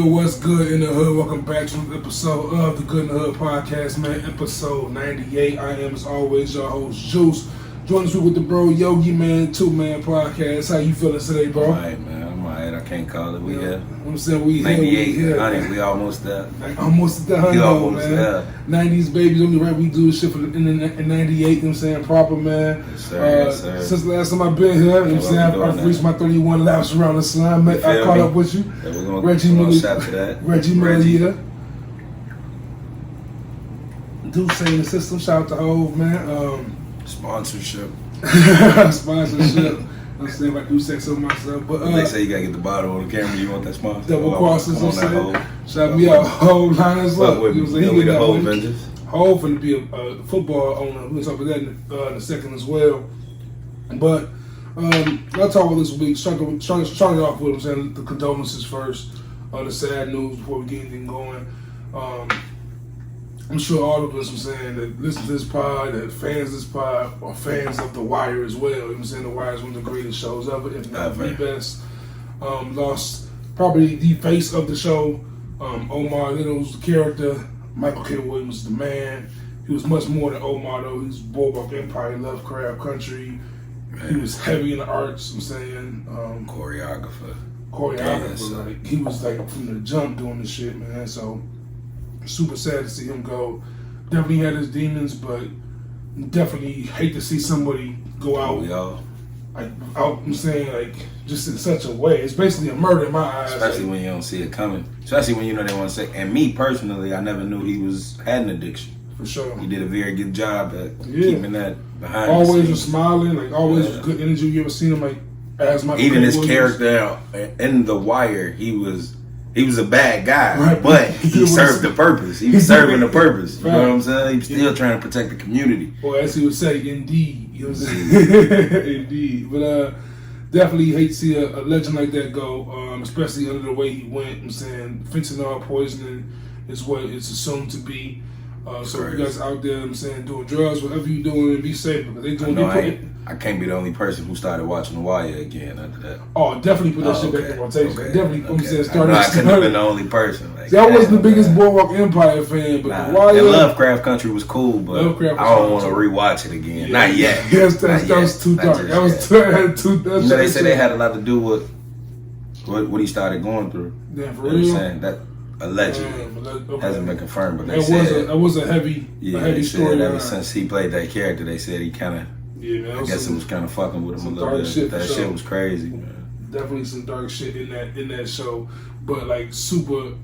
What's good in the hood? Welcome back to an episode of the Good in the Hood podcast, man. Episode 98. I am, as always, your host, Juice. Joining us with the bro, Yogi, man. 2-man podcast. How you feeling today, bro? Alright, man. I'm alright. I can't call it. We here. I'm saying we 98, here. 100. We almost there. Almost at the 100, almost man. there. 90s babies, only right we do shit in 98, you know what I'm saying? Proper, man. Yes, sir. Yes, sir. Since the last time I've been here, you know what I'm saying? I've reached my 31 laps around the sun. I caught up with you. Yeah, we're Reggie gonna Miller, shout to that. Reggie Miller here. Deuce in the system. Shout out to Hove, man. Sponsorship. Sponsorship. I'm saying like you say so myself, but they say you gotta get the bottle on the camera. You want that sponsor? Double crosses. I'm saying. Shout Come me on. out. Hove liners up. We the Hove Avengers. Hove finna be a football owner. We'll talk about that in a second as well. But I'll talk about this week. Starting it off with, I'm saying, the condolences first. The sad news before we get anything going. I'm sure all of us, I'm saying, that listen to this pod, that fans of this pod, are fans of The Wire as well. You know what I'm saying? The Wire is one of the greatest shows ever, if not the best. Lost probably the face of the show. Omar Little's the character. Michael K. Williams the man. He was much more than Omar, though. He was Boardwalk Empire, Lovecraft Country. Man. He was heavy in the arts, I'm saying. Choreographer. Like, he was like from the jump doing this shit, man. So super sad to see him go. Definitely had his demons, but definitely hate to see somebody go out. I'm saying, like, just in such a way. It's basically a murder in my eyes. Especially when you don't see it coming. Especially when you know they want to say. And me personally, I never knew he had an addiction. For sure. He did a very good job at keeping that behind. Always was smiling, like always was good energy. You ever seen him like as Michael even his Williams? Character in The Wire, he was a bad guy, right. but he served the purpose. He was serving the purpose. You know what I'm saying? He was still trying to protect the community. Well, as he would say, indeed. You know what I'm saying? Indeed. But definitely hate to see a legend like that go, especially under the way he went. I'm saying fentanyl poisoning is what it's assumed to be. So if you guys out there, I'm saying, doing drugs, whatever you're doing, be safe because they doing. I can't be the only person who started watching The Wire again after that. Oh, definitely put that shit back in rotation. Definitely, I'm saying, I couldn't have been the only person. Like, see, I wasn't the biggest Boardwalk Empire fan, but The Wire. And Lovecraft Country was cool, but I don't want to rewatch it again. Yeah. Not yet. Yes, that was too dark. That was too. You know, they say they had a lot to do with what he started going through. Yeah, for real. Saying that. Allegedly, hasn't been confirmed, but it was a heavy story. Ever since he played that character, they said he kind of. Yeah, man. I guess it was kind of fucking with him a little bit. That shit was crazy, man. Definitely some dark shit in that show, but like super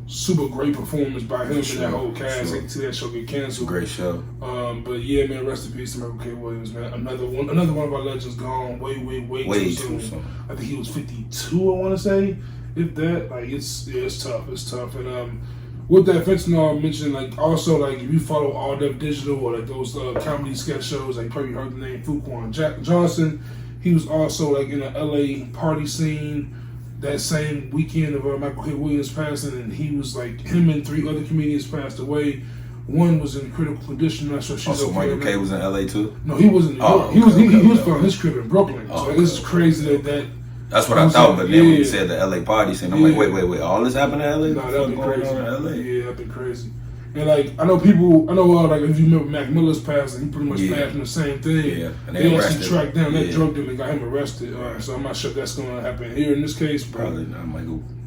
great performance by him and that whole cast. Like, to see that show get canceled. Great show. But yeah, man, rest in peace to Michael K. Williams, man. Another one of our legends gone way too soon. I think he was 52. I want to say. If that, like, it's tough. It's tough. And with that fentanyl, I mentioned, like, also, like, if you follow All Deaf Digital or like those comedy sketch shows, like, probably heard the name Fuquan Johnson. He was also like in an LA party scene that same weekend of Michael K. Williams passing, and he was like, him and 3 other comedians passed away. One was in critical condition. I'm not sure she's okay. Michael K. was in LA too. No, he was in New York. He was from his crib in Brooklyn. So this is crazy that. That's what I thought, but then when you said the LA party scene, I'm like, wait, all this happened in LA? No, that'd be crazy. Yeah, that'd be crazy. And like, I know like if you remember Mac Miller's passing, he pretty much passed from the same thing. Yeah, and they actually tracked down that drug dealer and got him arrested. So I'm not sure if that's going to happen here in this case. Probably not.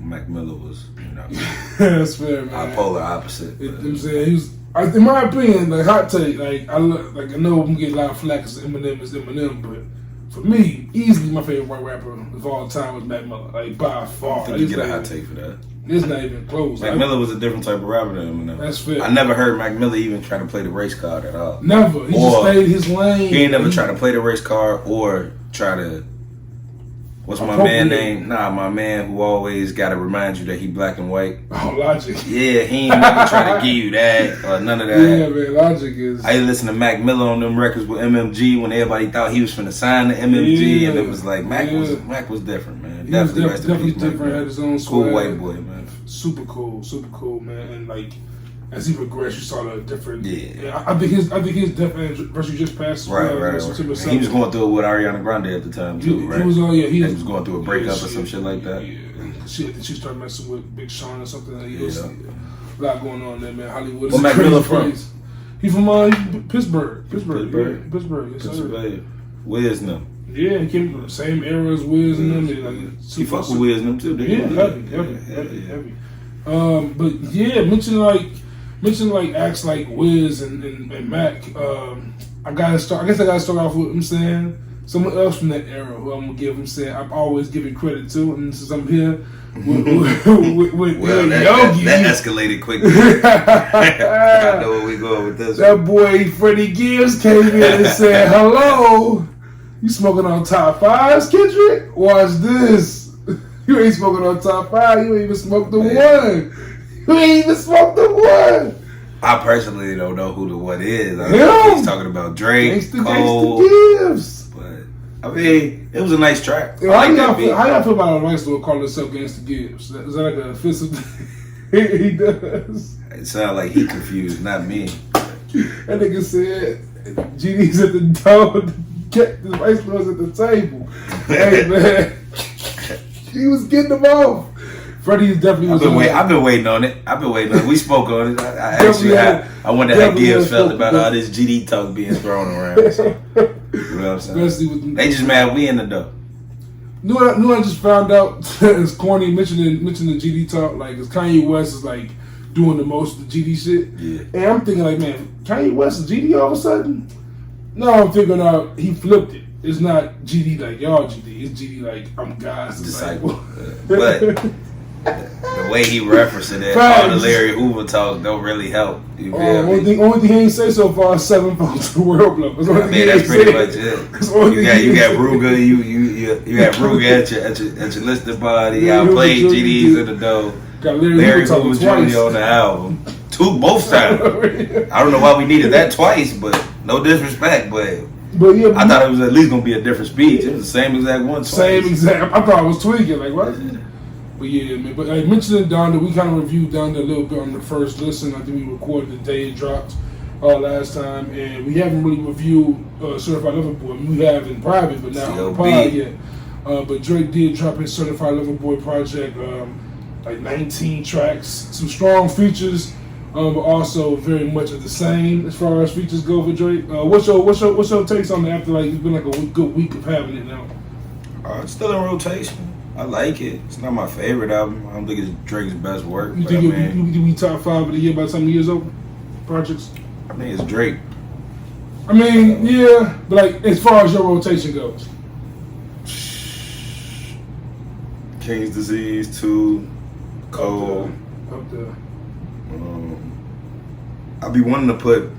Mac Miller was, that's fair, man. Polar opposite. I'm saying he was. In my opinion, like hot take, I know I'm getting a lot of flack because Eminem is Eminem, but for me, easily my favorite white rapper of all time was Mac Miller, like by far. I think you get a hot take for that. It's not even close. Mac Miller was a different type of rapper than Eminem. That's fair. I never heard Mac Miller even try to play the race card at all. Never. He just stayed his lane. He ain't never tried to play the race card or try to What's my man name? Nah, my man who always got to remind you that he black and white. Oh, Logic. Yeah, he ain't never try to give you that or none of that. Yeah, man, Logic is... I used to listen to Mac Miller on them records with MMG when everybody thought he was finna sign to MMG, and it was like, Mac was different, man. Definitely different, had his own swag. Cool white boy, man. Super cool, man. And like, as he progressed, you saw the different. Yeah, I think his death anniversary just passed. Right. He was going through it with Ariana Grande at the time too, right? He was going through a breakup or some shit like that. Yeah, she started messing with Big Sean or something. A lot going on there, man. Hollywood. Where Mac Miller from? He from Pittsburgh. Pittsburgh. Yes, Pennsylvania. Wiz and them. Yeah, he came from the same era as Wiz and them. He fuck with Wiz and them too. Heavy. But yeah, mention like acts like Wiz and Mac. I guess I gotta start off with saying someone else from that era who I'm gonna give I'm always giving credit to, and since I'm here with Yogi, that escalated quickly. I know where we going with this. That boy Freddie Gibbs came in and said, "Hello, you smoking on top fives, Kendrick? Watch this. You ain't smoking on top five. You ain't even smoked the one." You ain't even smoked the one. I personally don't know who the one is. I don't know if he's talking about Drake, Cole. Gibbs. But I mean, it was a nice track. How y'all feel about a nice little calling himself Gangsta Gibbs? Is that like an offensive thing he does? It sounds like he confused, not me. That nigga said GD's at the door, the vice was at the table. Hey man, he was getting them off. Freddie definitely I've been waiting on it. We spoke on it. I wonder how Gibbs felt about all this GD talk being thrown around. So, you know what I'm saying? They just mad we in the dough. I just found out it's corny mentioning the GD talk. Like, it's Kanye West is like doing the most of the GD shit. Yeah. And I'm thinking like, man, Kanye West is GD all of a sudden? No, I'm figuring out he flipped it. It's not GD like y'all GD. It's GD like I'm God's disciple. But the way he referencing it, all the Larry Hoover talk don't really help. Only thing he ain't say so far is 7 votes to World Club. That's pretty much it. You got Ruger, you got Ruger at your listed party. I played GDs in the dough. Got Larry Hoover Jr. on the album. Both times. I don't know why we needed that twice, but no disrespect, but yeah, I thought it was at least gonna be a different speech. It was the same exact one. Same exact. I thought I was tweaking. Like what? Yeah. But yeah, man. But I mentioned Donda. We kind of reviewed Donda a little bit on the first listen. I think we recorded the day it dropped last time, and we haven't really reviewed Certified Lover Boy. We have in private, but not on the pod yet. But Drake did drop his Certified Lover Boy project, like 19 tracks, some strong features, but also very much of the same as far as features go for Drake. What's your takes on it after like it's been like a good week of having it now? It's still in rotation. I like it. It's not my favorite album. I don't think it's Drake's best work. You think you'll be top 5 of the year by the time the year's over? Projects? I think it's Drake. I mean, yeah, but like as far as your rotation goes. King's Disease 2, Cole. Up there. I be wanting to put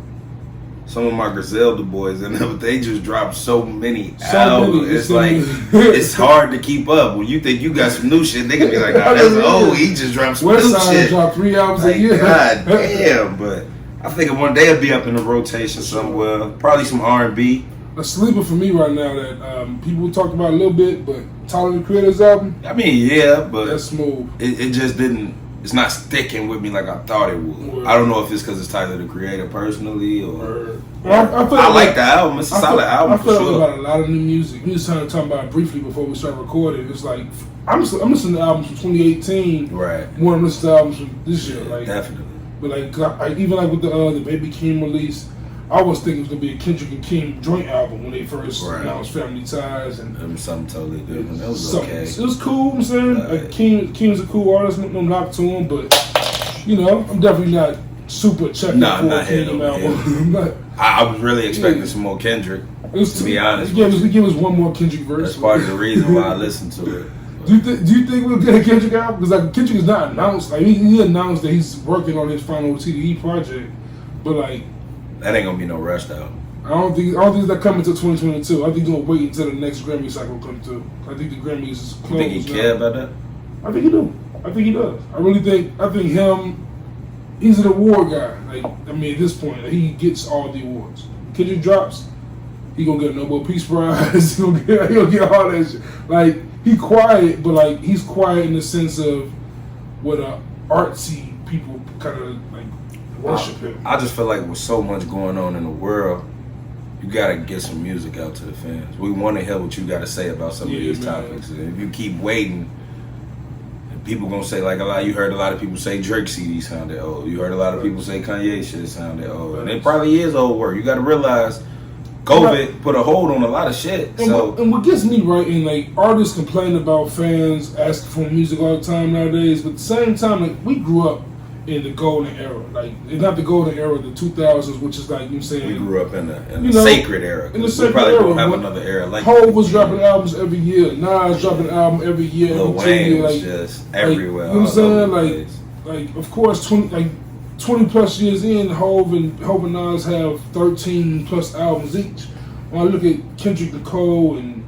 some of my Griselda boys in there, but they just dropped so many albums. It's like it's hard to keep up. When you think you got some new shit, they can be like, "Oh, that's old. He just dropped some new shit." Dropped 3 albums like, a year. God damn! But I think one day it'll be up in the rotation somewhere. Probably some R&B. A sleeper for me right now that people talked about a little bit, but Tyler the Creator's album. I mean, yeah, but that's smooth. It just didn't. It's not sticking with me like I thought it would. Word. I don't know if it's because it's Tyler the Creator personally or. I like the album. It's a solid album. I feel about a lot of new music. We just trying to talk about it briefly before we start recording. It's like I'm listening to albums from 2018. Right. More than listening to albums from this year. Like definitely. But like even like with the Baby Keem release, I was thinking it was gonna be a Kendrick and Keem joint album when they first announced Family Ties and something totally different. That was okay. It was cool. I'm saying like Keem's a cool artist. No knock to him, but you know I'm definitely not super checking for a Keem album. I was really expecting some more Kendrick. To be honest, give us one more Kendrick verse. That's part of the reason why I listened to it. Do you think we'll get a Kendrick album? Because like Kendrick is not announced. Like he announced that he's working on his final TDE project, but like. That ain't gonna be no rush though. I don't think that coming until 2022. I think he's gonna wait until the next Grammy cycle comes through. I think the Grammys is closed. You think he care about that? I think he do. I think he does. I think him. He's an award guy. Like, I mean, at this point, he gets all the awards. Kendrick drops, he gonna get a Nobel Peace Prize. He'll get all that shit. Like, he quiet, but like he's quiet in the sense of what artsy people kind of like worship him. I just feel like with so much going on in the world, you gotta get some music out to the fans. We want to hear what you got to say about some of these topics. And if you keep waiting, people gonna say like you heard a lot of people say Drake CD sounded old. You heard a lot of people say Kanye shit sounded old, and it probably is old work. You got to realize COVID put a hold on a lot of shit. And what gets me right, and like artists complain about fans asking for music all the time nowadays, but at the same time, like we grew up in the golden era, like it's not the golden era, the 2000s, which is like you saying we grew up in the sacred era. In the sacred probably era, don't have another era like Hov was dropping albums every year. Nas dropping an album every year. Lil Wayne was just everywhere. You know what I'm saying? Like of course 20 plus years in, Hov and Nas have 13 plus albums each. When I look at Kendrick Nicole and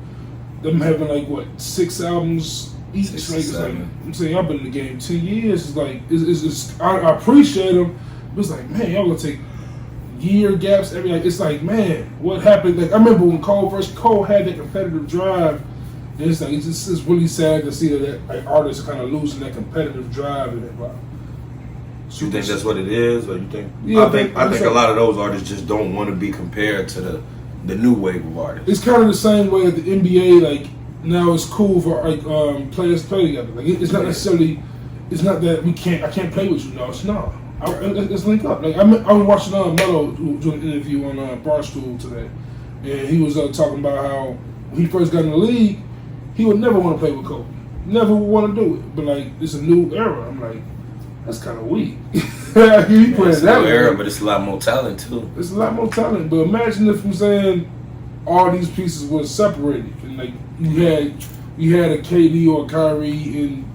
them having like 6 albums each, it's like I'm saying I've been in the game 10 years. It's like it's I appreciate them, but it's like man, y'all gonna take year gaps every like it's like man, what happened? Like I remember when Cole had that competitive drive. And it's like it's really sad to see that like, artists are kind of losing that competitive drive in hip hop. You think that's what it is, or you think? Yeah, I think a lot of those artists just don't want to be compared to the new wave of artists. It's kind of the same way that the NBA, like now, it's cool for like players to play together. Like it's not necessarily, it's not that I can't play with you. No, it's not. Let's link up. Like I was watching Melo doing an interview on Barstool today, and he was talking about how when he first got in the league, he would never want to play with Kobe. Never would want to do it. But like it's a new era. I'm like. That's kind of weak. It's a new era, but it's a lot more talent too. It's a lot more talent, but imagine if I'm saying all these pieces were separated, and like you had a KD or a Kyrie in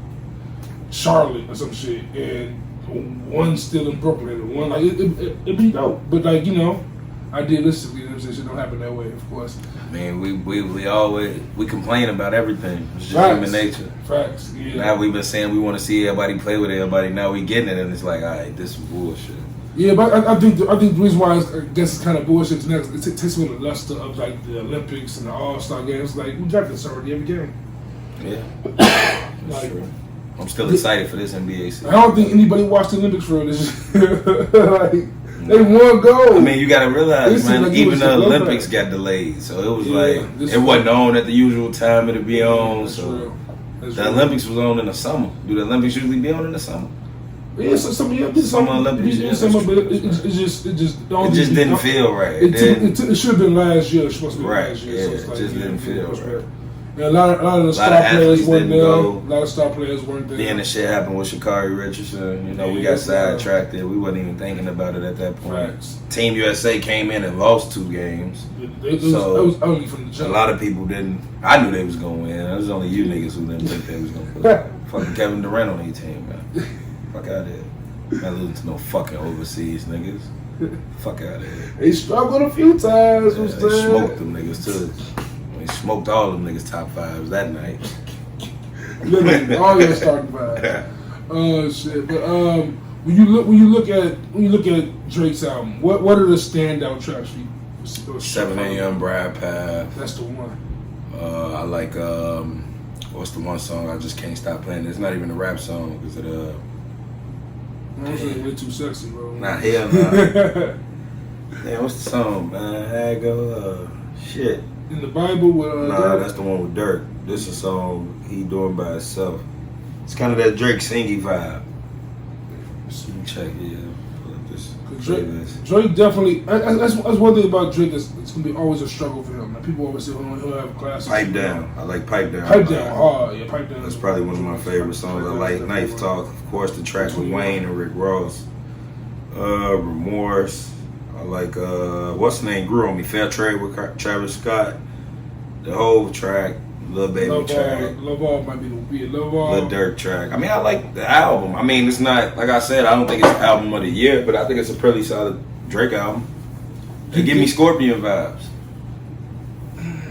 Charlotte or some shit, and one still in Brooklyn, and one like it'd be dope. But like idealistically, you know what I'm saying, shit don't happen that way, of course. I mean, we always complain about everything. It's just human nature. Facts. Yeah. Now we've been saying we want to see everybody play with everybody. Now we getting it, and it's like, all right, this is bullshit. Yeah, but I think the reason why I guess it's kind of bullshit is it takes away the luster of like the Olympics and the All-Star games. Like we got this already every game. Yeah, that's true. I'm still excited for this NBA season. I don't think anybody watched the Olympics for this. Like. They won gold. I mean, you got to realize, man, like even the Olympics got delayed. So it was it wasn't on at the usual time it'd be on. So the Olympics was on in the summer. Do the Olympics usually be on in the summer? Yeah, summer Olympics. Yeah, but it just didn't feel right. It should have been last year. It supposed to be last year. Yeah, so it just didn't feel right. And a lot of the star players weren't there. A lot of star players weren't there. Then the shit happened with Sha'Carri Richardson. You know, we got sidetracked there. We wasn't even thinking about it at that point. Facts. Team USA came in and lost 2 games. It was only from the jump. A lot of people didn't. I knew they was going to win. It was only you niggas who didn't think they was going to win. Fucking Kevin Durant on their team, man. Fuck out of here. Not losing to no fucking overseas niggas. Fuck out of here. They struggled a few times. They smoked them niggas too. They smoked all them niggas top 5s that night. All your starting 5. Oh shit! But when you look at Drake's album, what are the standout tracks for you? 7 a.m. Brad Path. That's the one. I like what's the one song I just can't stop playing? It's not even a rap song because it I'm saying way too sexy, bro. Nah, hell no. Man, what's the song, man? I go shit. In the Bible with Nah, that's the one with Dirk. This is a song he doing by himself. It's kind of that Drake singy vibe. Let me check here. Pull up this playlist. Drake definitely. That's one thing about Drake. It's gonna be always a struggle for him. Like, people always say he'll have classes. Pipe Down. I like Pipe Down. Pipe Down hard. Yeah, Pipe Down. That's probably one of my favorite songs. I like Knife Talk. Of course, the track with Wayne and Rick Ross. Remorse. I like what's the name? Grew on Me. Fair Trade with Travis Scott. The whole track. Lil Baby track. Love All might be Love All. Lil Durk track. I mean, I like the album. I mean, it's not, like I said, I don't think it's album of the year, but I think it's a pretty solid Drake album. They give me Scorpion vibes.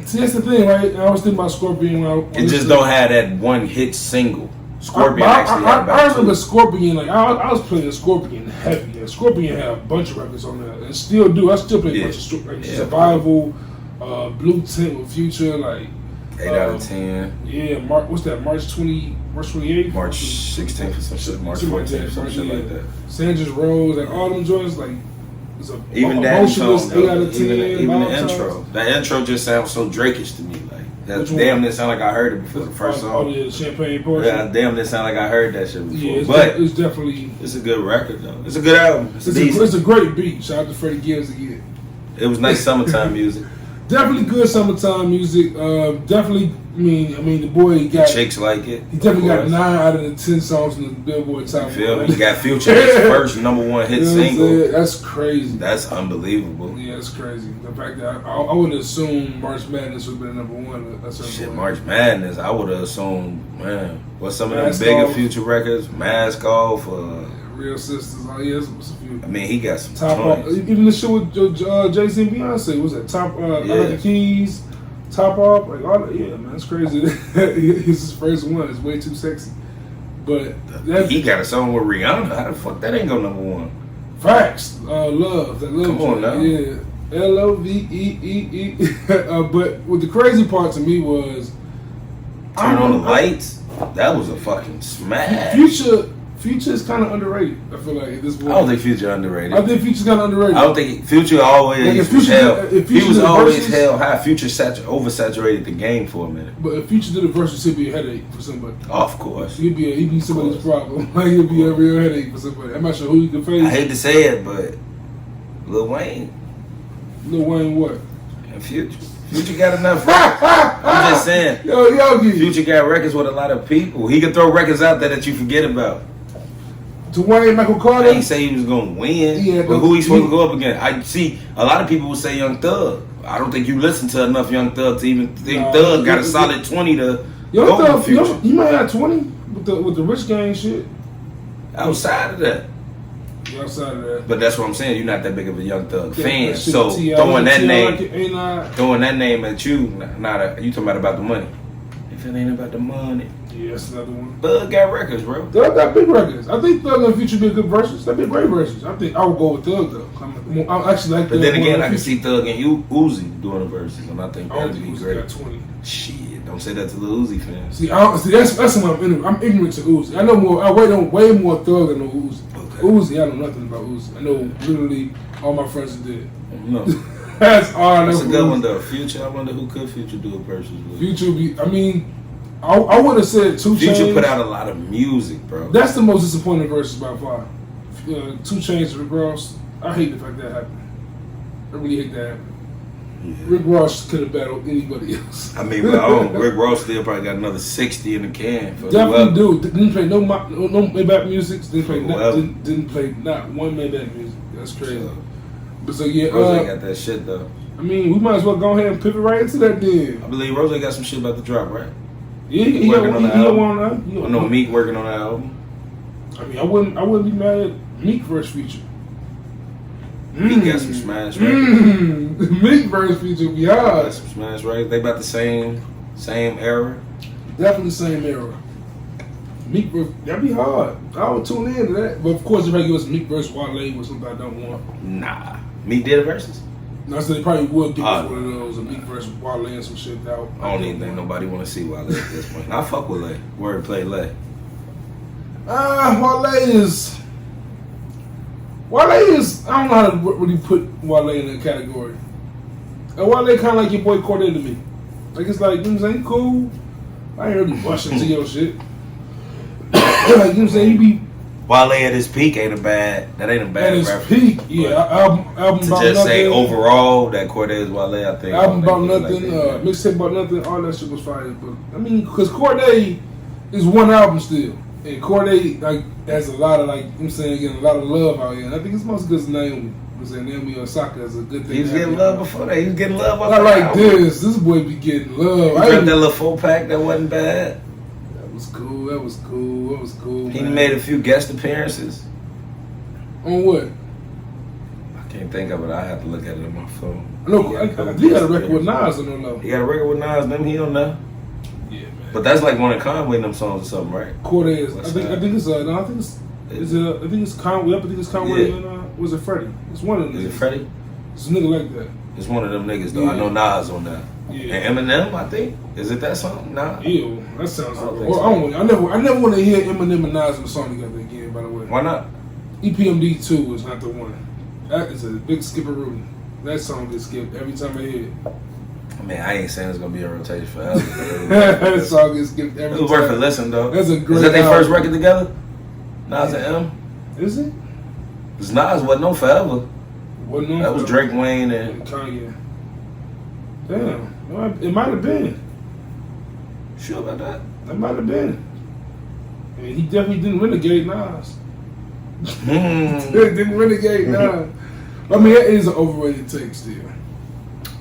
See, that's the thing, right? I was thinking about Scorpion when it just don't have that one hit single. Scorpion actually had about I remember two. Scorpion, like I was playing Scorpion heavy. And Scorpion had a bunch of records on there, and still do. I still play a bunch of like Survival, Blue Tint with Future, like 8 out of 10. Yeah, what's that? March 28th, March 16th or some shit. March 14th or some shit like that. Sandra's Rose, like all them joints, like. Even that song, though, even the intro. The intro just sounds so Drake-ish to me. Like that, damn, it sound like I heard it before the first song. Oh yeah, the Champagne portion. Yeah, damn, it sound like I heard that shit before. Yeah, but it's definitely. It's a good record though. It's a good album. It's a great beat. Shout out to Freddie Gibbs again. It was nice summertime music. Definitely good summertime music. Definitely. I mean, the boy got. The chicks like it. He definitely got 9 out of the 10 songs in the Billboard Top 100. He got Future his first #1 hit single. That's crazy. That's unbelievable. Yeah, that's crazy. The fact that I would assume March Madness would have been #1. That's shit. March Madness. I would have assumed. Man, what's some of the bigger Future records? Mask Off. Real Sisters. Oh yeah, what's a few? I mean, he got some top off. Even the shit with Jay-Z and Beyonce was that top. I Like the Keys. Top Off, like all that, yeah, man, it's crazy. It's his first one. It's way too sexy, but he got a song with Rihanna. How the fuck that ain't go #1? Facts, Love. That Love. Come on now, yeah, LOVEEE. But what the crazy part to me was, Turn on the Lights. That was a fucking smash. Future is kind of underrated. I feel like at this point. I don't think Future underrated. I think Future's kind of underrated. I don't think Future always was held. He was always held high. Future oversaturated the game for a minute. But if Future did a versus, he'd be a headache for somebody. Of course. He'd be somebody's problem. Like he'd be a real headache for somebody. I'm not sure who you can face. I hate to say it, but Lil Wayne. Lil Wayne what? And Future. Future got enough records. I'm just saying. Yo, Yogi. Future got records with a lot of people. He can throw records out there that you forget about. Dwayne Michael Carter. I ain't say he was gonna win, yeah, but who he supposed to go up against? I see a lot of people will say Young Thug. I don't think you listen to enough Young Thug to even think Thug got a solid 20 to Young go with Future. He might have 20 with the Rich Gang shit. Outside of that. Outside of that. But that's what I'm saying. You're not that big of a Young Thug fan, shit, so throwing that name at you, you talking about the money. If it ain't about the money. Yeah, that's another one. Thug got records, bro. Thug got big records. I think Thug and Future be a good versus. That'd be great versus. I think I would go with Thug though. I actually like. But then again, I can see Thug and Uzi doing a versus, and I think that'd be great. Got 20. Shit, don't say that to the Uzi fans. See, that's what I'm ignorant to Uzi. I know more. I way more Thug than Uzi. Okay. Uzi, I know nothing about Uzi. I know literally all my friends did. No. That's all I know. That's a good one though. Future. I wonder who could Future do a versus with. Future, I would have said 2 Chainz. Future put out a lot of music, bro. That's the most disappointing versus by far. 2 Chainz, Rick Ross. I hate the fact that happened. I really hate that happened. Yeah. Rick Ross could have battled anybody else. I mean, but Rick Ross still probably got another 60 in the can. For definitely do. Didn't play no Maybach music. Didn't play not one Maybach music. That's crazy. But so yeah, Rose got that shit though. I mean, we might as well go ahead and pivot right into that then. I believe Rose got some shit about to drop, right? Yeah, he working on the album. I know Meek working on the album. I mean, I wouldn't be mad at Meek versus Future. Meek got some smash records. Meek versus Future be hard. Got some smash records. They about the same era. Definitely the same era. Meek versus, that'd be hard. I would tune in to that. But of course, if I give us Meek versus Wale was something I don't want. Nah, Meek did a versus. No, so they probably would give us one of those, a Meek versus Wale and some shit out. I don't even think nobody want to see Wale at this point. I fuck with Lay. Wordplay Lay. Wale is. I don't know how to really put Wale in that category. Wale kind of like your boy Cordae to me. Like it's like, you know what I'm saying, cool. I ain't really rushing to your shit. Like, you know what I'm saying, he be. Wale at his peak ain't a bad reference. At his peak, yeah. Album to about just nothing. Say overall that Cordae is Wale, I think. Album about nothing, mixtape about nothing, all that shit was fire. But I mean, because Cordae is one album still. And Cordae like has a lot of like, you know what I'm saying, getting a lot of love out here. And I think it's most good as Naomi. You know what I'm saying, Naomi Osaka is a good thing. He was getting love before that. He was getting love. Not like this. This boy be getting love. He dropped that little 4-pack that wasn't bad. That was cool. He made a few guest appearances. On what? I can't can't think of it. I have to look at it on my phone. No, he got a record with Nas on them though. He got a record with Nas. Them he don't know. Yeah, man. But that's like one of Conway them songs or something, right? Cortez. I think it's Conway. I think it's Conway Yeah. and was it Freddie? It's one of them. Is it Freddie? It's a nigga like that. It's one of them niggas though. Yeah. I know Nas on that. Yeah. And Eminem, I think. Is it that song? Nah. Ew, that sounds I don't like. think so. I never want to hear Eminem and Nas in a song together again. By the way, Why not? EPMD 2 is not the one. That is a big skipperoo. That song gets skipped every time I hear it. Man, I ain't saying it's gonna be a rotation forever. That song gets skipped every time. It was worth a listen though. That's a great. Is that their album. first record together? Nas and M? Is it? Because Nas wasn't no forever. What no? That was Drake, Wayne, and Kanye. Damn, it might have been. Sure about that? That might have been. And he definitely didn't renegade Nas. Didn't renegade Nas. I mean, that is an overrated take still.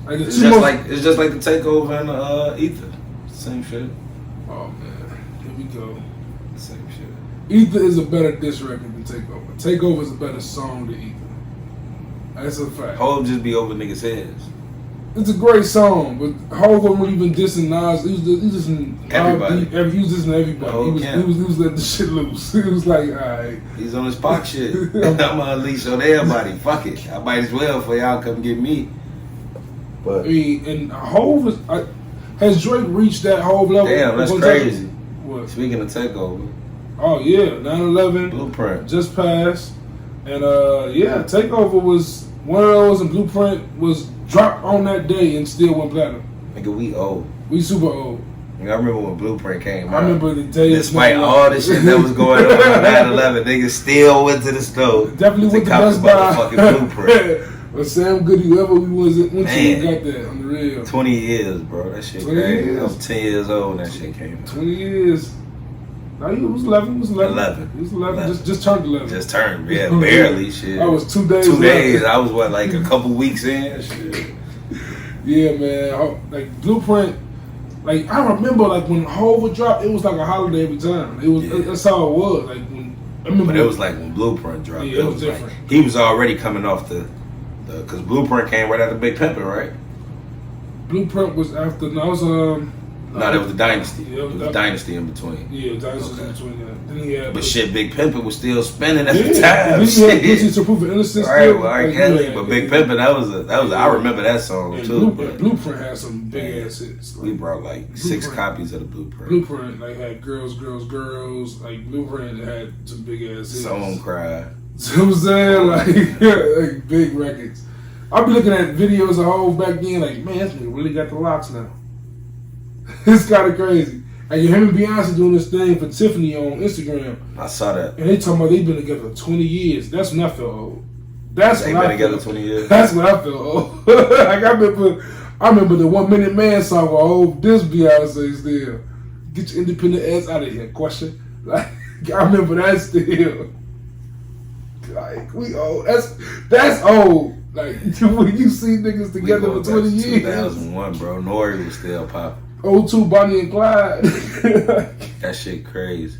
Like It's just like the takeover and Ether. Same shit. Oh man, here we go. Same shit. Ether is a better diss record than Takeover. Takeover is a better song than Ether. That's a fact. Hov just be over niggas' heads. It's a great song, but Hov wasn't even dissing Nas. He was dissing Everybody. He was dissing everybody. He was letting the shit loose. He was like, all right. He's on his Spock shit. I'm gonna unleash on everybody. Fuck it. I might as well for y'all come get me. But I mean, and Hov has Drake reached that Hov level? damn, that's crazy. What? Speaking of takeover, Oh yeah, 9/11 Blueprint. just passed, and yeah, Takeover was one of those, and Blueprint was dropped on that day and still went platinum. Nigga, we old. We super old. I remember when Blueprint came out. I remember the day. Despite all the shit that was going on 9/11, niggas still went to the store. Definitely to went to cop Best the Buy. motherfucking Blueprint. But Sam Goody, whoever we went to, we Man. got that on the real. 20 years, bro. That shit 20 crazy. years. I was 10 years old when that shit came out. 20 years. No, he was 11. He was 11. 11. He was 11. Just turned 11. Just turned, yeah, barely, shit. I was 2 days. 2 left. days. I was, what, like a couple weeks in? Shit. Yeah, man. Like Blueprint. Like I remember, like when Hov would drop, it was like a holiday every time. It was that's how it was. Like when I remember, But it was like when Blueprint dropped. Yeah, it was like, different. he was already coming off the because Blueprint came right after Big Pimpin', right? Blueprint was after. No, it was No, that was the Dynasty. Yeah, it was the Dynasty in between. Yeah, Dynasty was in between that. Then he had. But shit, Big Pimpin' was still spinning at the Then time. he had Shit. Guilty to Prove Innocence. Right, still. well, R. Like, Kelly, yeah, but Big Pimpin', that was I remember that song and too. Blueprint had some big ass hits. We brought like 6 copies of the Blueprint. Blueprint like had girls. Like Blueprint had some big ass hits. Someone cried. See what I'm saying? Like big records. I'll be looking at videos of Hov back then, like, man, this nigga really got the locks now. It's kind of crazy. Like him and Beyonce doing this thing for Tiffany on Instagram. I saw that. And they talking about they've been together for 20 years. That's when I felt old. That's They when been I together felt 20 years. That's when I felt old. Like I remember the 1 Minute Man song where Hov this Beyonce still. Get your independent ass out of here. Question. Like I remember that still. Like we old. That's old. Like when you see niggas together for 20 years. 2001, bro. Nori was still popping. 02 Bonnie and Clyde. That shit crazy.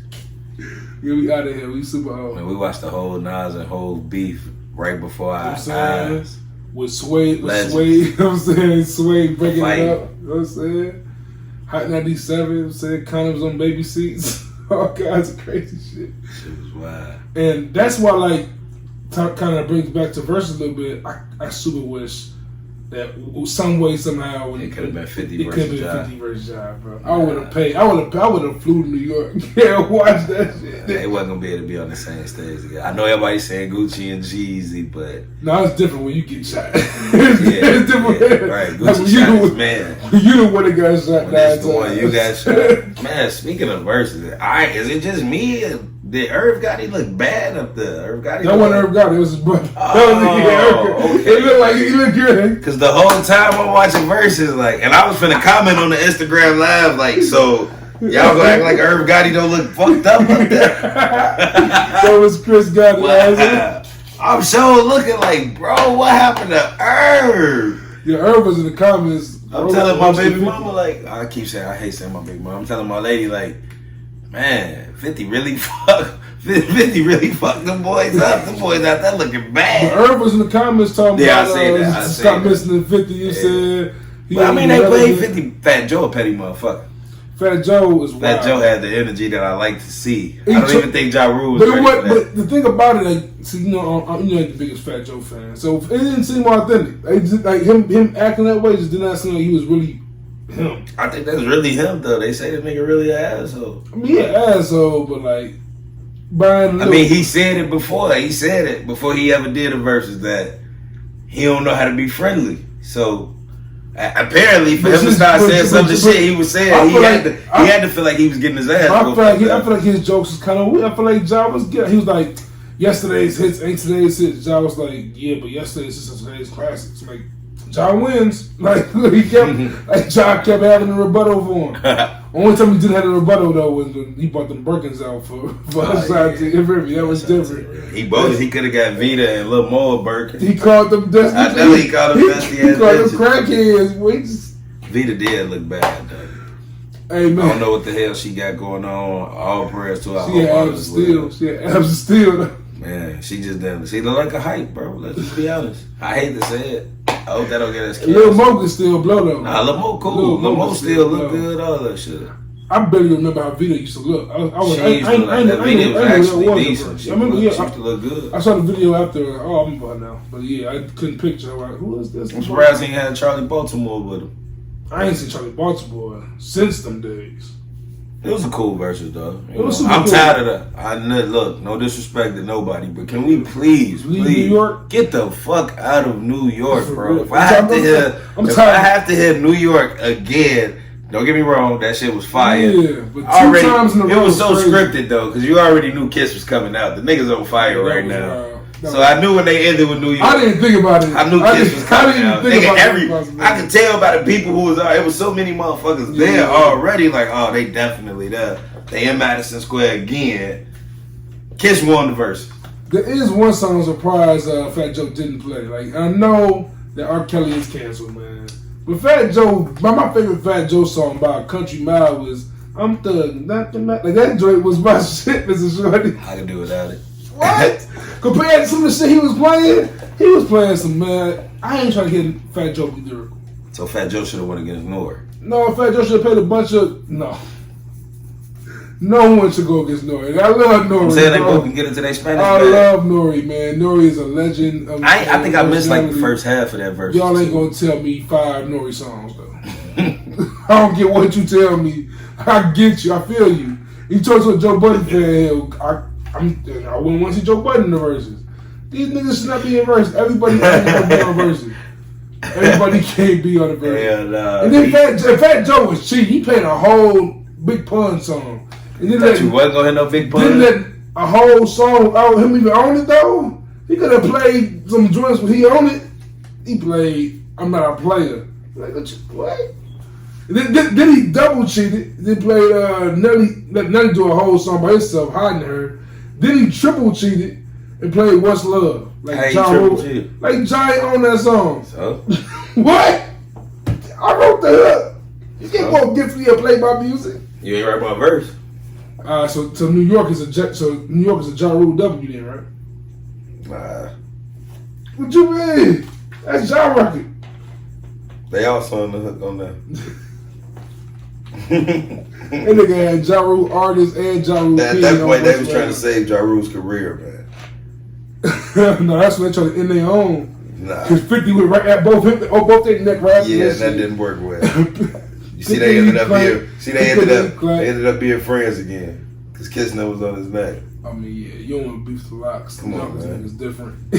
Yeah, we out of here. We super old. Man, we watched the whole Nas and whole beef right before our eyes. With Sway, Legends. you know what I'm saying? Sway breaking Fight. it up. You know what I'm saying? Hot 97, you know what I'm saying? Condoms on baby seats. All kinds of crazy shit. Shit was wild. And that's why, like, kind of brings back to verse a little bit. I super wish that some way, somehow, It could have been 50 it could versus have Jive. been 50 versus Jive, bro. I would have paid. I would have flew to New York. Yeah, watch that shit. They wasn't gonna be able to be on the same stage together. I know everybody's saying Gucci and Jeezy, but No, it's different when you get shot. it's different. right. Like, Gucci shot his man. You the one that got shot. When that's the one you got shot. Man, speaking of verses, is it just me? Did Irv Gotti look bad up there? Irv Gotti. That wasn't Irv Gotti. It was his brother. Oh, okay. He looked like he looked good. Cause the whole time I'm watching verses, like, and I was finna comment on the Instagram live, like, so y'all gonna act like Irv Gotti don't look fucked up there. So was Chris Gotti. Wow. I'm sure looking like, bro, what happened to Irv? Yeah, Irv was in the comments. I'm telling my baby mama, like, I keep saying, I hate saying my baby mama. I'm telling my lady, like, man, 50 really 50 really fucked them boys up. Them boys out there looking bad. But Irv was in the comments talking about I say that. stop missing the 50. You said. But I mean, they played 50. Fat Joe a petty motherfucker. Fat Joe was wild. Fat Joe had the energy that I like to see. I don't even think Ja Rule was ready for that. But the thing about it, like, see, I'm the biggest Fat Joe fan, so it didn't seem authentic. It just, like him acting that way just did not seem like he was really him. I think that's really him, though. They say the nigga really an asshole. I mean, he an asshole, but like, he said it before. He said it before he ever did a versus that he don't know how to be friendly. So apparently, for him to start saying some of the shit he was saying, he had to feel like he was getting his ass. I feel like his jokes was kind of weird. I feel like Ja was good. He was like, yesterday's hits ain't today's hits. Ja was like, yeah, but yesterday's hits are today's classics. Like, Ja wins. Like, he kept, Ja kept having a rebuttal for him. Only time he didn't have a rebuttal though was when he bought them Birkins out for us side to Rivy. That was different. He could have got Vita and Lil Mo a Birkin. He called them dusty. I know he called them dusty. He called them crackheads. Vita did look bad though. Hey man, I don't know what the hell she got going on. All prayers to her. She had abs of steel. Man, she just didn't. She look like a hype, bro. Let's just be honest. I hate to say it. I hope that don't get us killed. Lil Mo can still blow though. Nah, Lil Mo cool. Lil Mo still look good. All that shit. I barely remember how Vita used to look. Vita was actually decent. She used to look good. I saw the video after. Oh, I'm about now. But yeah, I couldn't picture her. Like, who is this? I'm surprised he had Charlie Baltimore with him. I ain't seen Charlie Baltimore since them days. It was a cool versus though. I'm tired of that. Look, no disrespect to nobody, but can we please New York? Get the fuck out of New York, bro? If I have to hear New York again, don't get me wrong, that shit was fire. Yeah, but times in a row it was so scripted though, because you already knew Kiss was coming out. The niggas on fire right now. So I knew when they ended with New York. I didn't think about it. I knew Kiss was coming out. I could tell by the people who was out. It was so many motherfuckers there already. Like, oh, they definitely there. They in Madison Square again. Kiss won the verse. There is one song I'm surprised Fat Joe didn't play. Like, I know that R. Kelly is canceled, man. But Fat Joe, my favorite Fat Joe song by Country Mile was I'm Thug. Like, that joint was my shit, Mr. Shorty. I can do without it. What? Compared to some of the shit he was playing some, man. I ain't trying to hear Fat Joe be lyrical. So Fat Joe should have won against Nori. No, Fat Joe should have played a bunch of no. No one should go against Nori. I love Nori. I'm saying they both can get into their Spanish. I love Nori, man. Nori is a legend. I think I missed like the first half of that verse. Y'all ain't gonna tell me 5 Nori songs though. I don't get what you tell me. I get you. I feel you. You talk to a Joe Budden fan. I wouldn't want to see Joe Budden in the verses. These niggas should not be in verses. Everybody can't be on verses. Everybody can't be on the verses. And then Fat Joe was cheating. He played a whole Big Pun song. And then you wasn't gonna hit no Big Pun. Didn't let a whole song without him even own it though. He could have played some joints when he owned it. He played I'm Not a Player. Like what? Then he double cheated. Then played Nelly. Let Nelly do a whole song by himself, hiding her. Then he triple cheated and played What's Love. Like John like Johnny on that song. So what? I wrote the hook. You can't go get free and play my music. You ain't write my verse. So New York is a Ja Rule W then, right? Nah. What you mean? That's Ja record. They also on the hook on that. That nigga had Ja Rule artist and Ja Rule. At that point, they was trying to save Ja Rule's career, man. No, that's when they trying to end their own. Nah. Because 50 went right at both their neck right after that shit. Didn't work well. You see, they ended up being friends again. Because Kissner was on his neck. I mean, yeah, you don't want to beef the locks. Come on, man. It's different.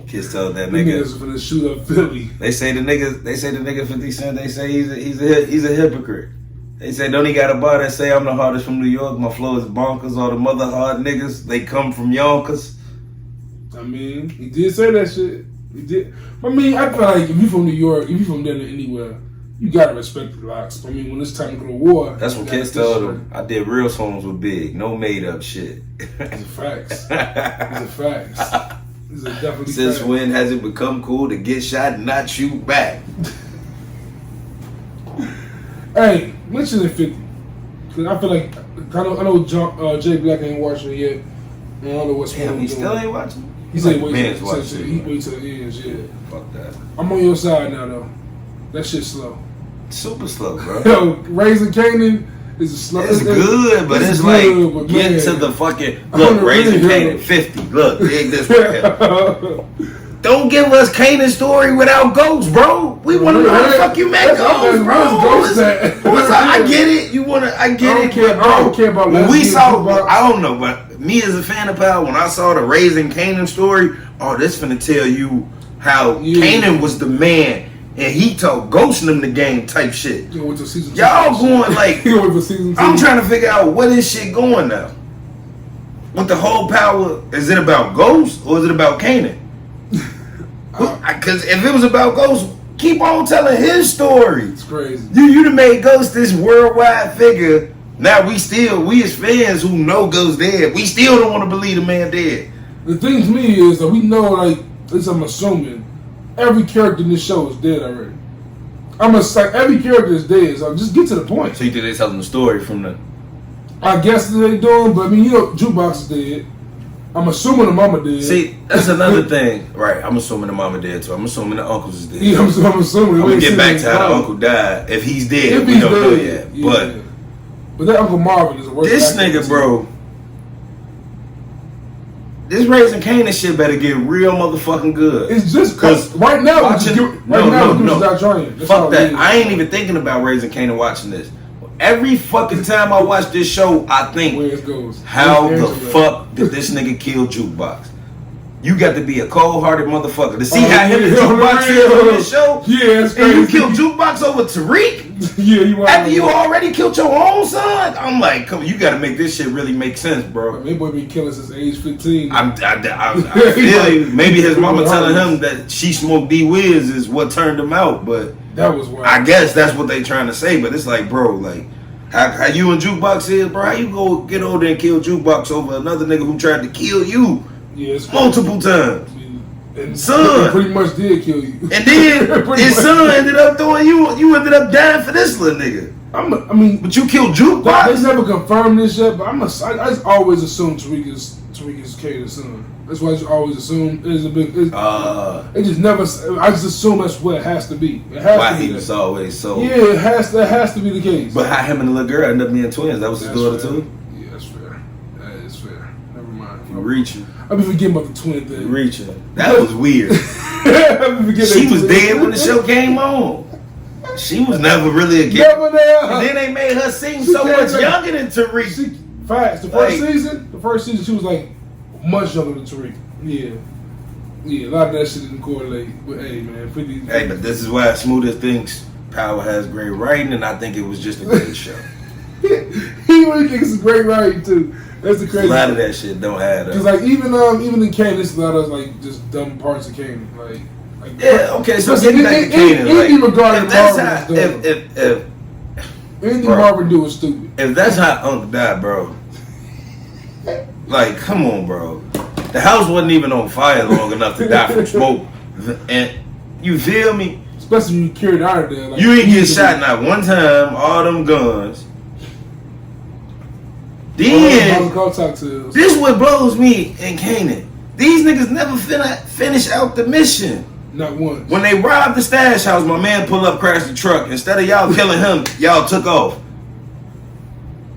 Kiss told that nigga. Niggas for the shoot up Philly. They say the nigga 50 Cent. They say he's a hypocrite. They say don't he got a bar that say I'm the hardest from New York. My flow is bonkers. All the mother hard niggas they come from Yonkers. I mean, he did say that shit. He did. I mean, I feel like if you from New York, if you from there anywhere, you gotta respect the locks. I mean, when it's time to go to war, that's what Kiss told him. I did real songs with Big, no made up shit. These are facts. These are facts. These are definitely Since facts. when has it become cool to get shot and not shoot back? Hey, mentioning 50. Cause I feel like I know Jay Black ain't watching it yet. And I don't know what's Damn, he still ain't watching. He said wait till till the end. Yeah. Fuck that. I'm on your side now though. That shit's slow. Super slow, bro. Yo, Raising Kanan is a slow. It's good, but it's good, like but get man, to the fucking look. Raising Kanan 50. Look, dig this right here. Don't give us Kanan's story without Ghost, bro. We want to know how the fuck you met Ghost, bro. I get it. You want to? I get it, but bro. I don't care about when we saw, I don't know, but me as a fan of Power, when I saw the Raising Kanan story, oh, this finna tell you how Kanan was the man. And he told Ghost in them the game type shit. Y'all going like, I'm trying to figure out what is shit going now. With the whole Power, is it about Ghost or is it about Kanan? Because if it was about Ghost, keep on telling his story. It's crazy. You done made Ghost this worldwide figure. Now we as fans who know Ghost dead, we still don't want to believe the man dead. The thing to me is that we know, like, at least I'm assuming, every character in this show is dead already. Every character is dead, so just get to the point. So you think they're telling the story from the... I guess they doing, but I mean, Jukebox is dead. I'm assuming the mama dead. See, that's another thing. Right, I'm assuming the mama dead too. I'm assuming the uncles is dead. Yeah, I'm assuming. I'm going to get back to how the uncle died. If he's dead, we don't know yet. Yeah. But that Uncle Marvin is a worse this nigga, bro. This Raising Kanan shit better get real motherfucking good. It's just because right now, watching, Fuck that. I ain't even thinking about Raising Kanan watching this. Every fucking time I watch this show, I think, how the fuck did this nigga kill Jukebox? You got to be a cold-hearted motherfucker to see how him and Jukebox is on this show. Yeah, it's crazy. And you killed Jukebox over Tariq? Yeah, after you already killed your own son? I'm like, come on, you got to make this shit really make sense, bro. That boy been killing since age 15. I feel you. Maybe his mama telling him that she smoked D-Wiz is what turned him out, but that was wild. I guess that's what they trying to say, but it's like, bro, like, how you and Jukebox is, bro? How you go get over there and kill Jukebox over another nigga who tried to kill you multiple times? And son pretty much did kill you. And then his son ended up throwing you ended up dying for this little nigga. But you killed Jukebox? They never confirmed this yet, but I just always assume Tariq is Kanan's son. That's why I just always assume it is a big. It just never. I just assume that's what it has to be. It has to be. He was always so. Yeah, it has to be the case. But how him and the little girl ended up being twins? That was his daughter too. Yeah, that's fair. That is fair. Never mind. You reaching. I've been forgetting about the twin thing. Reaching. That was weird. She was dead when the show came on. She was never really a kid. Never there. And then they made her seem so much younger than Tariq. Facts. The first season, she was like much younger than Tariq. Yeah. A lot of that shit didn't correlate. But hey, man, 50. Hey, but this is why Smoothest thinks Power has great writing, and I think it was just a great show. He really thinks it's a great writing too. That's the crazy. A lot of that shit don't add up. Cause like even in Kanan, there's a lot of like just dumb parts of Kanan. Like yeah, okay. So getting back to Kanan, if anything Marvin do is stupid. If that's how Unc died, bro. Like, come on, bro. The house wasn't even on fire long enough to die from smoke. And you feel me? Especially when you carried out of there. Like, you ain't get shot not one time, all them guns. Then, this what blows me in Kanan. These niggas never finish out the mission. Not once. When they robbed the stash house, my man pulled up, crashed the truck. Instead of y'all killing him, y'all took off.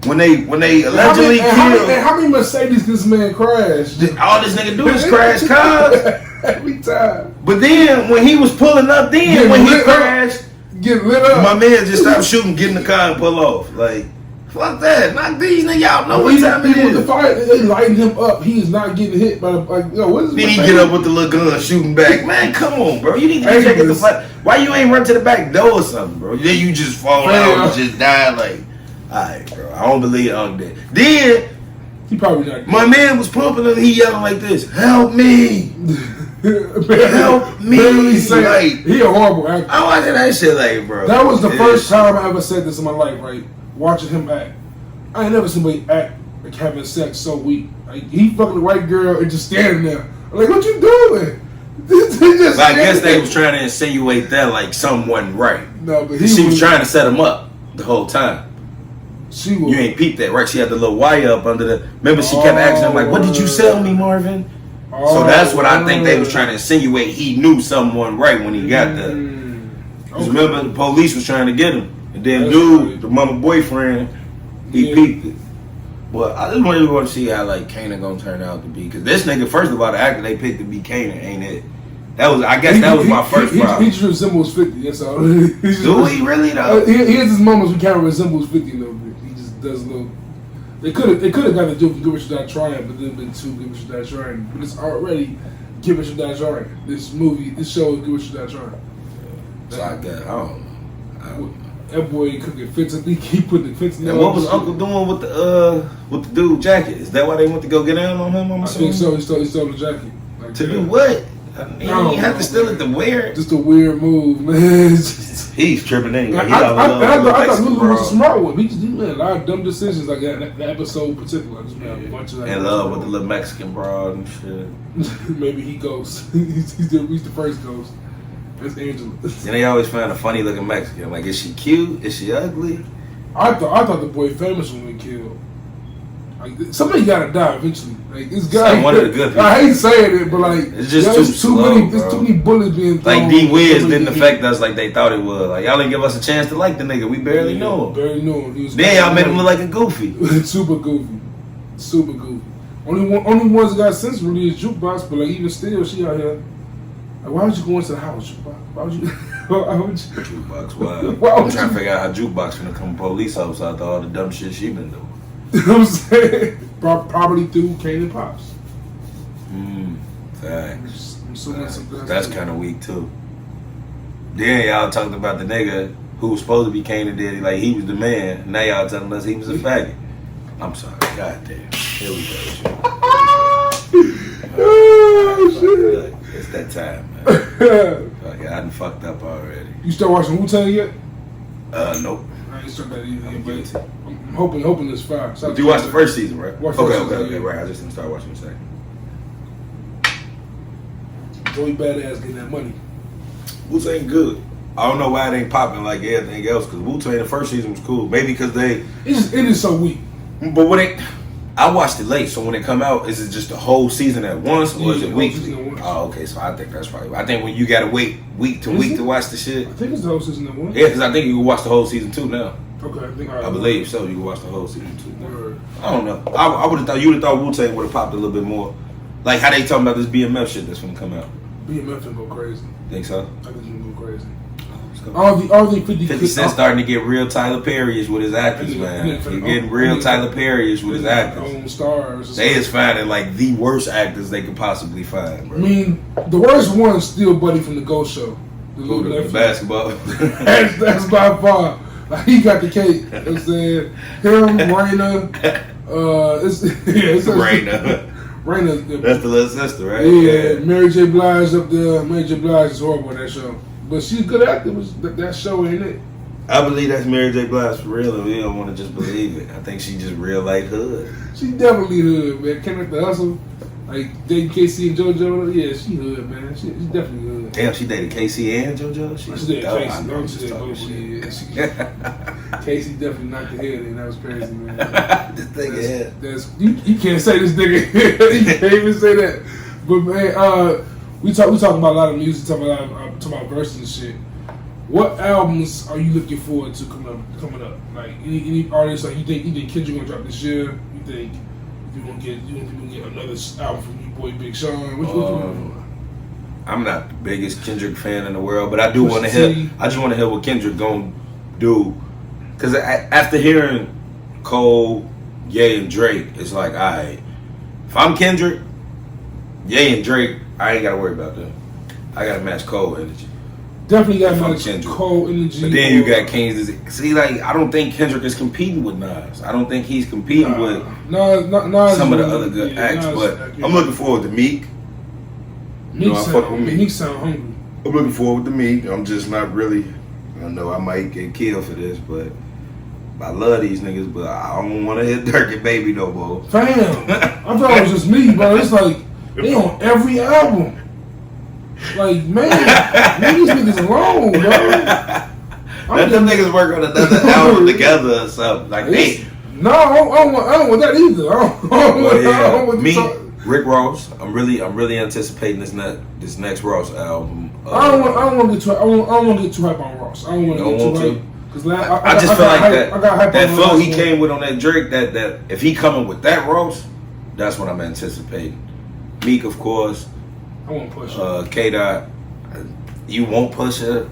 When they allegedly killed... How many Mercedes this man crashed? All this nigga do is crash cars. Every time. But then, when he was pulling up, when he crashed... Get lit up. My man just stopped shooting, get in the car and pull off. Like... Fuck that. Not these niggas. Y'all know what time it is. The fire, they lighting him up. He is not getting hit by the... Like, yo, what is then he get up with the little gun shooting back. Man, come on, bro. You need to be checking the fight. Why you ain't run to the back door or something, bro? Then you just fall out and just die like... Alright, bro. I don't believe I'm dead. Then... He probably not dead. My man was pumping him. He yelling like this. Help me. Help me. Like, he a horrible actor. I'm watching that shit like, bro. That was the first time I ever said this in my life, right? Watching him act. I ain't never seen somebody act like having sex so weak. Like, he fucking the white girl and just standing there. I'm like, what you doing? But I guess they was trying to insinuate that like something wasn't right. No, but she was trying to set him up the whole time. You ain't peeped that, right? She had the little wire up under the. Remember, she kept asking him like, "What did you sell me, Marvin?" So that's what I think they was trying to insinuate. He knew someone right when he got there. Because remember, the police was trying to get him, and then the mama boyfriend, he peeped it. Well, I just really want to see how like Kanan gonna turn out to be. Because this nigga, first of all, the actor they picked to be Kanan ain't it. I guess that was my first problem. He just resembles 50. That's all. Do he really though? He has his moments we kind of resembles 50 a little bit. He just does a little. They could have got the joke of Give It Should Die Trying, but then been two Give It Should Die Trying. But it's already Give It Should Die Trying. This show is Give It Should Die Trying. So I don't know. That boy cooking fits. I think he put the fits. And what was Uncle doing with the dude jacket? Is that why they went to go get down on him? I think so. He stole the jacket. Like, to do what? You have to steal it to wear. Just a weird move, man. He's tripping anyway. I thought Lulu was a smart one. He made a lot of dumb decisions like that episode in particular. I just made a bunch of in love with the little Mexican broad and shit. Maybe he goes. he's the first ghost. That's Angela. And they always find a funny looking Mexican. Like, is she cute? Is she ugly? I thought the boy famous when we killed. Like, somebody gotta die eventually. Like this guy. One of the good people. I hate saying it, but like it's just too many. There's too many bullets being thrown. Like D-Wiz didn't affect us like they thought it would. Like y'all didn't give us a chance to like the nigga. We barely knew him. Barely knew him. He was then y'all made him look like a goofy. Super goofy. Only ones that got sense really is Jukebox, but like even still, she out here. Like, why would you go into the house, Jukebox? Why would you? Jukebox? Why? I'm trying to figure out how Jukebox finna come police officer after all the dumb shit she been doing. You know what I'm saying? Probably through Kanan Pops. Facts. That's kind of weak too. Then y'all talked about the nigga who was supposed to be Kanan Daddy, like he was the man. Now y'all telling us he was a faggot. I'm sorry. God damn. Here we go. Shit. It's that time, man. I done fucked up already. You start watching Wu-Tang yet? Nope. I ain't started that either. But I'm hoping it's fire. You watched the first season, right? Okay, right. I just didn't start watching the second. Joey Badass getting that money. Wu-Tang good. I don't know why it ain't popping like everything else. Because Wu-Tang the first season was cool. Maybe because it is so weak. But I watched it late, so when it come out, is it just the whole season at once, or is it weekly? Oh, okay, so I think that's probably. I think when you gotta wait week to week to watch the shit. I think it's the whole season at once. Yeah, because I think you can watch the whole season 2 now. Okay, I believe so. You can watch the whole season 2 now. I don't know. I would have thought you would have thought Wu-Tang would have popped a little bit more, like how they talking about this BMF shit that's gonna come out. BMF can go crazy. Think so? I think he can go crazy. All the 50 Cent starting to get real Tyler Perry-ish with his actors, man. He's getting real Tyler Perry-ish with his actors. Stars. They is finding like the worst actors they could possibly find, bro. I mean, the worst one is still Buddy from the Ghost Show. The basketball. that's by far. Like, he got the cake. You know what I'm saying? Him, Raina. It's Raina. Raina. That's the little sister, right? Yeah, Mary J. Blige up there. Mary J. Blige is horrible in that show. But she's a good actor. That show ain't it? I believe that's Mary J. Blige for real, and we don't want to just believe it. I think she just real like hood. She definitely hood, man. Came at the hustle. Like dating Casey and JoJo. Yeah, she hood, man. She's definitely hood. Damn, she dated Casey and JoJo? She dated Casey. Casey definitely knocked the head in. That was crazy, man. This nigga you can't say this nigga. You can't even say that. But man, we talking about a lot of music, talking about verses and shit. What albums are you looking forward to coming up? Like any artists like you think Kendrick gonna drop this year? You think you're gonna get another album from your boy Big Sean? Which I'm not the biggest Kendrick fan in the world, but I do want to hear. I just want to hear what Kendrick gonna do, because after hearing Cole, Ye, and Drake, it's like, alright, if I'm Kendrick, Ye and Drake, I ain't gotta worry about them. I gotta match Cole energy. Definitely gotta match Cole energy. But then you got King's disease. See, like, I don't think Kendrick is competing with Nas. I don't think he's competing with Nas some of the other good acts. But I'm looking forward to Meek. Meek sound hungry. I'm looking forward to Meek. I'm just not really. I know I might get killed for this, but I love these niggas. But I don't want to hit Dirk and Baby no more. Fam, I thought it was just me, bro. It's like they on every album. Like, man, leave these niggas alone, bro. Let them niggas work on another album together or something. Like, hey. No, I don't want that either. I don't want me, Rick Ross. I'm really anticipating this next Ross album. I don't want to get too. I don't want to get too hype on Ross. I don't want to get too hype. Cause I just feel like that flow he came with on that Drake. That if he coming with that Ross, that's what I'm anticipating. Meek, of course. I won't push it. K-Dot. You won't push it.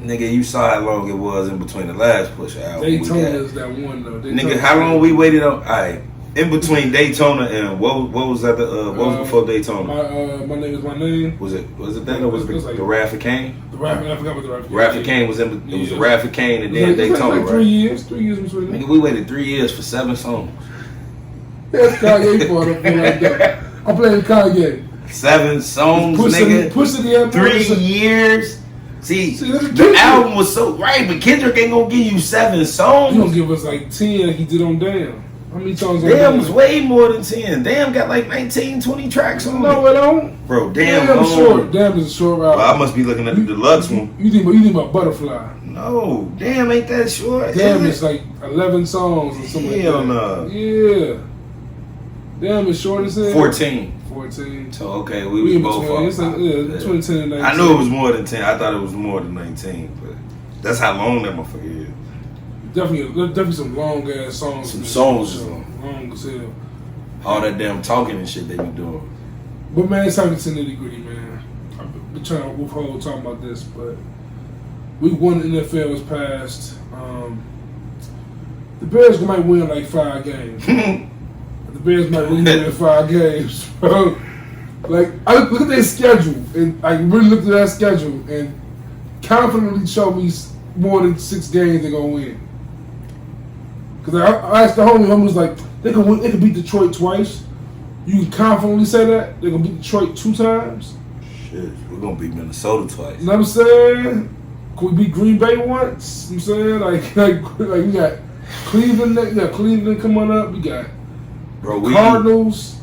Nigga, you saw how long it was in between the last Pusha album. Daytona is that one though. Nigga, how long we waited on? Alright, in between Daytona and what was that? What was before Daytona? My name is my name. Was it that or was it like the Wrath of Cain? I forgot about the Wrath of Cain. Wrath of Cain was in. It was the Wrath of Cain and then Daytona. Like 3 years. 3 years between. Nigga, we waited 3 years for 7 songs. That's Kanye for it. Like that. I'm playing Kanye. 7 songs, nigga. 3 years. See, the album was so right, but Kendrick ain't gonna give you 7 songs. He gonna give us like 10 like he did on Damn. How many songs on Damn was way more than 10. Damn got like 19, 20 tracks on it. No, it don't. Bro, Damn short. Damn is a short album. Well, I must be looking at the deluxe one. You think about Butterfly? No, Damn ain't that short. Damn is like 11 songs or something like that. Hell no. Yeah. Damn is short as hell. 14. So okay, we was both off. It's like, 2010 and 19. I knew it was more than 10. I thought it was more than 19, but that's how long that motherfucker is. Definitely some long ass songs. Some songs is long as hell. All that damn talking and shit they be doing. But man, it's time to nitty gritty, man. I've been trying to withhold talking about this, but week 1 in the NFL was passed. The Bears might win like 5 games. The Bears might win in 5 games, bro. Like, I look at their schedule, and I really looked at that schedule, and confidently showed me more than 6 games they're gonna win. Cause I asked the homie was like, they can beat Detroit twice. You can confidently say that they gonna beat Detroit 2 times. Shit, we're gonna beat Minnesota twice. You know what I'm saying? Could we beat Green Bay once? You know what I'm saying? Like we got Cleveland coming up. We got Cardinals.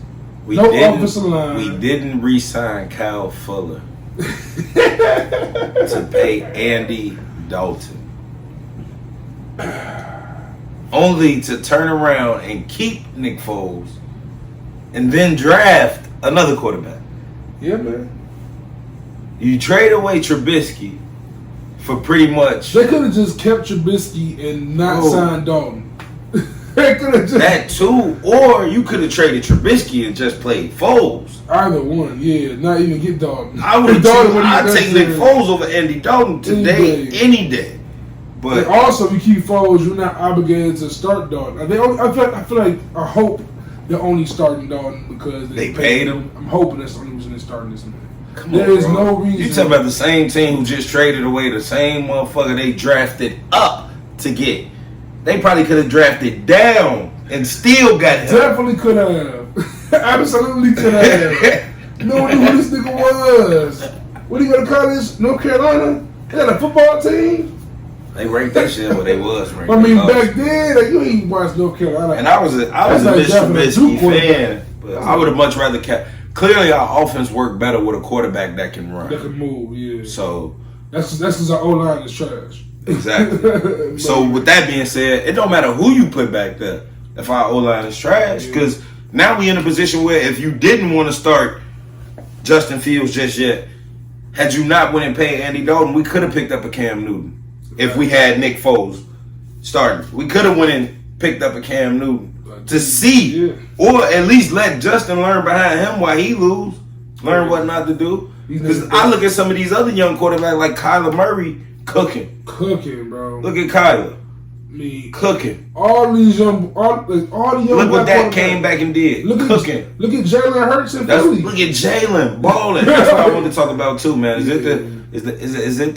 Offensive line. We didn't re-sign Kyle Fuller to pay Andy Dalton. Only to turn around and keep Nick Foles and then draft another quarterback. Yeah, man. You trade away Trubisky for pretty much. They could have just kept Trubisky and not signed Dalton. They could have just that too, or you could have traded Trubisky and just played Foles. Either one, yeah. Not even get Dalton. I would take Nick Foles over Andy Dalton today, any day. But and also, if you keep Foles, you're not obligated to start Dalton. I feel like I hope they're only starting Dalton because they paid him. I'm hoping that's the only reason they're starting this man. There is no reason. You talking about the same team who just traded away the same motherfucker they drafted up to get. They probably could have drafted down and still got him. Definitely could have. Absolutely could have. No one knew who this nigga was. What are you gonna call this? North Carolina? They had a football team? They ranked that shit where they was ranked. I mean, back then, like, you ain't watch North Carolina. And I was a Mr. Trubisky fan, but I would have much rather kept. Clearly, our offense worked better with a quarterback that can run. That can move, yeah. So that's because our O-line is trash. Exactly. So with that being said, it don't matter who you put back there if our O-line is trash, because now we in a position where if you didn't want to start Justin Fields just yet, had you not went and paid Andy Dalton, we could have picked up a Cam Newton. If we had Nick Foles starting, we could have went and picked up a Cam Newton to see, or at least let Justin learn behind him while he learn what not to do. Because I look at some of these other young quarterbacks like Kyler Murray cooking, bro. Look at Kyler, cooking. All these young, all the young. Look what that came back and did. Look at Jalen Hurts and Philly. Look at Jalen balling. That's what I want to talk about too, man. Is it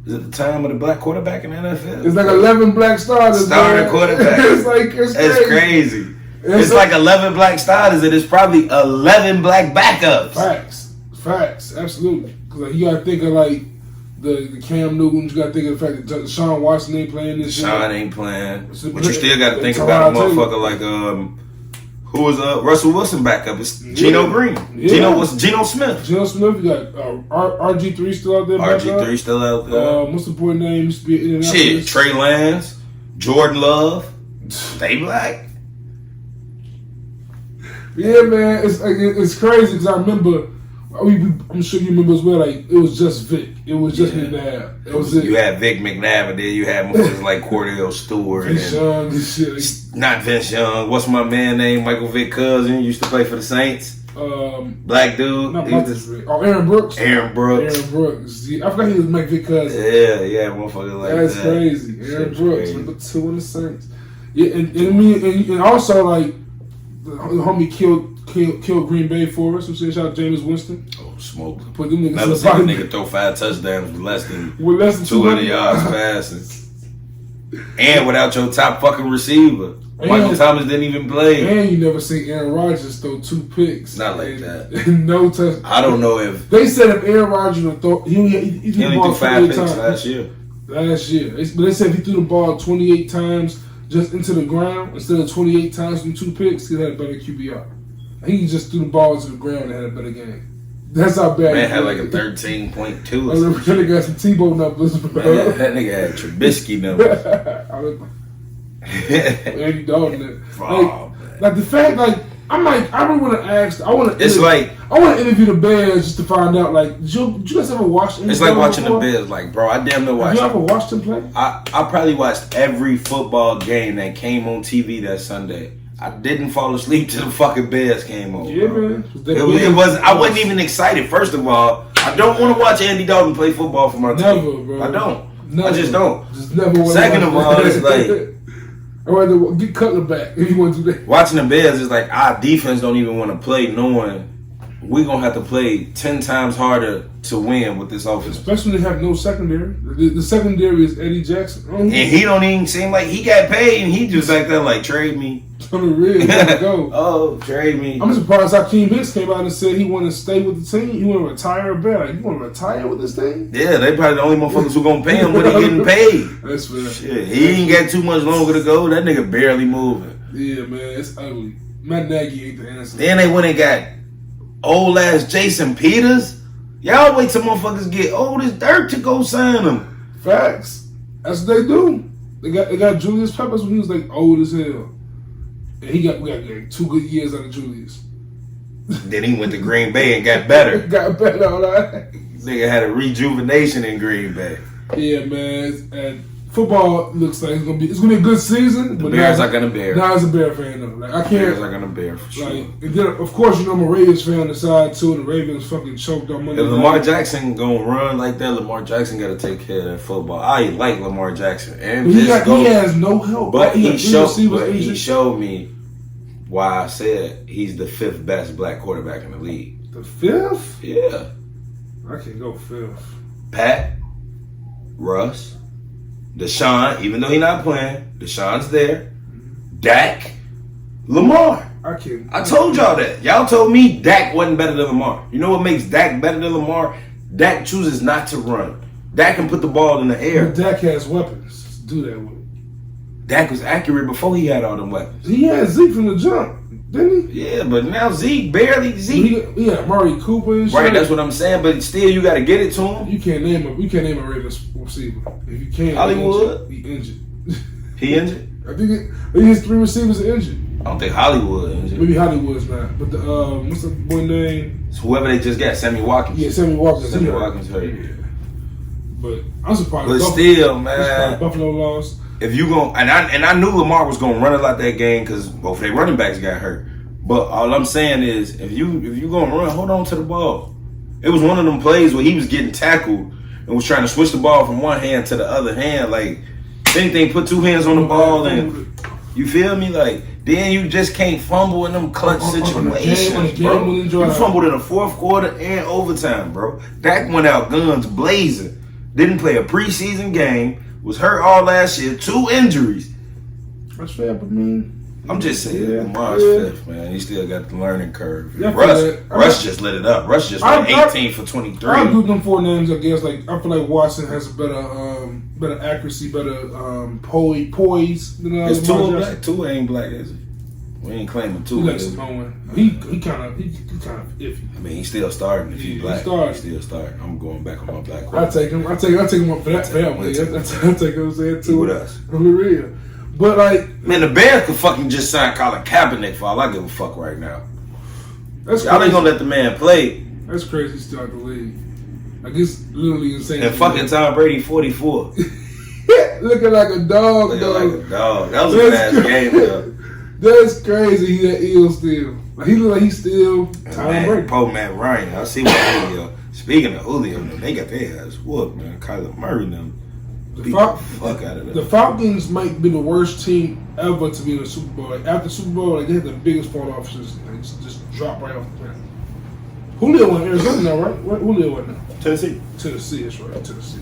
the time of the black quarterback in the NFL? It's like 11 black starters. Starting quarterback. It's crazy. It's like 11 black starters, and it's probably 11 black backups. Facts, absolutely. Because you got to think of like the Cam Newtons. You got to think of the fact that Sean Watson ain't playing this year. Sean ain't playing, but you still got to think about a motherfucker like Who was Russell Wilson backup? It's Geno Green. Yeah. Geno Smith. Geno Smith. You got RG3 still out there. RG3 still out there. What's the boy name? Used to be in Indianapolis. Shit, Trey Lance, Jordan Love. They black. Yeah, man, it's crazy because I remember. I'm sure you remember as well. Like it was just Vic. It was just McNabb. It was it. You had Vic McNabb, and then you had motherfuckers like Cordell Stewart Vince Young and shit. Not Vince Young. What's my man name? Michael Vick's cousin used to play for the Saints. Black dude. Aaron Brooks. Aaron Brooks. I forgot he was Mike Vick's cousin. Yeah, motherfucker like That's that. crazy. Aaron Brooks, number 2 in the Saints. Yeah, and also like the homie killed Green Bay for us. Shout out Jameis Winston. Oh, smoke. Put them niggas never seen a nigga throw 5 touchdowns with less than 200 yards passing. And without your top fucking receiver. Michael Thomas didn't even play. And you never seen Aaron Rodgers throw 2 picks. Not like that. No touch. I don't know if... They said if Aaron Rodgers would throw... He only threw 5 picks last year. But they said if he threw the ball 28 times just into the ground, instead of 28 times from 2 picks, he had a better QBR. He just threw the ball to the ground and had a better game. That's how bad. Man had like a 13.2. That nigga got some Tebow numbers, bro. Man, that nigga had Trubisky numbers. Andy Dalton. Like the fact, like I really want to ask. I want to interview the Bears just to find out. Like, did you guys ever watch? It's like watching the Bears. Like, bro, I damn near watched. Have you ever watched them play? I probably watched every football game that came on TV that Sunday. I didn't fall asleep till the fucking Bears came on. Yeah, bro. Man. It was. I wasn't even excited. First of all, I don't want to watch Andy Dalton play football for my team. Never, bro. I don't. Never. I just don't. Just never. Second of all, it's like I'd rather get Cutler back if you want to do that. Watching the Bears is like our defense don't even want to play, knowing we're gonna have to play 10 times harder to win with this offense. Especially when they have no secondary. The secondary is Eddie Jackson. And he don't even seem like he got paid, and he just like that, like, trade me. Really, go. Oh, trade me. I'm surprised Hakeem Hicks came out and said he wanted to stay with the team. He want to retire a bit. Like, you want to retire with this thing? Yeah, they probably the only motherfuckers who gonna pay him when he getting paid. That's fair. Shit, he ain't got too much longer to go. That nigga barely moving. Yeah, man, it's ugly. Matt Nagy ain't the answer. Then they went and got old ass Jason Peters. Y'all wait till motherfuckers get old as dirt to go sign him. Facts. That's what they do. They got Julius Peppers when he was like old as hell. And we got like 2 good years out of Julius. Then he went to Green Bay and got better. Got better, all right. Nigga had a rejuvenation in Green Bay. Yeah, man. And football looks like it's gonna be a good season. The Bears are gonna bear. Now as a Bear fan though, like I can't. Bears are gonna bear for sure. Like, and then, of course, you know I'm a Ravens fan on the side too, and the Ravens fucking choked on Monday. If Lamar Jackson gonna run like that, Lamar Jackson gotta take care of that football. I like Lamar Jackson, and he has no help. But he showed me why I said he's the 5th best black quarterback in the league. The 5th? Yeah. I can go 5th. Pat, Russ, Deshaun, even though he's not playing, Deshaun's there. Dak, Lamar. I told y'all that. Y'all told me Dak wasn't better than Lamar. You know what makes Dak better than Lamar? Dak chooses not to run. Dak can put the ball in the air. But Dak has weapons to do that with. Dak was accurate before he had all them weapons. He had Zeke from the jump, didn't he? Yeah, but now Zeke barely. Yeah, Amari Cooper and shit. Right, that's what I'm saying. But still, you got to get it to him. You can't name a Ravens receiver. If you can't, Hollywood, he injured. He injured. I think his 3 receivers are injured. I don't think Hollywood injured. Maybe Hollywood's not. But the what's the boy name? It's whoever they just got, Sammy Watkins. Yeah, Sammy Watkins. Sammy Watkins hurt. Yeah. But I'm surprised. But still, man, Buffalo lost. If you gon' and I knew Lamar was gonna run a lot that game because both their running backs got hurt. But all I'm saying is, if you gonna run, hold on to the ball. It was one of them plays where he was getting tackled and was trying to switch the ball from one hand to the other hand. Like, if anything, put 2 hands on the ball and you feel me? Like, then you just can't fumble in them clutch situations, bro. You fumbled in the 4th quarter and overtime, bro. Dak went out guns blazing. Didn't play a preseason game. Was hurt all last year. 2 injuries. That's fair, but man. I'm just saying, Lamar's 5th, man. He still got the learning curve. Russ just lit it up. Russ just went 18 for 23. I'll do them 4 names, I guess. Like, I feel like Watson has a better accuracy, better poise than Is Tua black? Tua ain't black, is he? We ain't claiming two. We got Samoan. He kind of iffy. I mean, he's still starting. If he's black, he's still starting. I'm going back on my black. I take him up for that family. I take him saying too. With us. On the real. But like, man, the Bears could fucking just sign Colin Kaepernick for all I give a fuck right now. That's y'all ain't gonna let the man play. That's crazy. Start the league. Like it's literally insane. And fucking Tom Brady 44. Looking like a dog. Looking like a dog. That was a bad game though. That's crazy. He that ill still. Like he look like he's still Tom Brady. Poor Matt Ryan. I see what Julio. Speaking of Julio, they got their ass whooped, man. Kyler Murray them. The fuck out of them. The Falcons might be the worst team ever to be in the Super Bowl. Like, after the Super Bowl, like, they had the biggest fall off, just drop right off the ground. Julio went Arizona now, right? Julio went now. Tennessee, that's right. Tennessee.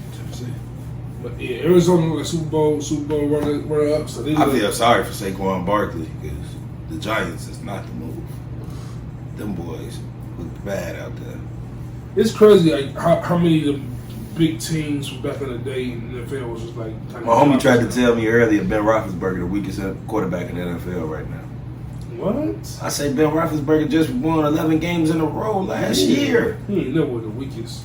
But yeah, Arizona like Super Bowl runner up. So I feel sorry for Saquon Barkley because the Giants is not the move. Them boys look bad out there. It's crazy like how many of the big teams from back in the day in the NFL was just like. My homie tried to tell me earlier Ben Roethlisberger the weakest quarterback in the NFL right now. What? I say Ben Roethlisberger just won 11 games in a row last year. He ain't never the weakest.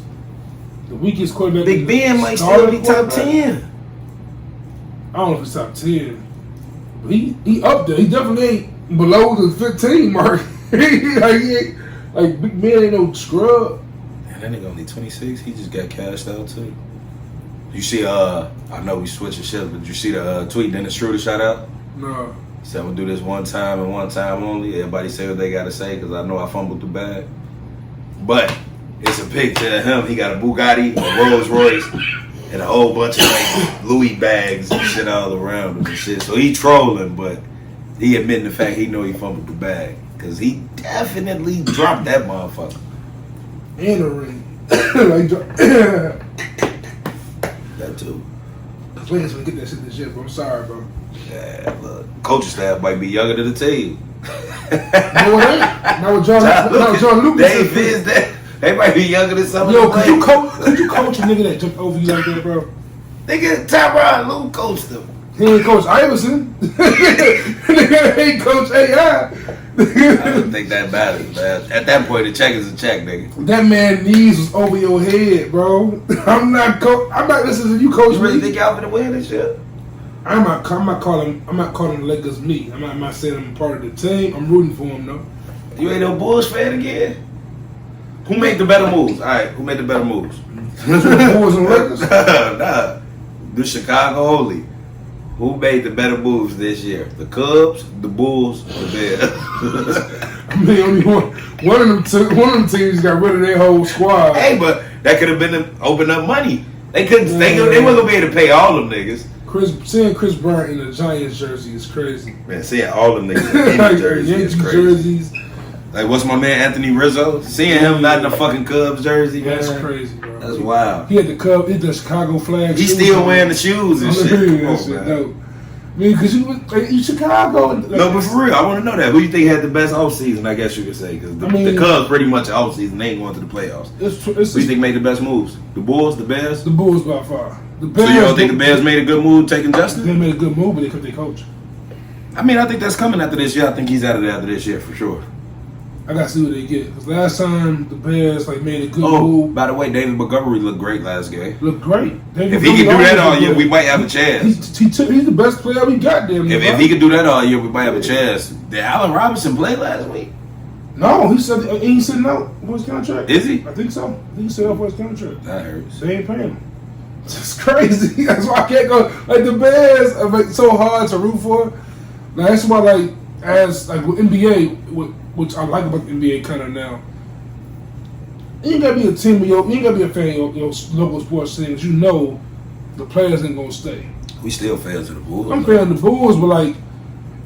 The weakest quarterback. Big Ben might still be top 10. I don't know if he's top 10. But he up there. He definitely ain't below the 15 mark. like Big Ben ain't no scrub. Man, that nigga only 26. He just got cashed out too. You see, I know we switching shit, but you see the tweet Dennis Schroeder shot out? No. He said, I'm gonna do this one time and one time only. Everybody say what they gotta say because I know I fumbled the bag. But it's a picture of him. He got a Bugatti, a Rolls Royce, and a whole bunch of like Louis bags and shit all around him and shit. So he trolling, but he admitting the fact he know he fumbled the bag because he definitely dropped that motherfucker. And a ring. That too. Players gonna get that shit this year, bro. I'm sorry, bro. Yeah, look, coaching staff might be younger than the team. No, it ain't. Now with John Lucas. They might be younger than some of them. Yo, could you coach a nigga that jumped over you like that, bro? Nigga, Tyron Lue coached him. He ain't Coach Iverson. Nigga ain't Coach AI. I don't think that matters, man. At that point, the check is a check, nigga. That man's knees was over your head, bro. I'm not listening to you, Coach. You really think y'all gonna win this shit? I'm not calling the Lakers me. I'm not saying I'm part of the team. I'm rooting for them, though. You ain't no Bulls fan again? Who made the better moves? All right, who made the better moves? The Bulls and Lakers? Nah. The Chicago only. Who made the better moves this year? The Cubs, the Bulls, the Bears. I mean, only one of them teams got rid of their whole squad. Hey, but that could have been to open up money. They couldn't. They wasn't gonna be able to pay all them niggas. Seeing Chris Bryant in a Giants jersey is crazy. Man, seeing all them niggas in any jersey is crazy. Jerseys. Like, what's my man Anthony Rizzo? Seeing him not in a fucking Cubs jersey, man. That's crazy, bro. That's wild. He had the Chicago flag. He's still wearing the shoes and shit. Come on, man. Dope. I mean, because you Chicago. Like, no, but for real, I want to know that. Who you think had the best offseason, I guess you could say? Because the Cubs pretty much offseason, they ain't going to the playoffs. Who you think made the best moves? The Bulls, the Bears? The Bulls by far. The Bears, so you don't think the Bears made a good move taking Justin? They made a good move, but they couldn't coach. I mean, I think that's coming after this year. I think he's out of there after this year for sure. I got to see what they get. Because last time the Bears made a good move. By the way, David Montgomery looked great last game. Looked great. If he could do that all year, we might have a chance. He's the best player we got there. If he could do that all year, we might have a chance. Did Allen Robinson play last week? No, he said he's sitting out for his contract. Is he? I think so. I think he's sitting out for his contract. That hurts. They ain't paying him. It's crazy. That's why I can't go. Like, the Bears are so hard to root for. Like, that's why, like, as like with NBA, which I like about the NBA kind of now. You ain't gotta be a team you ain't gotta be a fan of your local sports team. You know the players ain't gonna stay. We still fans of the Bulls. I'm fan of the Bulls, but like,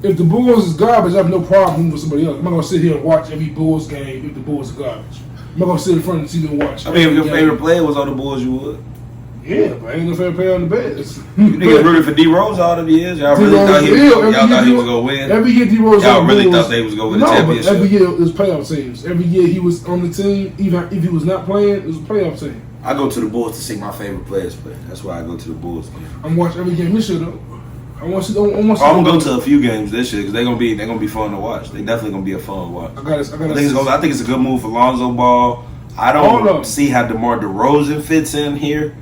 if the Bulls is garbage, I have no problem with somebody else. I'm not gonna sit here and watch every Bulls game if the Bulls are garbage. I'm not gonna sit in front of the TV and watch. I mean, if your favorite player was on the Bulls, you would. Yeah, but I ain't no favorite player on the Bears. You niggas rooted for D Rose all of the years. Y'all really thought he was gonna win. Every year D Rose. Y'all really thought they was gonna win the championship. But every year it was playoff teams. Every year he was on the team, even if he was not playing, it was a playoff team. I go to the Bulls to see my favorite players play. That's why I go to the Bulls. I'm watching every game this year though. I want to see. I'm gonna go to a few games this year because they're gonna be fun to watch. They definitely gonna be a fun watch. I think it's a good move for Lonzo Ball. I don't see how DeMar DeRozan fits in here.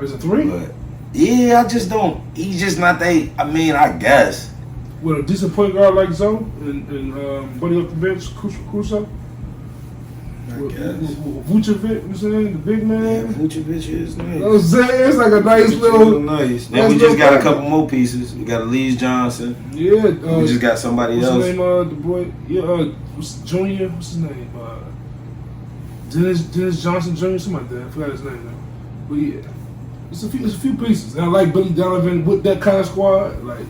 Is it 3? But yeah, I just don't. He's just not that. I mean, I guess. With a decent point guard like Zoe and Buddy off the bench, Crusoe. Vucevic, what's his name? The big man. Yeah, Vucevic is nice. You know what I'm saying? It's like a nice little. Nice. Now we just got a couple more pieces. We got Elise Johnson. Yeah. We just got somebody else. What's his name? The boy. Yeah. Junior. What's his name? Dennis Johnson Jr. Something like that. I forgot his name now. But yeah, it's a few pieces. And I like Billy Donovan with that kind of squad. Like,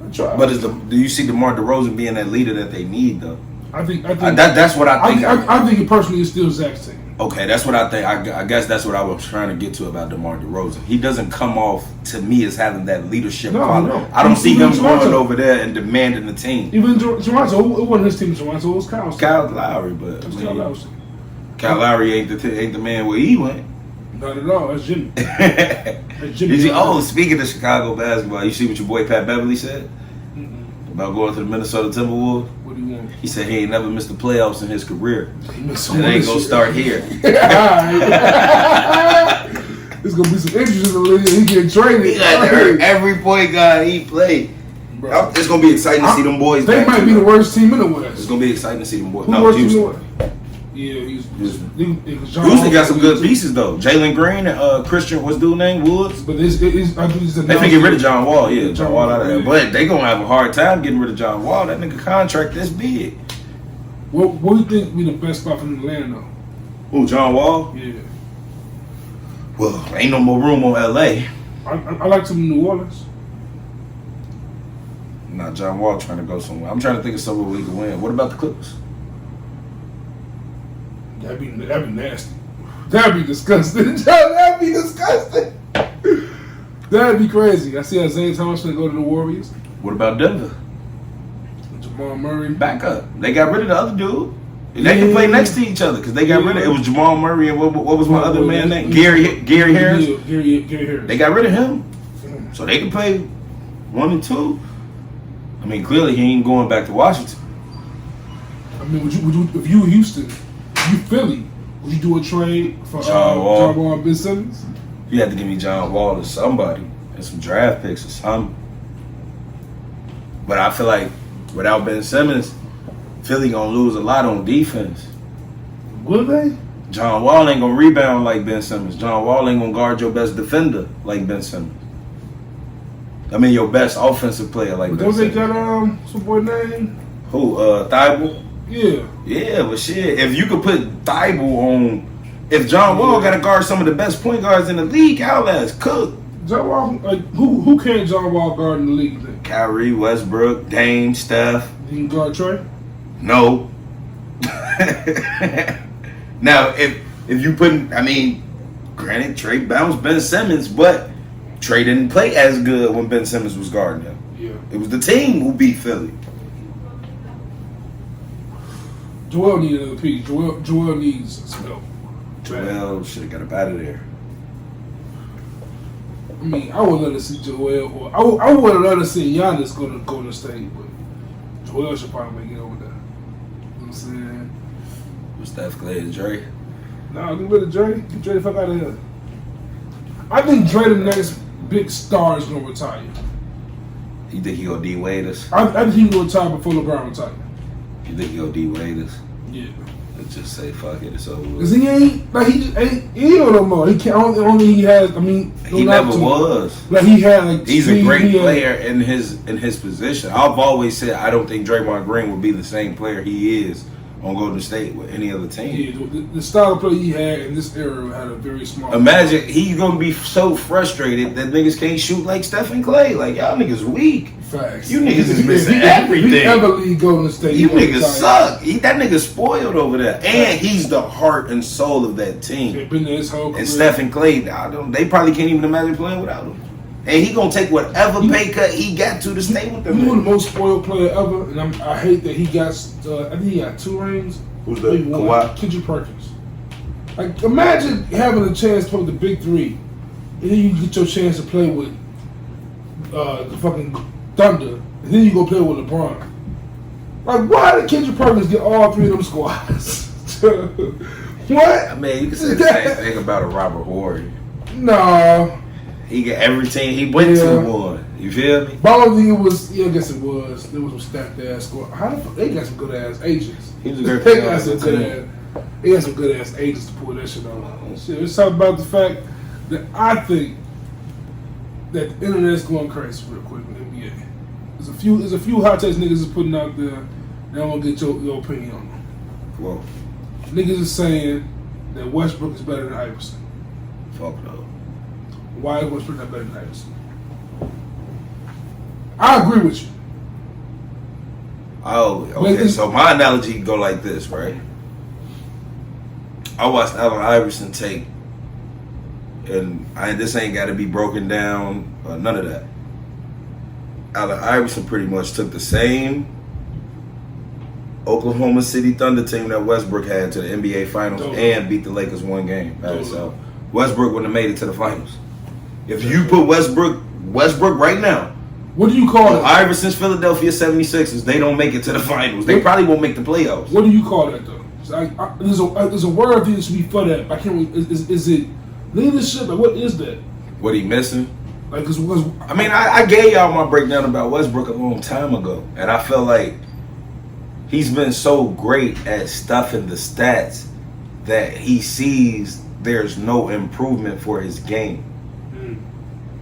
I try. But do you see DeMar DeRozan being that leader that they need though? I think that's what I think. I think it personally is still Zach's team. Okay, that's what I think. I guess that's what I was trying to get to about DeMar DeRozan. He doesn't come off to me as having that leadership quality. No. I don't see him going over there and demanding the team. Even Toronto, it wasn't his team. Toronto, it was Kyle's team. Kyle Lowry, but Kyle Lowry ain't the man where he went. Not at all. That's Jimmy. That's Jimmy. Speaking of Chicago basketball, you see what your boy Pat Beverly said about going to the Minnesota Timberwolves? What do you want? He said he ain't never missed the playoffs in his career. And it ain't gonna start here. There's gonna be some interest in the league. He getting traded. He got to hurt every point guard he played. Bro. It's gonna be exciting to see them boys. They might be the worst team in the West. It's gonna be exciting to see them boys. No, Houston. Yeah, Houston got some good pieces though. Jalen Green and Christian, what's dude's name? Woods. But I think they can get rid of John Wall. Yeah, John Wall out of there. But they gonna have a hard time getting rid of John Wall. That nigga contract this big. What do you think be the best spot for him to land though? Who, John Wall? Yeah. Well, ain't no more room on LA. I like some New Orleans. Nah, John Wall trying to go somewhere. I'm trying to think of somewhere we can win. What about the Clippers? That'd be nasty. That'd be disgusting. That'd be disgusting. That'd be crazy. I see Isaiah Thomas gonna go to the Warriors. What about Denver? Jamal Murray. Back up. They got rid of the other dude. They can play next to each other because they got rid of it. Was Jamal Murray and what was my other man name? Gary Harris. Gary Harris. They got rid of him, so they can play 1 and 2. I mean, clearly he ain't going back to Washington. I mean, would you if you were Houston? You Philly, would you do a trade for John Wall and Ben Simmons? You had to give me John Wall or somebody and some draft picks or something. But I feel like without Ben Simmons, Philly gonna lose a lot on defense. Will they? John Wall ain't gonna rebound like Ben Simmons. John Wall ain't gonna guard your best defender like Ben Simmons. I mean, your best offensive player like Ben Simmons. Don't they got some boy name? Who? Thibault? Yeah. Yeah, but shit, if you could put Thibault on, if John Wall got to guard some of the best point guards in the league, our ass cooked. John Wall, who can't John Wall guard in the league then? Kyrie, Westbrook, Dame, Steph. He can guard Trey? No. Now, if you put, I mean, granted, Trey bounced Ben Simmons, but Trey didn't play as good when Ben Simmons was guarding him. Yeah. It was the team who beat Philly. Joel needs another piece. Joel needs some help. Joel should have got up out of there. I mean, I would love to see Joel, or I would love to see Giannis go to Golden State, but Joel should probably make it over there. You know what I'm saying? With Steph, Clay, and Dre. Nah, get rid of Dre. Get Dre the fuck out of here. I think Dre the next big star is gonna retire. You think he gonna D-Wade us? I think he will retire before LeBron retires. You think he'll D-Wade us? Yeah. Let's just say fuck it, it's over. Cause he ain't like he just ain't ill no more. He can't. Only he has. I mean, he never was. Like he had. Like he's a great player in his position. I've always said I don't think Draymond Green would be the same player he is on Golden State with any other team. Yeah, the style of play he had in this era had a very small. Imagine he's gonna be so frustrated that niggas can't shoot like Steph and Clay. Like y'all niggas weak. Facts. You niggas is missing everything. He ever leave Golden State. You niggas suck. That nigga spoiled over there, and he's the heart and soul of that team. Been there his whole career. And Steph and Clay, they probably can't even imagine playing without him. And he gonna take whatever pay cut he got to stay with them. He was the most spoiled player ever, and I hate that he got. I think he got 2 rings. Who's that? Kawhi? Kendrick Perkins. Like, imagine having a chance to play with the big 3, and then you get your chance to play with the fucking Thunder, and then you go play with LeBron. Like, why did Kendrick Perkins get all 3 of them squads? What? I mean, you can say the same thing about a Robert Horry. No. He got every team he went to one. You feel me? But I don't think it was. Yeah, I guess it was. There was some stacked ass squad. How the fuck? They got some good ass agents. He was a great They got some good ass agents to pull that shit on. Shit, it's talking about the fact that I think that the internet's going crazy real quick in the NBA. There's a few hot takes niggas is putting out there, and I want to get your opinion on them. Whoa. Niggas is saying that Westbrook is better than Iverson. Fuck no. Why is Westbrook not better than Iverson? I agree with you. Oh, okay. So my analogy go like this, right? I watched Allen Iverson take, and this ain't got to be broken down, none of that. Allen Iverson pretty much took the same Oklahoma City Thunder team that Westbrook had to the NBA Finals and beat the Lakers 1 game by itself. Westbrook wouldn't have made it to the Finals. If you put Westbrook right now, what do you call it? Iverson's Philadelphia 76ers, they don't make it to the Finals. They probably won't make the playoffs. What do you call that though? There's a word that should be for that. I can't. Is it leadership? Like, what is that? What he missing? Like, I mean, I gave y'all my breakdown about Westbrook a long time ago, and I felt like he's been so great at stuffing the stats that he sees there's no improvement for his game.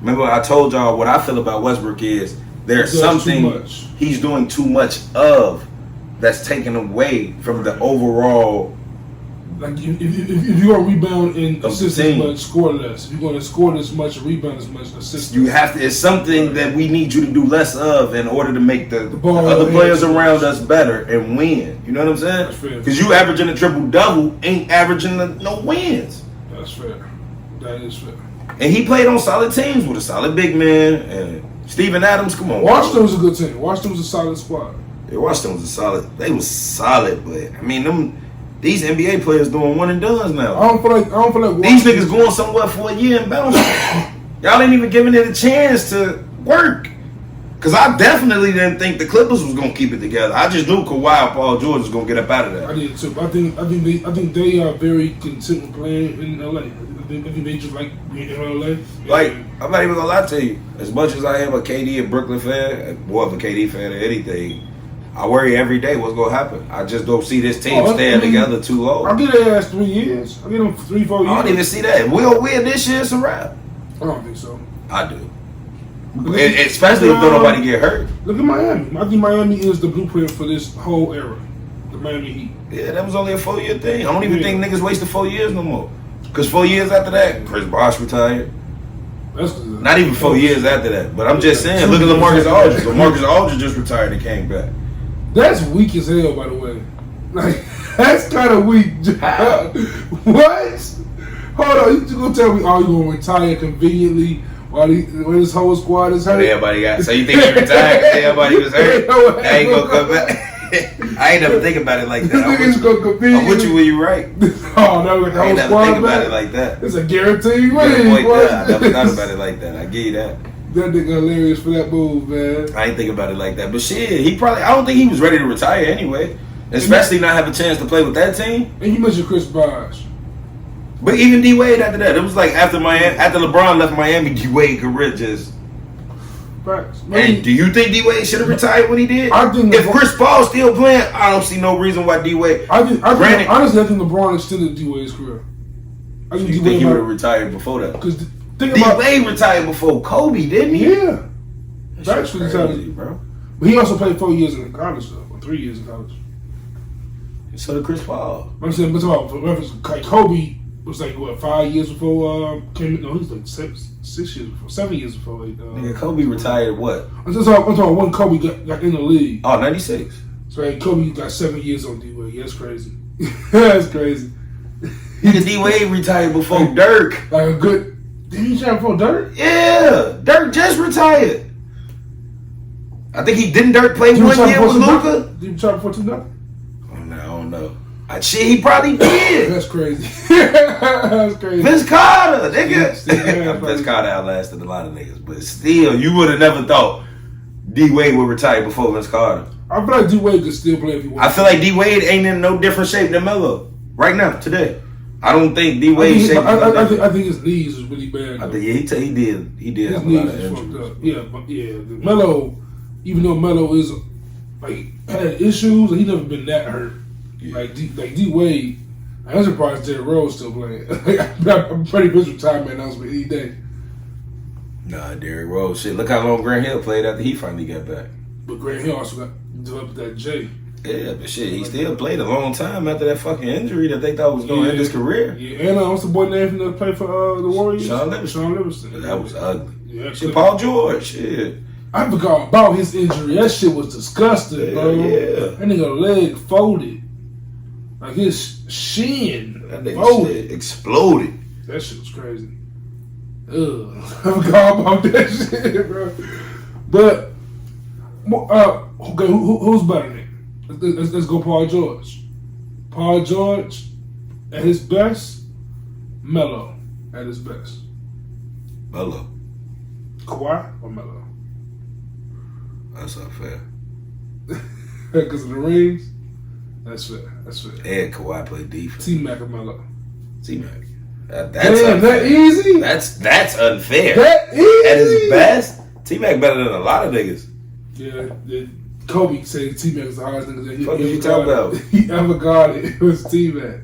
Remember, I told y'all what I feel about Westbrook is there's something he's doing too much of that's taken away from the overall. Like, if you're going to rebound and assist as much, score less. If you're going to score this much, rebound as much, assist. You have to. It's something that we need you to do less of in order to make the other players around us better and win. You know what I'm saying? That's fair. Because you averaging a triple-double ain't averaging no wins. That's fair. That is fair. And he played on solid teams with a solid big man and Steven Adams. Come on, Washington was a good team. Washington was a solid squad. Yeah, Washington was a solid. They was solid, but I mean these NBA players doing one and dones now. I don't feel like these niggas going somewhere for a year and bouncing. Y'all ain't even giving it a chance to work. Cause I definitely didn't think the Clippers was gonna keep it together. I just knew Kawhi and Paul George was gonna get up out of there. I did too. I think they are very content with playing in LA. I think they just like being in LA. Like, I'm not even gonna lie to you. As much as I am a KD and Brooklyn fan, more of a KD fan than anything, I worry every day what's gonna happen. I just don't see this team staying together too long. I'll give their ass 3 years. I'll give them 3-4 years. I don't even see that. We'll win this year, it's a wrap. I don't think so. I do. Especially if nobody get hurt. Look at Miami. I think Miami is the blueprint for this whole era. The Miami Heat. Yeah, that was only a 4-year thing. I don't even think niggas wasted 4 years no more. Because 4 years after that, Chris Bosh retired. Not even 4 years after that. But I'm just saying, look at LaMarcus Aldridge. LaMarcus Aldridge just retired and came back. That's weak as hell, by the way. Like, that's kind of weak. What? Hold on, you just gonna tell me, you gonna retire conveniently while this whole squad is hurt? Everybody got. So you think he retired? Everybody was hurt. I ain't gonna come back. I ain't never think about it like that. This nigga's gonna compete. I'm with you when you right. No, like the I ain't whole never squad think about back. it like that. It's a guaranteed win. I never thought about it like that. I give you that. That nigga hilarious for that move, man. I ain't think about it like that. But shit, I don't think he was ready to retire anyway. Especially not have a chance to play with that team. And you mentioned Chris Bosh. But even D Wade after that, it was like after LeBron left Miami, D Wade career just. Facts. And do you think D Wade should have retired when he did? I think if Chris Paul's still playing, I don't see no reason why D Wade. Honestly, I think LeBron extended D Wade's career. I think you think he would have retired before that? Because D Wade retired before Kobe, didn't he? Yeah. That's crazy, bro. But he also played 4 years in college, though, or 3 years in college. So did Chris Paul. I'm saying, but about reference, like Kobe was like what 5 years before came in. No, he was like 6 years before, 7 years before. Nigga, Kobe retired what? I'm talking when Kobe got in the league. Oh, 96. So like, Kobe got 7 years on D Wade. Yeah, that's crazy. That's crazy. Nigga, D Wade retired before Dirk. Like a good. Did he retire before Dirk? Yeah, Dirk just retired. I think he didn't. Dirk play 1 year with Luka. Did he retire before 2 nothing? I don't know. Shit, he probably did. That's crazy. That's crazy. Vince Carter, nigga. Vince Carter outlasted a lot of niggas, but still, you would have never thought D Wade would retire before Vince Carter. I feel like D Wade could still play if he wants. I feel like D Wade ain't in no different shape than Melo right now today. I don't think D Wade's shape. I think his knees is really bad. I think he did. He did his have a lot knees of is injuries. fucked up. Yeah, but Melo, even though Melo is like had issues, he never been that hurt. Yeah. Like D Wade, I'm surprised Derrick Rose still playing. I'm pretty good retirement announcement any day. Nah, Derrick Rose. Shit, look how long Grant Hill played after he finally got back. But Grant Hill also got developed that J. Yeah, but shit, he still played a long time after that fucking injury that they thought was going to end his career. Yeah, and what's the boy name that played for the Warriors? Sean Livingston. That was ugly. Yeah, shit, Paul George. Shit. I forgot about his injury. That shit was disgusting, bro. Yeah. That nigga leg folded. Like his shin that nigga folded. Shit exploded. That shit was crazy. Ugh. I forgot about that shit, bro. But, okay, who's better than him? Let's go Paul George. Paul George at his best, Melo at his best. Melo. Kawhi or Melo? That's not fair. Because of the rings? That's fair. And Kawhi played defense. T-Mac or Melo? T-Mac. That's damn, unfair. that easy? That's unfair. That easy? At his best, T-Mac better than a lot of niggas. Yeah, Kobe said T-Mac was the hardest nigga that what you talking about? He ever guarded. It was T-Mac.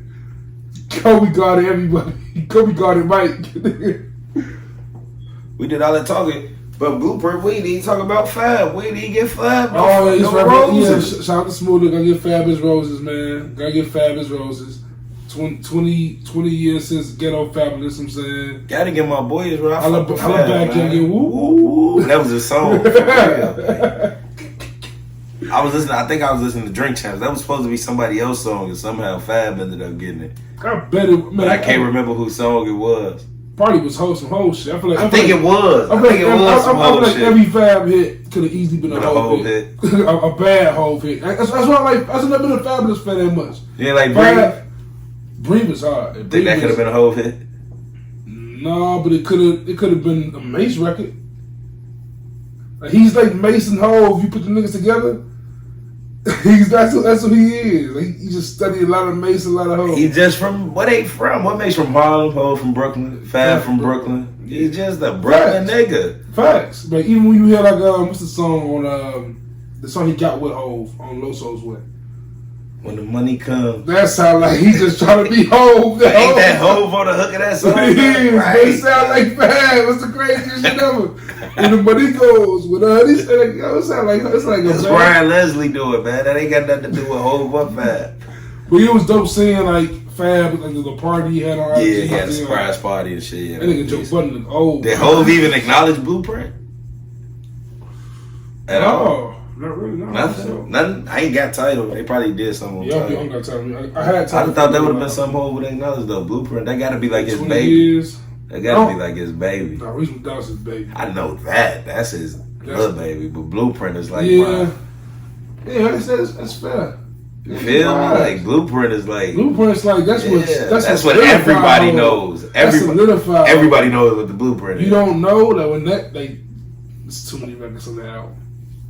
Kobe guarded everybody. Kobe guarded Mike. We did all that talking, but Blueprint, we didn't talk about Fab. We didn't get Fab. Oh, yeah, shout out to Smoothie. Gotta get Fab his roses, man. Gotta get Fab his roses. 20 years since Ghetto Fabulous, I'm saying. Gotta get my boy his roses. I love back here again. Woo. That was a song. For real, I think I was listening to Drink Champs. That was supposed to be somebody else's song, and somehow Fab ended up getting it. I bet it, man. But I can't remember whose song it was. Probably was some whole shit. I think it was some whole shit. Every Fab hit could have easily been a whole hit. a bad whole hit. That's why I like. I've never been a Fabulous fan that much. Yeah, like Breathe was hard. Think that could have been a whole hit? No, but it could have been a Mace record. Like, he's like Mace and Hov. You put the niggas together. That's who he is. Like, he just studied a lot of Mace, a lot of Hov. He's just from what they from? What Mace from Harlem? Hov from Brooklyn. Fab from Brooklyn. He's just a Brooklyn nigga. Facts. Like even when you hear like what's the song on the song he got with Hov on Loso's Way. When the money comes. That sound like he's just trying to be Hov. Ain't that Hov on the hook of that song? It is. Right. They sound like Fab. What's the craziest shit ever? When the money goes, with these, it sound like it's like that's Brian Leslie doing, man. That ain't got nothing to do with Hov or Fab. But it was dope seeing like Fab, like the party he had on. Yeah, he had a surprise party and shit. Yeah, that nigga Joe Budden look old. Did Hov even acknowledge Blueprint? At all? Not really, no. Nothing. I ain't got title. They probably did something. Yeah, I got title. I had title. I thought that would have been something Hov would acknowledge though. Blueprint. That got to be like his baby. Years. That got to be like his baby. No, Reese McDowell's his baby. I know that. That's his little baby. But Blueprint is like, yeah, that's fair. You feel me? Like Blueprint is like Blueprint's like that's what everybody knows. Everybody knows what the Blueprint is. You don't know that when that like there's too many records on that album.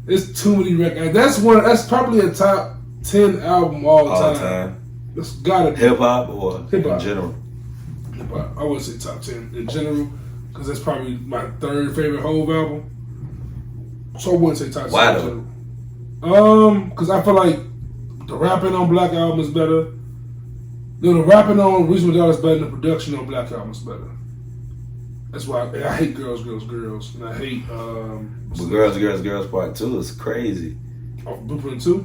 It's too many records. That's probably a top 10 album all time. That's gotta be hip hop or hip-hop. In general. Hip-hop. I wouldn't say top 10 in general because that's probably my third favorite Hov album. So I wouldn't say top 10 Why in general. Because I feel like the rapping on Black Album is better. The rapping on Reasonable Doubt is better than the production on Black Album is better. That's why I hate Girls, and I hate. But Girls Part 2 is crazy. Oh, Blueprint 2?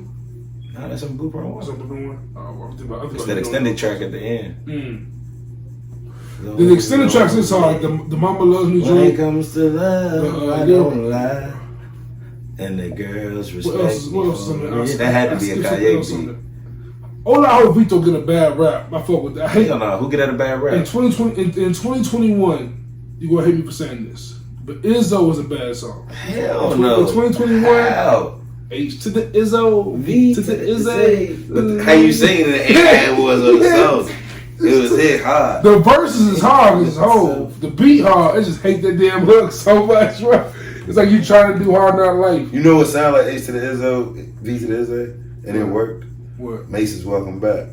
No, that's on Blueprint 1. What's on Blueprint 1? It's that extended track at the end. The extended tracks is hard. The Mama Loves Me joint. When it comes to love, I don't lie. And the girls respect what else is on there? That had to be a Kanye beat. Ola Jovito get a bad rap. I fuck with that. I hate who get a bad rap? In 2021, you gonna hate me for saying this, but Izzo was a bad song. Hell no. In 2021, How? H to the Izzo, V to the Izzy. But how you singing it ain't was on the song. It was hit hard. The verses is hard as whole. The beat hard. I just hate that damn hook so much, bro. It's like you trying to do Hard Knock Life. You know what sound like H to the Izzo, V to the Izzy? And it worked? What? Mace's Welcome Back.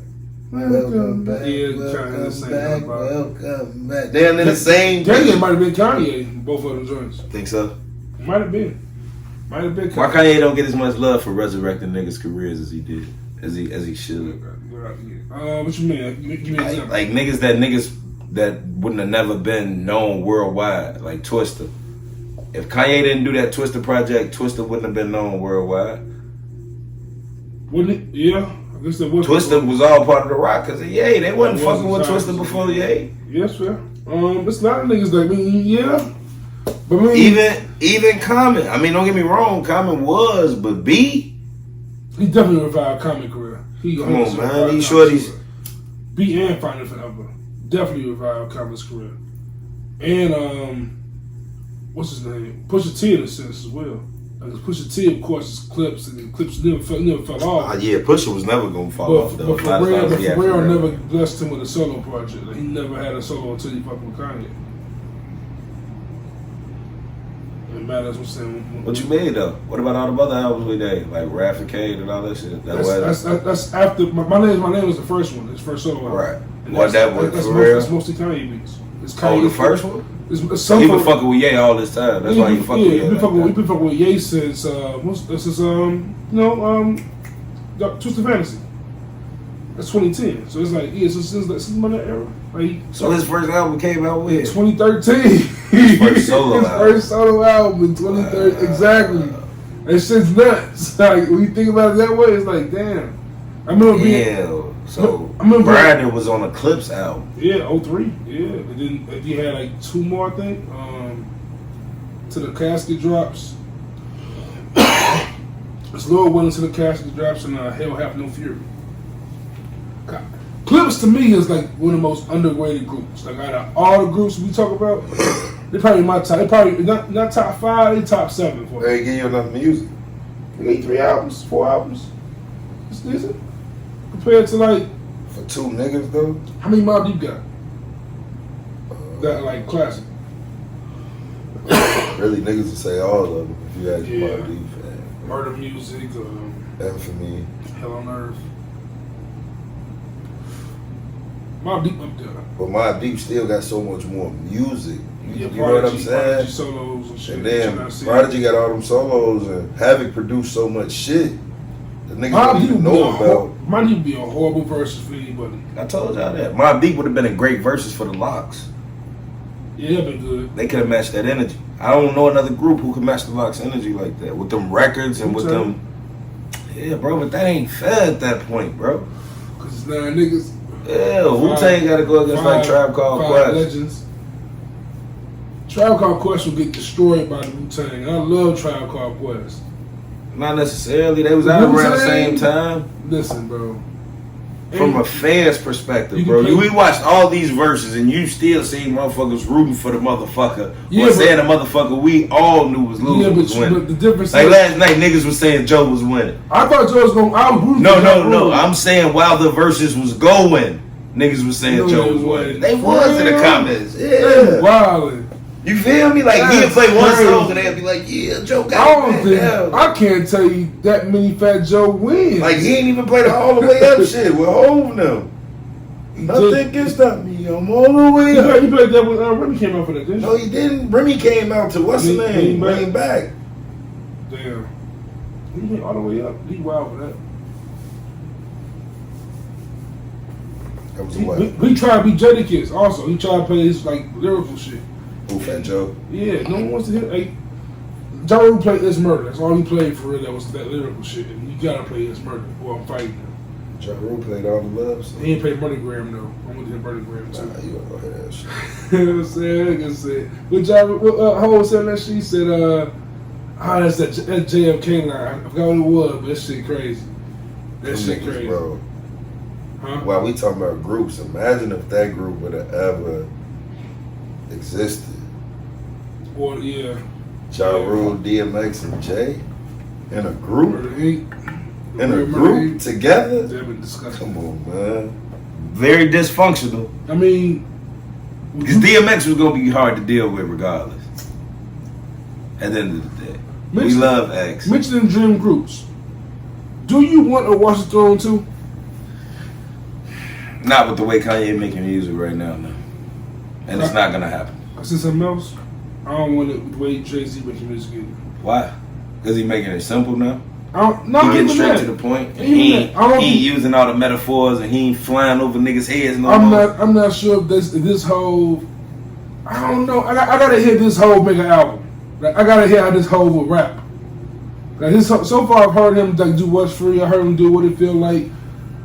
Welcome back. Yeah, welcome back. Damn, they're the same. Kanye might have been Kanye, both of them joints. Think so? Might have been. Might have been. Why Kanye don't get as much love for resurrecting niggas' careers as he did, as he should? What you mean? Give me an example. Like niggas that wouldn't have never been known worldwide, like Twista. If Kanye didn't do that Twista project, Twista wouldn't have been known worldwide. Wouldn't it? Yeah. I guess that was. Twista was all part of the rock because of Ye. They wasn't fucking with Twista before Ye. Yes, sir. It's a lot of niggas that yeah. But I mean, even Common. I mean, don't get me wrong, Common was, but B. He definitely revived Common career. Come on, man. These shorties. B and Finding Forever definitely revived Common's career. And what's his name? Pusha T in a sense as well. Like Pusha T, of course, is Clips, and the Clips never fell off. Yeah, Pusha was never gonna fall off though. But Pharrell never blessed him with a solo project. Like, he never had a solo until he fucked with Kanye. It matters what's saying. What you mean though? What about all the other albums we did, like Rafficade and all that shit? That's after my name was the first one. His first solo album. Right. And What that was for real? That's mostly Kanye beats. It's Kanye. Oh, the first one. So he been fucking with Ye all this time. That's why he fucking with Ye. He been fucking with Ye since Twisted Fantasy. That's 2010. So it's like since my era. Like, so his first album came out with 2013. His first solo album. First solo album in 2013. Exactly. That shit's nuts. Like when you think about it that way, it's like damn. I remember Brandon was on a Clips album. Yeah, 03. Yeah. And then he had like two more, I think. To the Casket drops. It's Lord Willing to the Casket drops and Hell Have No Fury. God. Clips to me is like one of the most underrated groups. Like out of all the groups we talk about, they're probably my top. They probably not top 5, they top 7 for me. They give you enough music. They gave 3 albums, 4 albums. It's decent. Compared to like for 2 niggas though. How many Mobb Deep got? That like classic. Really, niggas would say all of them if you ask Mobb Deep fan. Murder Music, Infamy, Hell on Earth. Mobb Deep up there. But Mobb Deep still got so much more music. You know what I'm saying? Solos and shit. And then Prodigy got all them solos, and Havoc produced so much shit that niggas don't even know about. Mobb Deep would be a horrible versus for anybody. I told y'all that. Mobb Deep would have been a great versus for the Locks. Yeah, that'd been good. They could have matched that energy. I don't know another group who can match the Locks' energy like that with them records and with them. Yeah, bro, but that ain't fair at that point, bro. Cause it's 9 niggas. Yeah, Wu-Tang got to go against like Tribe Called Quest. Legends. Tribe Called Quest will get destroyed by the Wu-Tang. I love Tribe Called Quest. Not necessarily. They was out around the same time. Listen, bro. From a fan's perspective, bro. We watched all these verses and you still see motherfuckers rooting for the motherfucker. Or saying the motherfucker we all knew was losing was winning. But the difference like last night, niggas was saying Joe was winning. I thought Joe was going. I was rooting for No. I'm saying while the verses was going, niggas was saying Joe was winning. They was in the comments. Yeah. Wildin'. You feel me? Like he'd play one song and they'd be like, "Yeah, Joe got it." I can't tell you that many Fat Joe wins. Like he ain't even played the all the way up shit with Hov them. Nothing can stop me. I'm all the way up. He played that with Remy came out for that, didn't he? No, he didn't. Remy came out to what's the name? Bring back. Damn. He went all the way up. He wild for that. We tried to be Jadakiss also. He tried to play his like lyrical shit. Who, Fat Joe? Yeah, no one wants to hear. Like, Joe played It's Murder. That's all he played for real. That was that lyrical shit. And you gotta play It's Murder. Well, I'm fighting him. Ja Rule played all the love. So. He ain't played Moneygram though. I want to hear Moneygram too. Nah, you gonna go ahead that shit. You know what I'm saying? Like I said. What Ja Rule, Hov said that shit? He said, that's that JFK line. I forgot what it was, but that shit crazy. That shit crazy. Bro. Huh? While we talking about groups, imagine if that group would have ever existed. Or, yeah. Ja Rule, DMX, and Jay. In a group? Murder Inc. In a group? Together? They've been disgusting. Come on, man. Very dysfunctional. I mean... Because DMX was going to be hard to deal with regardless. At the end of the day. We love X. Mentioning dream groups. Do you want a Watch the Throne too? Not with the way Kanye making music right now, no. And it's not going to happen. I said something else. I don't want it the way Jay-Z making music either. Why? Because he making it simple now? No, he getting straight to the point. And he ain't using all the metaphors and he ain't flying over niggas' heads no more. I'm not sure if this whole... I don't know. I gotta hear this whole make an album. Like, I gotta hear how this whole will rap. Like so far I've heard him like do What's Free. I heard him do What It Feel Like.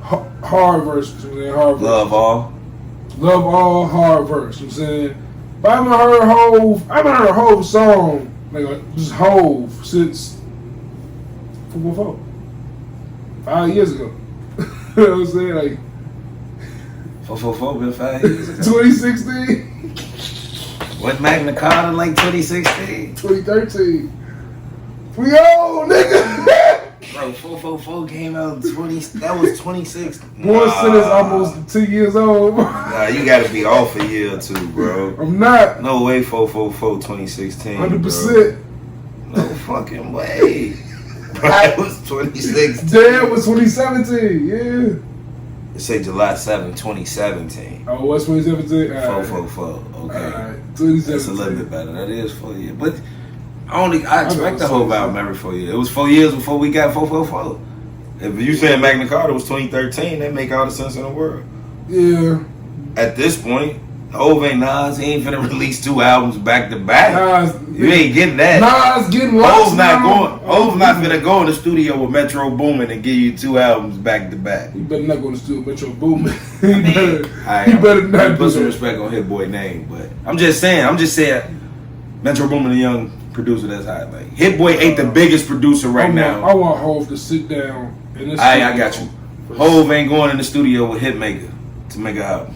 Hard verses. Love All, hard verse. You know what I'm saying? But I haven't heard a whole song like just Hove since 5 years ago. You know what I'm saying? Like 444 been 5 years ago. 2016. What Magna Carta like 2016? 2013. We old, nigga. Bro, 444 came out that was 26. Boy Sin is almost 2 years old. Nah, you gotta be off a year or two, bro. I'm not. No way 444 2016. 100%. No fucking way. That was 2016. Damn, was 2017, yeah. It say July 7, 2017. Oh, what's 2017? 444, okay. Alright, 2017. That's a little bit better. That is 4 years. But I expect the whole album every 4 years. It was 4 years before we got 444. If you saying Magna Carta was 2013, that make all the sense in the world. Yeah. At this point, Hov ain't Nas. He ain't finna release 2 albums back to back. Nas, you ain't getting that. Nas getting lost. Hov's not finna go in the studio with Metro Boomin and give you 2 albums back to back. You better not go in the studio with Metro Boomin. You better not put some respect on Hit Boy name. But I'm just saying, Metro Boomin a young producer that's hot. Like Hit Boy ain't the biggest producer now. I want Hov to sit down in this. I got you. Hov ain't going in the studio with Hitmaker to make an album.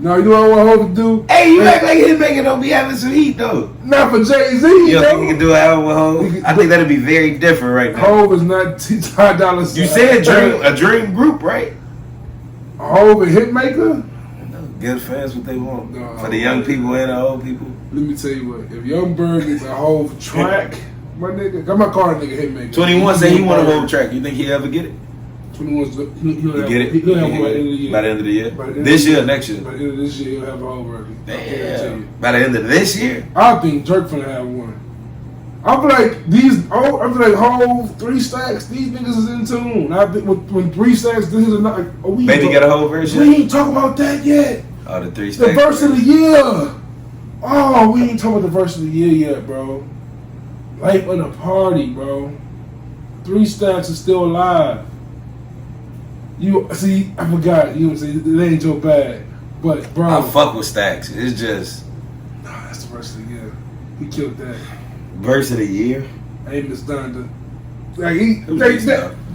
No, you know what I want Hov to do? Hey, you act like Hitmaker don't be having some heat though. Not for Jay-Z. You don't think he can do an album with Hov? I think that'd be very different right now. Hov is not $10. You said a dream group, right? Hov and Hitmaker? Give fans what they want. For the young people and the old people. Let me tell you what. If Young Berg is a whole track, my nigga, I'm not calling a nigga Hitmaker. 21 say he want a whole track. You think he'll ever get it? 21's he'll get it? He'll have one by the end of the year. By the end of the year? This year or next year? By the end of this year, he'll have a whole record. Damn. By the end of this year? I think Drake finna have one. I feel like Hov, 3 Stacks, these niggas is in tune. I think when 3 Stacks, this is not. Baby got a whole version? We ain't talking about that yet. Oh, the 3 Stacks. The verse of the year. Oh, we ain't talking about the verse of the year yet, bro. Life on a party, bro. 3 Stacks is still alive. You see, I forgot. You know what I'm saying? It ain't your bag. But, bro. I fuck with Stacks. It's just. Nah, that's the verse of the year. He killed that. Verse of the year? Amos Donda. Like,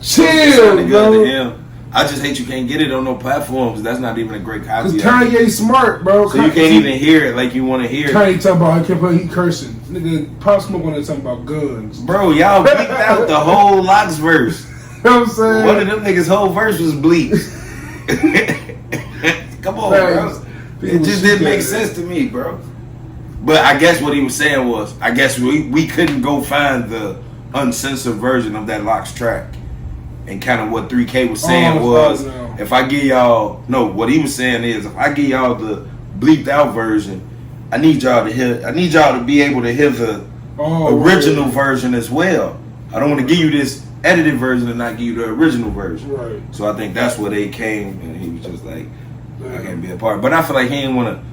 chill, bro. I just hate you can't get it on no platforms. That's not even a great copy. Cause Kanye smart, bro. So you can't even hear it like you want to hear it. Kanye talking about he cursing. Nigga, Pop Smoke when they talking about guns. Bro, y'all bleeped out the whole Locks verse. You know what I'm saying? One of them niggas' whole verse was bleeped. Come on, bro. It just didn't make sense to me, bro. But I guess what he was saying was, I guess we couldn't go find the uncensored version of that Locks track. And kind of what 3K was saying was, if I give y'all, what he was saying is, if I give y'all the bleeped out version, I need y'all to be able to hear the original version as well. I don't want to give you this edited version and not give you the original version. Right. So I think that's where they came, and he was just like, I can't be a part. But I feel like he didn't want to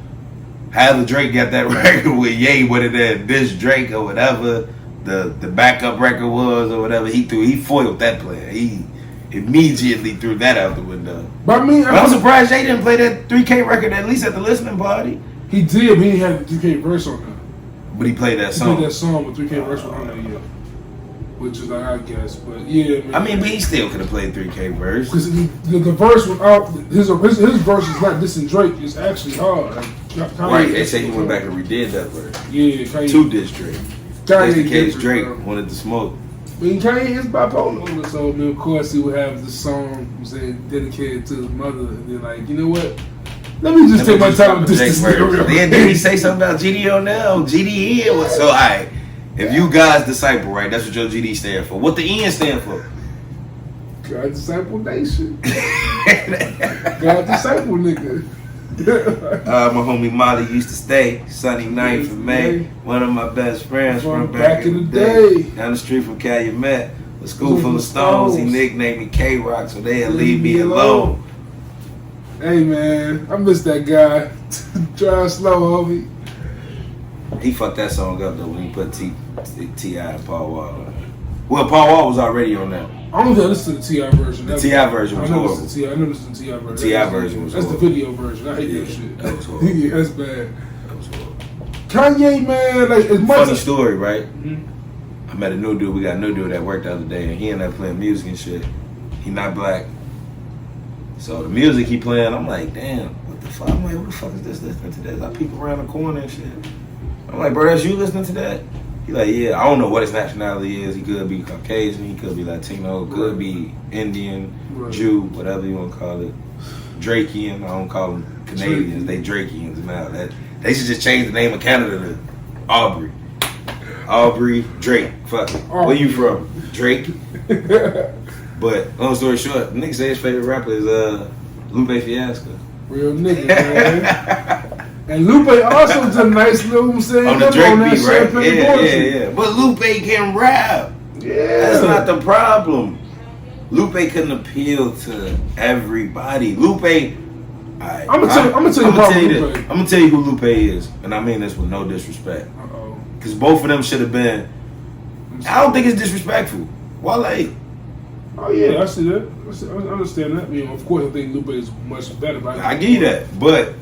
have the Drake got that record with Ye, whether that this Drake or whatever the backup record was or whatever. He foiled that player. He immediately threw that out the window. But I'm surprised Jay didn't play that 3K record at least at the listening party. He did, but he had the 3K verse on it. But he played that song. He played that song with 3K verse on it, yeah. Which is like, I guess, but yeah, man. I mean, but he still could have played 3K verse. Because the verse without his verse is not dissing Drake. It's actually hard. Like, right, they say he went back and redid that verse. Yeah, Kanye. 2 diss Drake. Just in case Drake wanted to smoke. I mean, Kanye is bipolar. So, I mean, of course, he would have the song dedicated to his mother. And then, like, you know what? Let me just take my time with this. Then he say something about GD now. GD was so alright. If you God's disciple, right? That's what your GD stand for. What the N stand for? God disciple nation. God disciple nigga. My homie Molly used to stay sunny 9th of May. One of my best friends from back in the day. Down the street from Calumet. A school full of stones. He nicknamed me K-Rock, so they'll leave me alone. Hey man, I miss that guy. Drive slow, homie. He fucked that song up though when he put T.I. and Paul Wall on it. Well, Paul Wall was already on that. I don't think I listened to the T.I. version. The T.I. version was horrible. I never listened to the T.I. version. The T.I. version was horrible. That's the video version. I hate that shit. That was horrible. Yeah, that's bad. That was horrible. Kanye, man, like as much funny story, right? I met a new dude. We got a new dude at work the other day, and he ended up playing music and shit. He not black. So the music he playing, I'm like, damn, what the fuck? I'm like, what the fuck is this listening to this? I peek around the corner and shit. I'm like, bro, that's you listening to that? He like, yeah, I don't know what his nationality is. He could be Caucasian, he could be Latino, could be Indian, Jew, whatever you want to call it. Drakean, I don't call them Canadians, they Drakeans now. They should just change the name of Canada to Aubrey. Aubrey Drake, fuck it. Where you from? Drake? But long story short, the nigga say his favorite rapper is Lupe Fiasco. Real nigga, man. And Lupe also did a nice little saying on the Drake beat, right? Yeah. But Lupe can rap. Yeah. That's not the problem. Lupe couldn't appeal to everybody. Lupe, I'm gonna tell you who Lupe is, and I mean this with no disrespect. Because both of them should have been. I don't think it's disrespectful. Wale. Oh yeah, I see that. I understand that. I mean, of course, I think Lupe is much better. But I give you that, but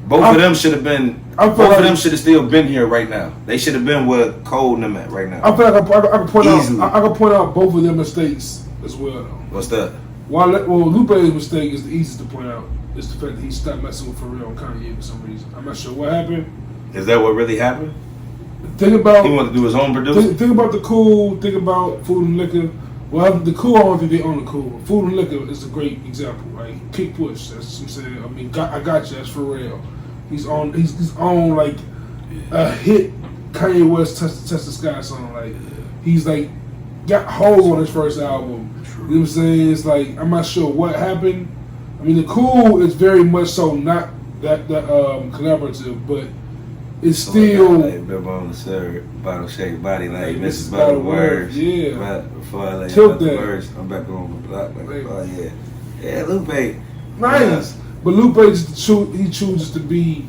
both of them should have been. Both of them should have still been here right now. They should have been where Cole and them at right now. I feel like I can point out. I can point out both of their mistakes as well. Though. What's that? Well, Lupe's mistake is the easiest to point out. Is the fact that he stopped messing with Pharrell and Kanye for some reason. I'm not sure what happened. Is that what really happened? Think about. He wanted to do his own producing. Think about the Cool. Think about Food and Liquor. Well, the Cool, I don't think they own the Cool. Food and Liquor is a great example, right? Kick Push, that's what I'm saying. I mean, I got you, that's Pharrell. He's on like a hit Kanye West Touch the Sky song. Like, he's like, got holes on his first album. You know what I'm saying? It's like, I'm not sure what happened. I mean, the Cool is very much so not that collaborative, but it's still. Like, on the bottle shake body like Mrs. Butterworth. Yeah. Right before I like Tilt the that. verse, I'm back on the block. Like, oh yeah, yeah, Lupe. Nice, but Lupe he chooses to be.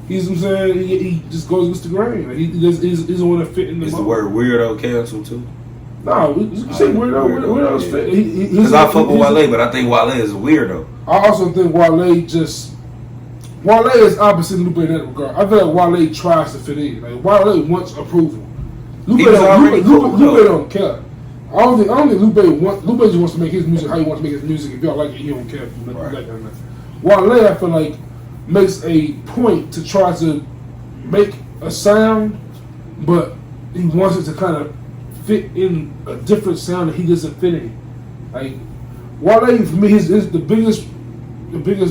He's what I'm saying. He just goes against the grain. Like, he's the one that fit in the. Is the word weirdo canceled too? No, we say weirdo's fit. Because I fuck with Wale, but I think Wale is a weirdo. I also think Wale is opposite Lupe in that regard. I feel like Wale tries to fit in. Like Wale wants approval. Lupe don't care. I don't think Lupe just wants to make his music how he wants to make his music. If y'all like it, he don't care. Right. Wale, I feel like, makes a point to try to make a sound, but he wants it to kind of fit in a different sound that he doesn't fit in. Like Wale, for me, is the biggest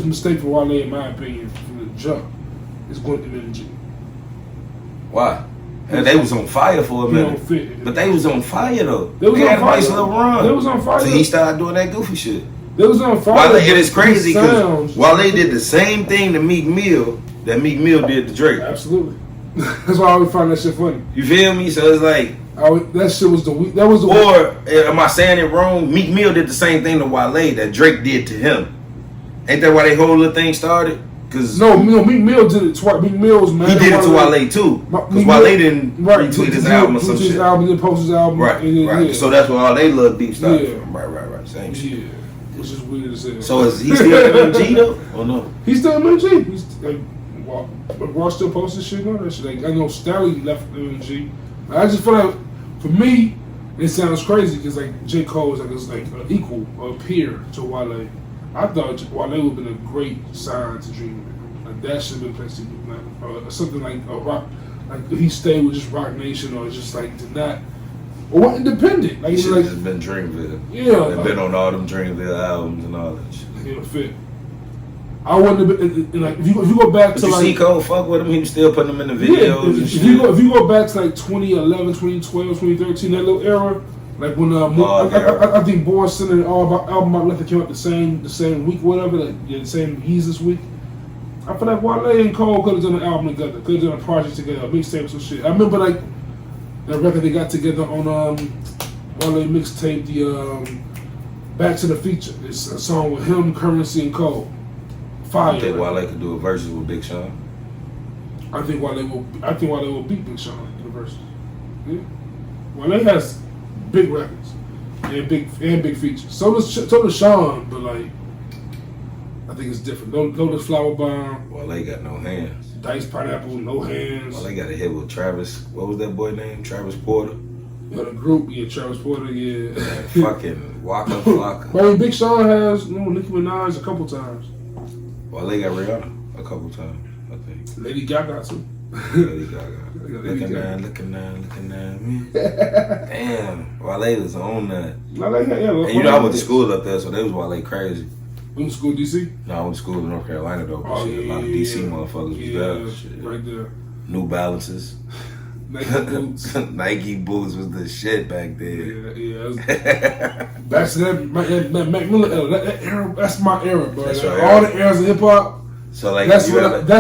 mistake for Wale, in my opinion, from the jump, is going to MG. Why? And they was on fire for a minute. But they was on fire though. They was on fire. Nice little run. They was on fire. So he started doing that goofy shit. They was on fire. It is crazy because Wale did the same thing to Meek Mill that Meek Mill did to Drake. Absolutely. That's why I always find that shit funny. You feel me? So it's like that shit was the Or am I saying it wrong? Meek Mill did the same thing to Wale that Drake did to him. Ain't that why that whole little thing started? No, Meek Mill did it twice. Meek Mill was mad. He did it to Wale too. Because Wale didn't retweet his album or some shit. His album, didn't post his album. Right. Yeah. So that's where all they little beef started from. Right. Same shit. Yeah. Which is weird to say. So is he still MG though? Or no? He's still MG. He's like, Ross still posting shit on that shit. Like, I know Stally left MG. I just feel like, for me, it sounds crazy because like J. Cole is like an equal or a peer to Wale. I thought Wale would have been a great sign to Dream. Like that should have been placed like something like like if he stayed with just Rock Nation or just like did not or went independent. Like he should like, have just been Dreamville. Yeah, they've been on all them Dreamville albums and all that shit. He'll fit. I wouldn't have been like if you go back but to you like see Cole fuck with him, he was still putting them in the videos. Yeah, if you go back to like 2011, 2012, 2013, that little era, like when I think Boys Center and all about album about Left came out the same week, whatever, like the same Yeezus week. I feel like Wale and Cole could have done an album together, could have done a project together, a mixtape or some shit. I remember like that record they got together on Wale mixtape, the Back to the Future. It's a song with him, Currency, and Cole. Fire. I think Wale could do a versus with Big Sean. I think Wale will beat Big Sean in the verses. Yeah. Wale has big records and big features. So does Sean, but like I think it's different. No Flower Bomb. Wale got no hands. Dice Pineapple, no hands. Wale got a hit with Travis. What was that boy name? Travis Porter. Yeah, the group, Travis Porter, yeah. Fucking Waka Flocka. I mean, Big Sean has Nicki Minaj a couple times. Wale got Rihanna a couple times, I think. Lady Gaga too. Lady Gaga. Looking down. Damn, Wale was on that. And you know I went to school up there, so they was Wale crazy. Went to school DC? No, I went to school in North Carolina though. Oh, a lot of DC motherfuckers was there. Right there. New Balances. Nike boots. Nike boots was the shit back then. Yeah. Back to that Mac Miller era. That era, that's my era, bro. That's like, right. All the eras of hip hop. So like that's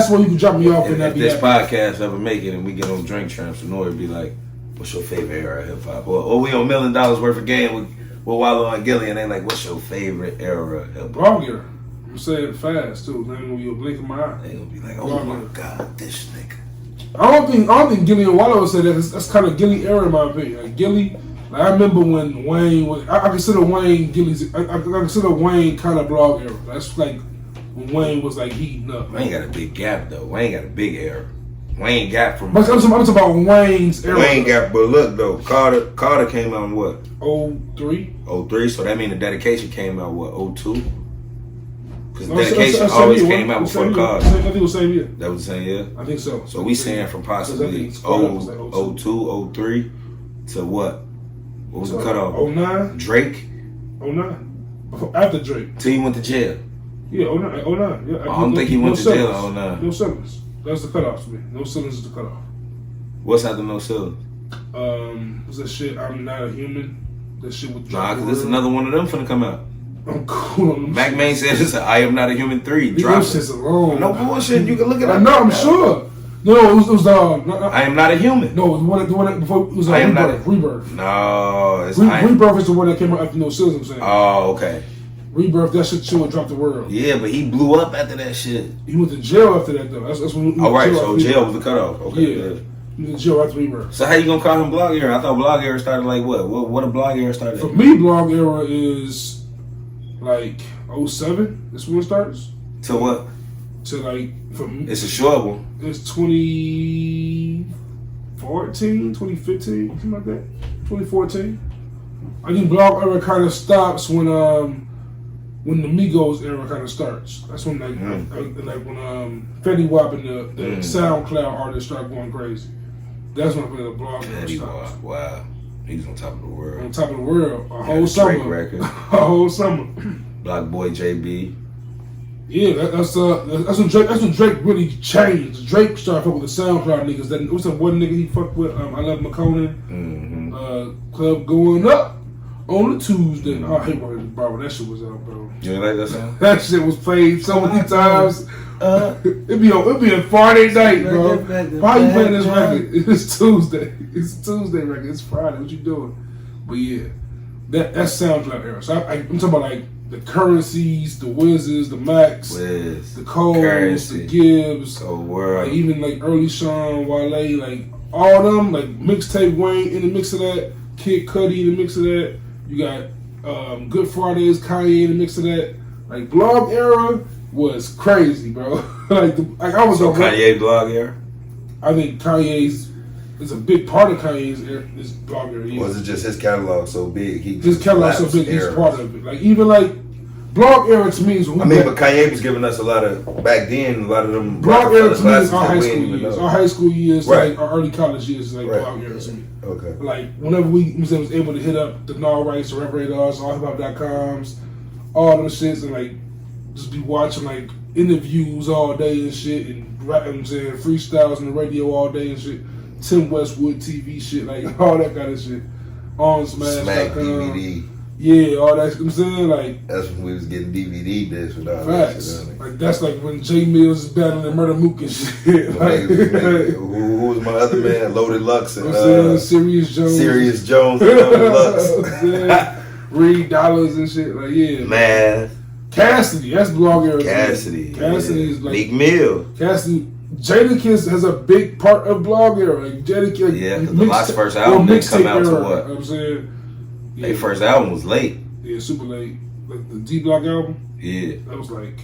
when you can drop me off. If this podcast ever make it and we get on Drink Tramps, and it'd be like, "What's your favorite era of hip hop?" Or we on $1 million worth of game with Wallow and Gilly, and they like, "What's your favorite era of hip hop?" Blog era. I'm saying it fast too. Then gonna be a blink of my eye. They gonna be like, "Oh my god, this nigga." I don't think Gilly and Wallow would say that. That's kind of Gilly era in my opinion. Like Gilly, like, I remember when Wayne was. I consider Wayne Gilly's. I consider Wayne kind of blog era. That's like when Wayne was like heating up. Wayne got a big gap though. Wayne got a big era. Wayne got from. I'm talking about Wayne's era. Wayne got, but look though, Carter came out in what? 03. 03. So that means the Dedication came out what? 02. Because Dedication always came out before Carter. I think it was the same year. That was the same year. I think so. So we saying from possibly 02, 03 to what? What was the cutoff? 09. Drake. 09. After Drake. Till he went to jail. Yeah, 09. Yeah, I don't think he went to jail in 09. No ceilings. That's the cutoff for me. No ceilings is the cutoff. What's after no ceilings? What's that shit? I'm Not a Human. That shit with Nah, because there's another one of them finna come out. I'm cool on them. Mac Main said it's I Am Not a Human 3. Drop it. Alone. No bullshit. You can look it up. I know, I'm sure. No, it was I Am Not a Human. No, the one that before it was Rebirth. No, it's Rebirth is the one that came out after No Ceilings, I'm saying. Oh, okay. Rebirth, that shit would drop the world. Yeah, but he blew up after that shit. He went to jail after that though. That's when. Alright, so jail was the cutoff. Okay. Yeah. He went to jail after Rebirth. So how you gonna call him Blog Era? I thought Blog Era started like what? What a Blog Era started? For me, Blog Era is like 07. That's when it starts. To what? To like for me. It's a short one. It's 2014, 2015, something like that. 2014. I think Blog Era kind of stops when the Migos era kind of starts. That's when like when Fetty Wap and the SoundCloud artists start going crazy. That's when the Blog Era starts. Wow. He's on top of the world. On top of the world. A whole summer. Record. A whole summer. Block Boy JB. Yeah, that's when Drake really changed. Drake started fucking with the SoundCloud niggas. That was that one nigga he fucked with. I Love McConan. Club Going Up on a Tuesday. I hate when that shit was out, bro. You ain't like that song? That shit was played so many times. It'd be a Friday night, bro. Why you playing this record? It's Tuesday. It's Tuesday record. It's Friday. What you doing? But yeah, that's SoundCloud era. So I'm talking about like the Currencies, the Wizzes, the Max, the Coles, the Gibbs, like even like early Sean, Wale, like all them, like mixtape Wayne in the mix of that, Kid Cudi in the mix of that. You got Good Fridays, Kanye in the mix of that. Like Blog Era was crazy, bro. I was so Kanye Blog Era. I think Kanye's is a big part of Kanye's this Blog Era. Was it just his catalog so big? His catalog so big, he's part of it. Like even like blog era to me is when but Kanye was giving us a lot of back then. A lot of them blog era to me is our high school years. Our high school years, right. like our early college years, is like blog era to me. Okay. Like whenever we was able to hit up the Null Rights, the Rap Radars, allhiphop.coms, all them shits, and like just be watching like interviews all day and shit, and rapping, saying freestyles on the radio all day and shit. Tim Westwood TV shit, like all that kind of shit. On Smack DVD. Yeah, all that. I'm saying, like, that's when we was getting DVD discs with all facts. That. Like that's like when J Mills is battling Murder Mook and shit. Like, who was my other man? Loaded Lux and Serious Jones. Serious Jones and Loaded Lux. Reed Dollars and shit. Like man. Cassidy, that's blog era. Cassidy is like Meek Mill. Cassidy. Jadakiss has a big part of blog era. Like Jadakiss, because the last first album didn't come out to what? You know what I'm saying? Yeah. Their first album was late. Yeah, super late. Like the D Block album. Yeah. That was like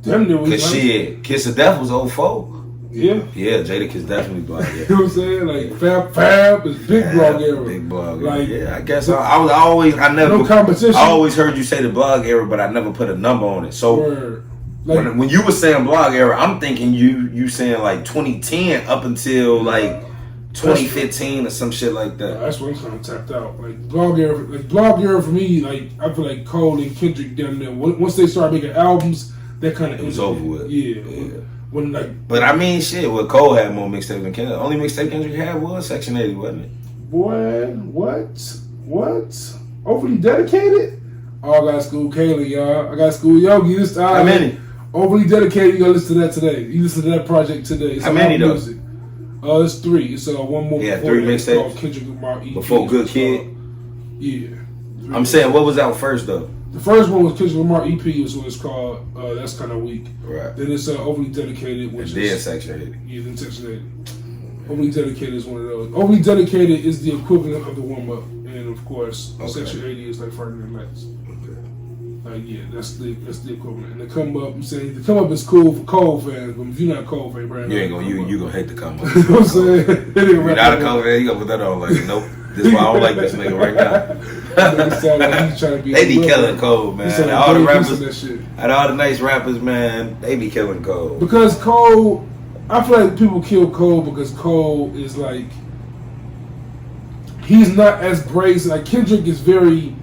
damn near. Cause shit, Kiss of Death was 04. Yeah. Yeah, Jadakiss definitely blog era. You know what I'm saying? Like Fab is big blog era. Big blog era. Like, yeah, I guess I never no competition. I always heard you say the blog era, but I never put a number on it. So like, when you were saying blog era, I'm thinking you saying like 2010 up until like 2015 or some shit like that. That's what I'm kind of tapped out. Like blog era for me, like I feel like Cole and Kendrick down there. Once they started making albums, that kind of it was over with. Yeah. When like, but I mean, shit. What Cole had more mixtapes than Kendrick. Only mixtape Kendrick had was Section 80, wasn't it? Boy, what? Overly dedicated? Oh, I got school Kaylee, y'all. I got school Yogi this time. How many? Overly dedicated. You gotta listen to that today. You listen to that project today. It's how many though? Music. It's 3. It's one more. Yeah, 3 mixtapes. Kendrick Lamar EP. Before Good Kid. Yeah. I'm saying, what was out first though? The first one was Kendrick Lamar EP. Is what it's called. That's kind of weak. Right. Then it's Overly Dedicated, which is Section 80. Yeah, then Section 80. Overly Dedicated is one of those. Overly Dedicated is the equivalent of the warm up, and of course, Section 80 is like Ferdinand Lights. Yeah, that's the equivalent. And the come up, I'm saying the come up is cool for Cole fans, but if you're not a Cole fan, Brandon, you gonna hate the come up. You know what I'm saying? You're not a Cole fan, you gonna put that on like, nope. This is why I don't like this nigga right now. They be killing Cole, man. Out of all the rappers, out of all the nice rappers, man, they be killing Cole. Because Cole, I feel like people kill Cole because Cole is like, he's not as brazen. Like Kendrick is very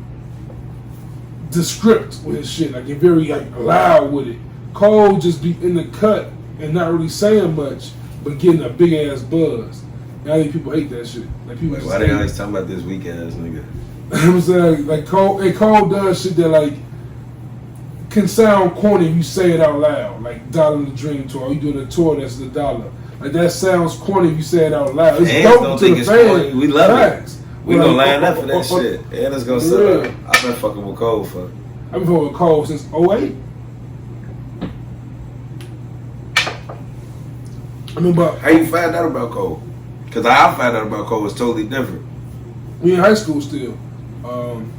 descript with his shit, like he's very like loud with it. Cole just be in the cut and not really saying much, but getting a big ass buzz. And I think people hate that shit. Like people. Why they always talking about this weak ass nigga? I'm saying like Cole does shit that like can sound corny if you say it out loud. Like Dollar in the Dream Tour, or you doing a tour that's the dollar. Like that sounds corny if you say it out loud. It's dope to the fans. We love it. We gonna line up for that shit. And it's gonna sit up. I've been fucking with Cole for. I've been fucking with Cole since 08. I mean, but how you find out about Cole? Because I found out about Cole was totally different. We in high school still. On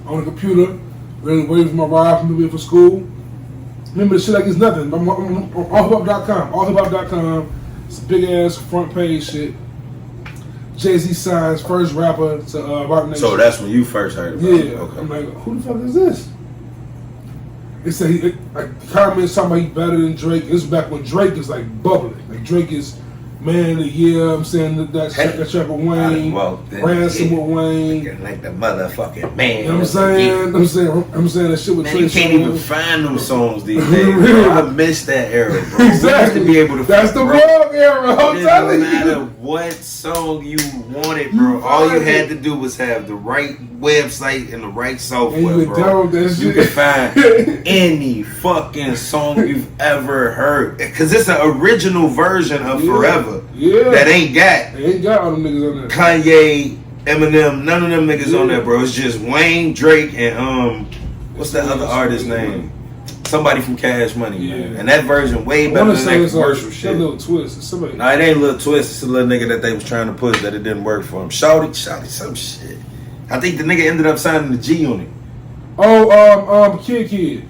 the computer, waiting for my ride from me for school. Remember the shit like it's nothing. I'm on allhiphop.com. Allhiphop.com. It's a big ass front page shit. Jay-Z signs first rapper to Rock Nation. So that's when you first heard about it? Okay. I'm like, who the fuck is this? They say comments talking about he better than Drake. This is back when Drake is like bubbling. Like Drake is man of the year. I'm saying that track with Wayne, Ransom with Wayne, like the motherfucking man. You know what I'm saying? I'm saying that shit with man, Trey. You can't even find them songs these days. Bro. I miss that era, bro. Exactly. We used to be able to. That's the wrong era. I'm telling you. No matter what song you wanted, bro, all you had to do was have the right website and the right software, bro. You can find any fucking song you've ever heard, because it's an original version of Forever. Yeah. That ain't got. They ain't got all them niggas on there. Kanye, Eminem, none of them niggas on there, bro. It's just Wayne, Drake, and what's that other artist name? Somebody from Cash Money, man. And that version way better than that commercial shit. Little twist. Somebody. No, it ain't a little twist. It's a little nigga that they was trying to push that it didn't work for him. Shouty, some shit. I think the nigga ended up signing the G on it. Oh, Kid.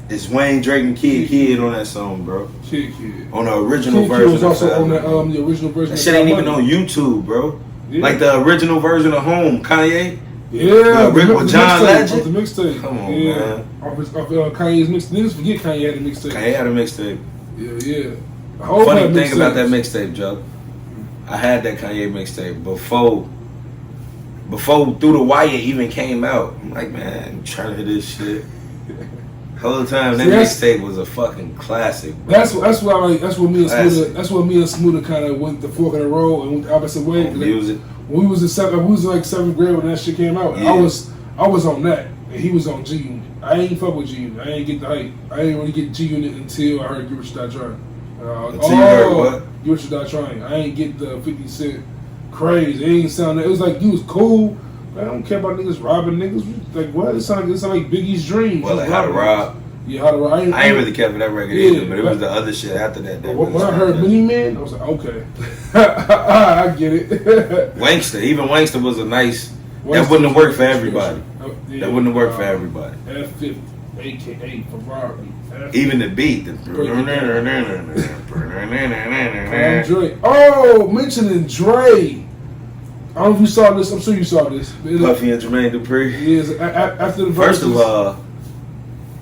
It's Wayne, Drake, and Kid on that song, bro. Kid. On the original version. Kid was also on the original version. That shit ain't even on YouTube, bro. Yeah. Like the original version of Home, Kanye. Yeah, Rick with John Legend. The mixtape. Come on, man. Off Kanye's mixtape. Niggas forget Kanye had a mixtape. Kanye had a mixtape. Yeah. Funny thing about that mixtape, Joe. I had that Kanye mixtape before Through the Wire even came out. I'm like, man, I'm trying to hear this shit. The whole time that mixtape was a fucking classic. Bro. That's what me and Smoother kind of went the fork in the road and went the opposite way. Music. When we was in seventh grade when that shit came out. Yeah. I was on that and he was on G Unit. I ain't fuck with G Unit. I ain't get the hype. I ain't really get G Unit until I heard Get Rich or Die Trying. Until you heard what? Get Rich or Die Trying. I ain't get the 50 Cent craze. It ain't sound. It was like you was cool. I don't care about niggas robbing niggas. Like what? It sound like Biggie's Dream. Well, like How to Rob. Yeah, How to Rob. I ain't really care for that record either, but it was the other shit after that. When I heard Mini Man, I was like, okay, I get it. Wangster was a nice. That wouldn't have worked for everybody. That wouldn't have worked for everybody. F50, aka Ferrari. Even the beat. Mentioning Dre. I don't know if you saw this. I'm sure you saw this. Puffy and Jermaine Dupri. Yes. After the First of all,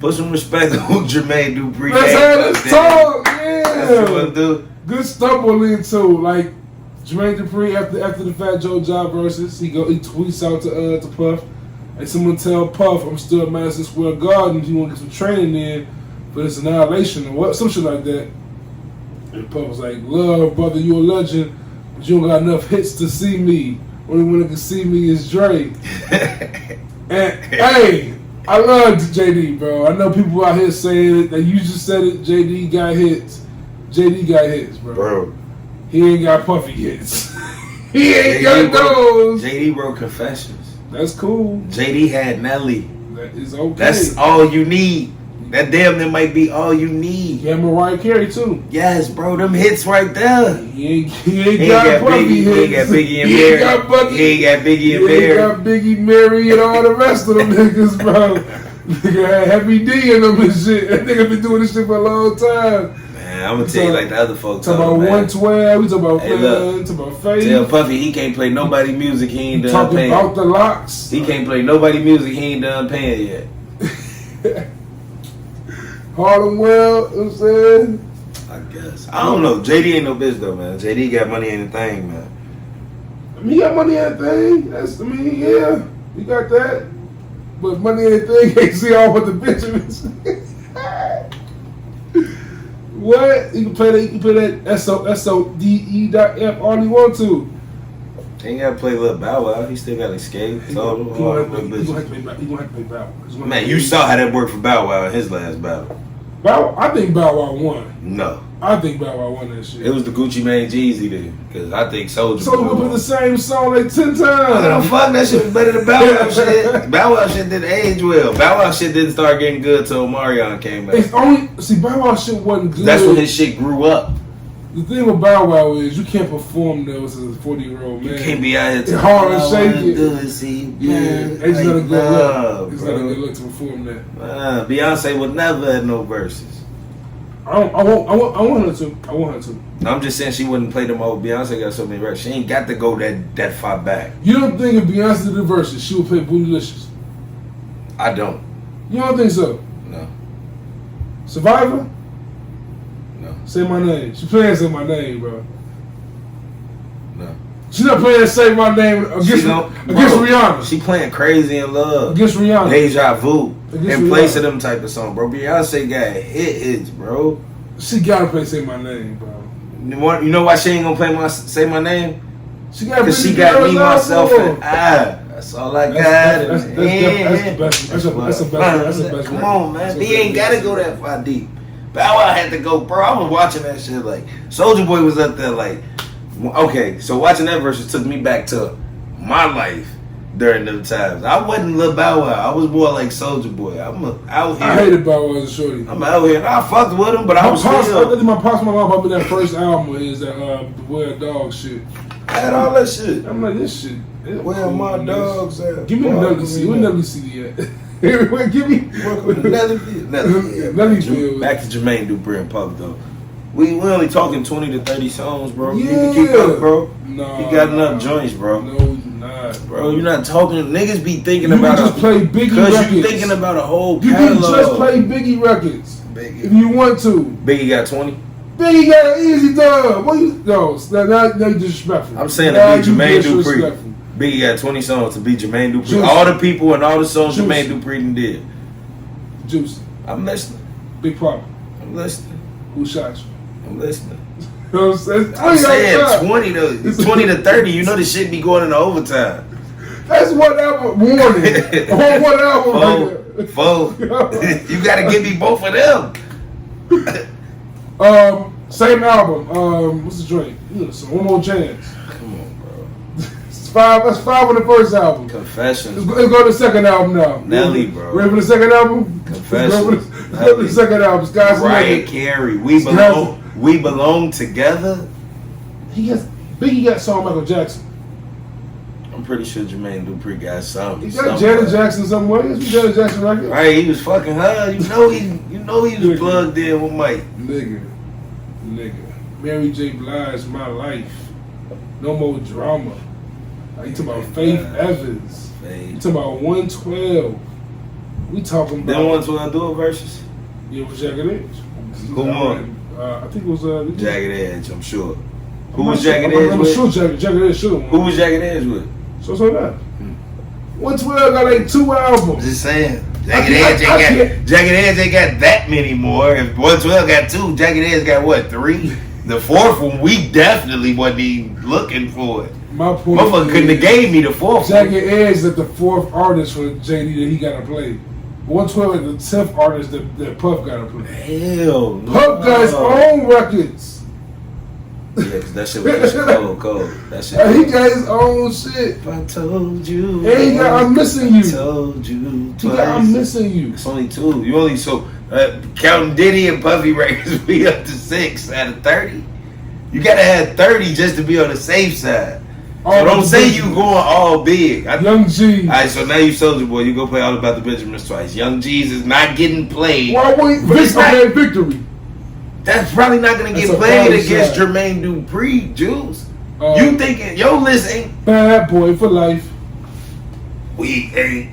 put some respect on Jermaine Dupri. Let's have this talk. Yeah. That's what I do. Good stumble into like Jermaine Dupri after the Fat Joe Job versus. He tweets out to Puff. And someone tell Puff, I'm still at Madison Square Garden. You want to get some training in for this annihilation or what? Some shit like that. And Puff was like, love, brother, you a legend, but you don't got enough hits to see me. Only one that can see me is Dre. And hey, I love JD, bro. I know people out here saying it. That you just said it. JD got hits. JD got hits, bro. He ain't got Puffy hits. He ain't got those. JD wrote Confessions. That's cool. JD had Nelly. That is okay. That's all you need. That damn near might be all you need. Yeah, Mariah Carey too. Yes, bro, them hits right there. He ain't got Puffy hits. He ain't got Biggie and Mary. He ain't got Biggie and Mary. He ain't got Biggie, Mary, and all the rest of them niggas, bro. Nigga had Heavy D in them and shit. That nigga been doing this shit for a long time. Man, I'm gonna tell you like the other folks. Talk about 112. We talk about Talk about Faith. Tell Puffy he can't play nobody music he ain't done paying. Talking about the locks. He can't play nobody music he ain't done paying yet. Harlem World, you know what I'm saying? I guess. I don't know. JD ain't no bitch though, man. JD got money in the thing, man. I mean, he got money in the thing. Yeah, he got that. But money in the thing ain't see all but the Benjamins. What? You can play that SODE.F all you want to. He ain't gotta play Lil Bow Wow. He still gotta escape. He gonna have to play Bow Wow. Man, you saw how that worked for Bow Wow in his last battle. I think Bow Wow won. No. I think Bow Wow won that shit. It was the Gucci Mane Jeezy then. Because I think Soulja Boy put the same song like 10 times. Fuck, that shit was better than Bow Wow shit. Bow Wow shit didn't age well. Bow Wow shit didn't start getting good till Omarion came out. Bow Wow shit wasn't good. That's when his shit grew up. The thing with Bow Wow is you can't perform those as a 40-year-old man. You can't be out here it's hard to shake it. It's not a good look. It's not a good look to perform that. Beyonce would never have no verses. I want her to. I want her to. No, I'm just saying she wouldn't play them old. Beyonce got so many records. She ain't got to go that far back. You don't think if Beyonce did the verses, she would play Bootylicious? I don't. You don't think so? No. Survivor? No. Say My Name. She playing Say My Name, bro. No. She's not playing Say My Name against Rihanna. She playing Crazy in Love. Against Rihanna. Deja Vu. In place of Rihanna. them type of song, bro. Beyonce got hits, bro. She gotta play Say My Name, bro. You know why she ain't gonna play Say My Name? Because she got Me, Myself, and I. That's all I got. That's the best. That's the best. Come on, man. He ain't gotta go that far deep. Bow Wow had to go, bro. I was watching that shit like Soulja Boy was up there like, okay, so watching that verse took me back to my life during them times. I wasn't Lil Bow Wow. I was more like Soulja Boy. I'm out here. I hated Bow Wow as a shorty. I'm out here and I fucked with him, but I was still. I think my pops, my mom probably that first album is that Where Dog shit. I had all that shit. I'm like, this shit. Where my dogs at? Give me the Nelly CD. Where Nelly CD at? Give me Nelly. Nelly. Back to Jermaine Dupri and Puff though. We only talking 20 to 30 songs, bro. Yeah. You can keep up, bro. No, you got enough joints, bro. No, you're not, bro. You're not talking. Niggas be thinking you about just play Biggie because records. you thinking about a whole you catalog. can just play Biggie records if you want to. Biggie got 20. Biggie got an easy dub. What you no? Now you disrespectful. I'm saying to be Jermaine Dupri. Biggie got 20 songs to be Jermaine Dupri. Juicy. All the people and all the songs Juicy. Jermaine Dupri did. Juicy. I'm listening. Big problem. I'm listening. Who shot you? I'm listening. You know what I'm saying? I'm saying 20 to 30. You know the shit be going into overtime. That's one album. Warning. On one album. Four. You gotta give me both of them. Same album. What's the joint? So one more chance. Come on, bro. It's five. That's 5 on the first album. Confessions. Let's go to the second album now. Nelly, bro. Ready for the second album? Confessions. Let's go to the second album. Guys, Mariah Carey. We belong together. Biggie got song Michael Jackson. I'm pretty sure Jermaine Dupri got something. He got Janet Jackson somewhere. It's Janet Jackson record. Right, he was fucking her. You know he was plugged in with Mike. Nigga. Mary J. Blige, My Life. No More Drama. You talking about Faith Evans. You talking about 112. We talking about. Then 112 do it versus? Yeah, with Jagged Edge. Who won? I think it was Jagged Edge, I'm sure. Who was Jagged Edge I'm with? sure Jagged Edge should have won. Who was Jagged Edge with? So that. 112 got like 2 albums. Just saying. Jagged Edge ain't got that many more. If 112 got 2, Jagged Edge got what, 3? The 4th one, we definitely wasn't even looking for it. My point Motherfucker couldn't have gave me the 4th Jagged Edge is the 4th artist for JD that he got to play. 112 is the 10th artist that Puff got to play. Hell no. Puff got his own records. Yeah, cause that shit was just cold. That shit. He got his own shit. I told you. And he got I'm Missing You. I told you twice. He got I'm Missing You. It's only 2. You only counting Diddy and Puffy records, we up to 6 out of 30. You gotta have 30 just to be on the safe side. So don't say you going all big. Young G. Alright, so now you Soulja Boy. You go play All About the Benjamins twice. Young G's is not getting played. Why wait? Victory. That's probably not gonna get played against Jermaine Dupri, Jules. You thinking your list ain't Bad Boy for Life? We ain't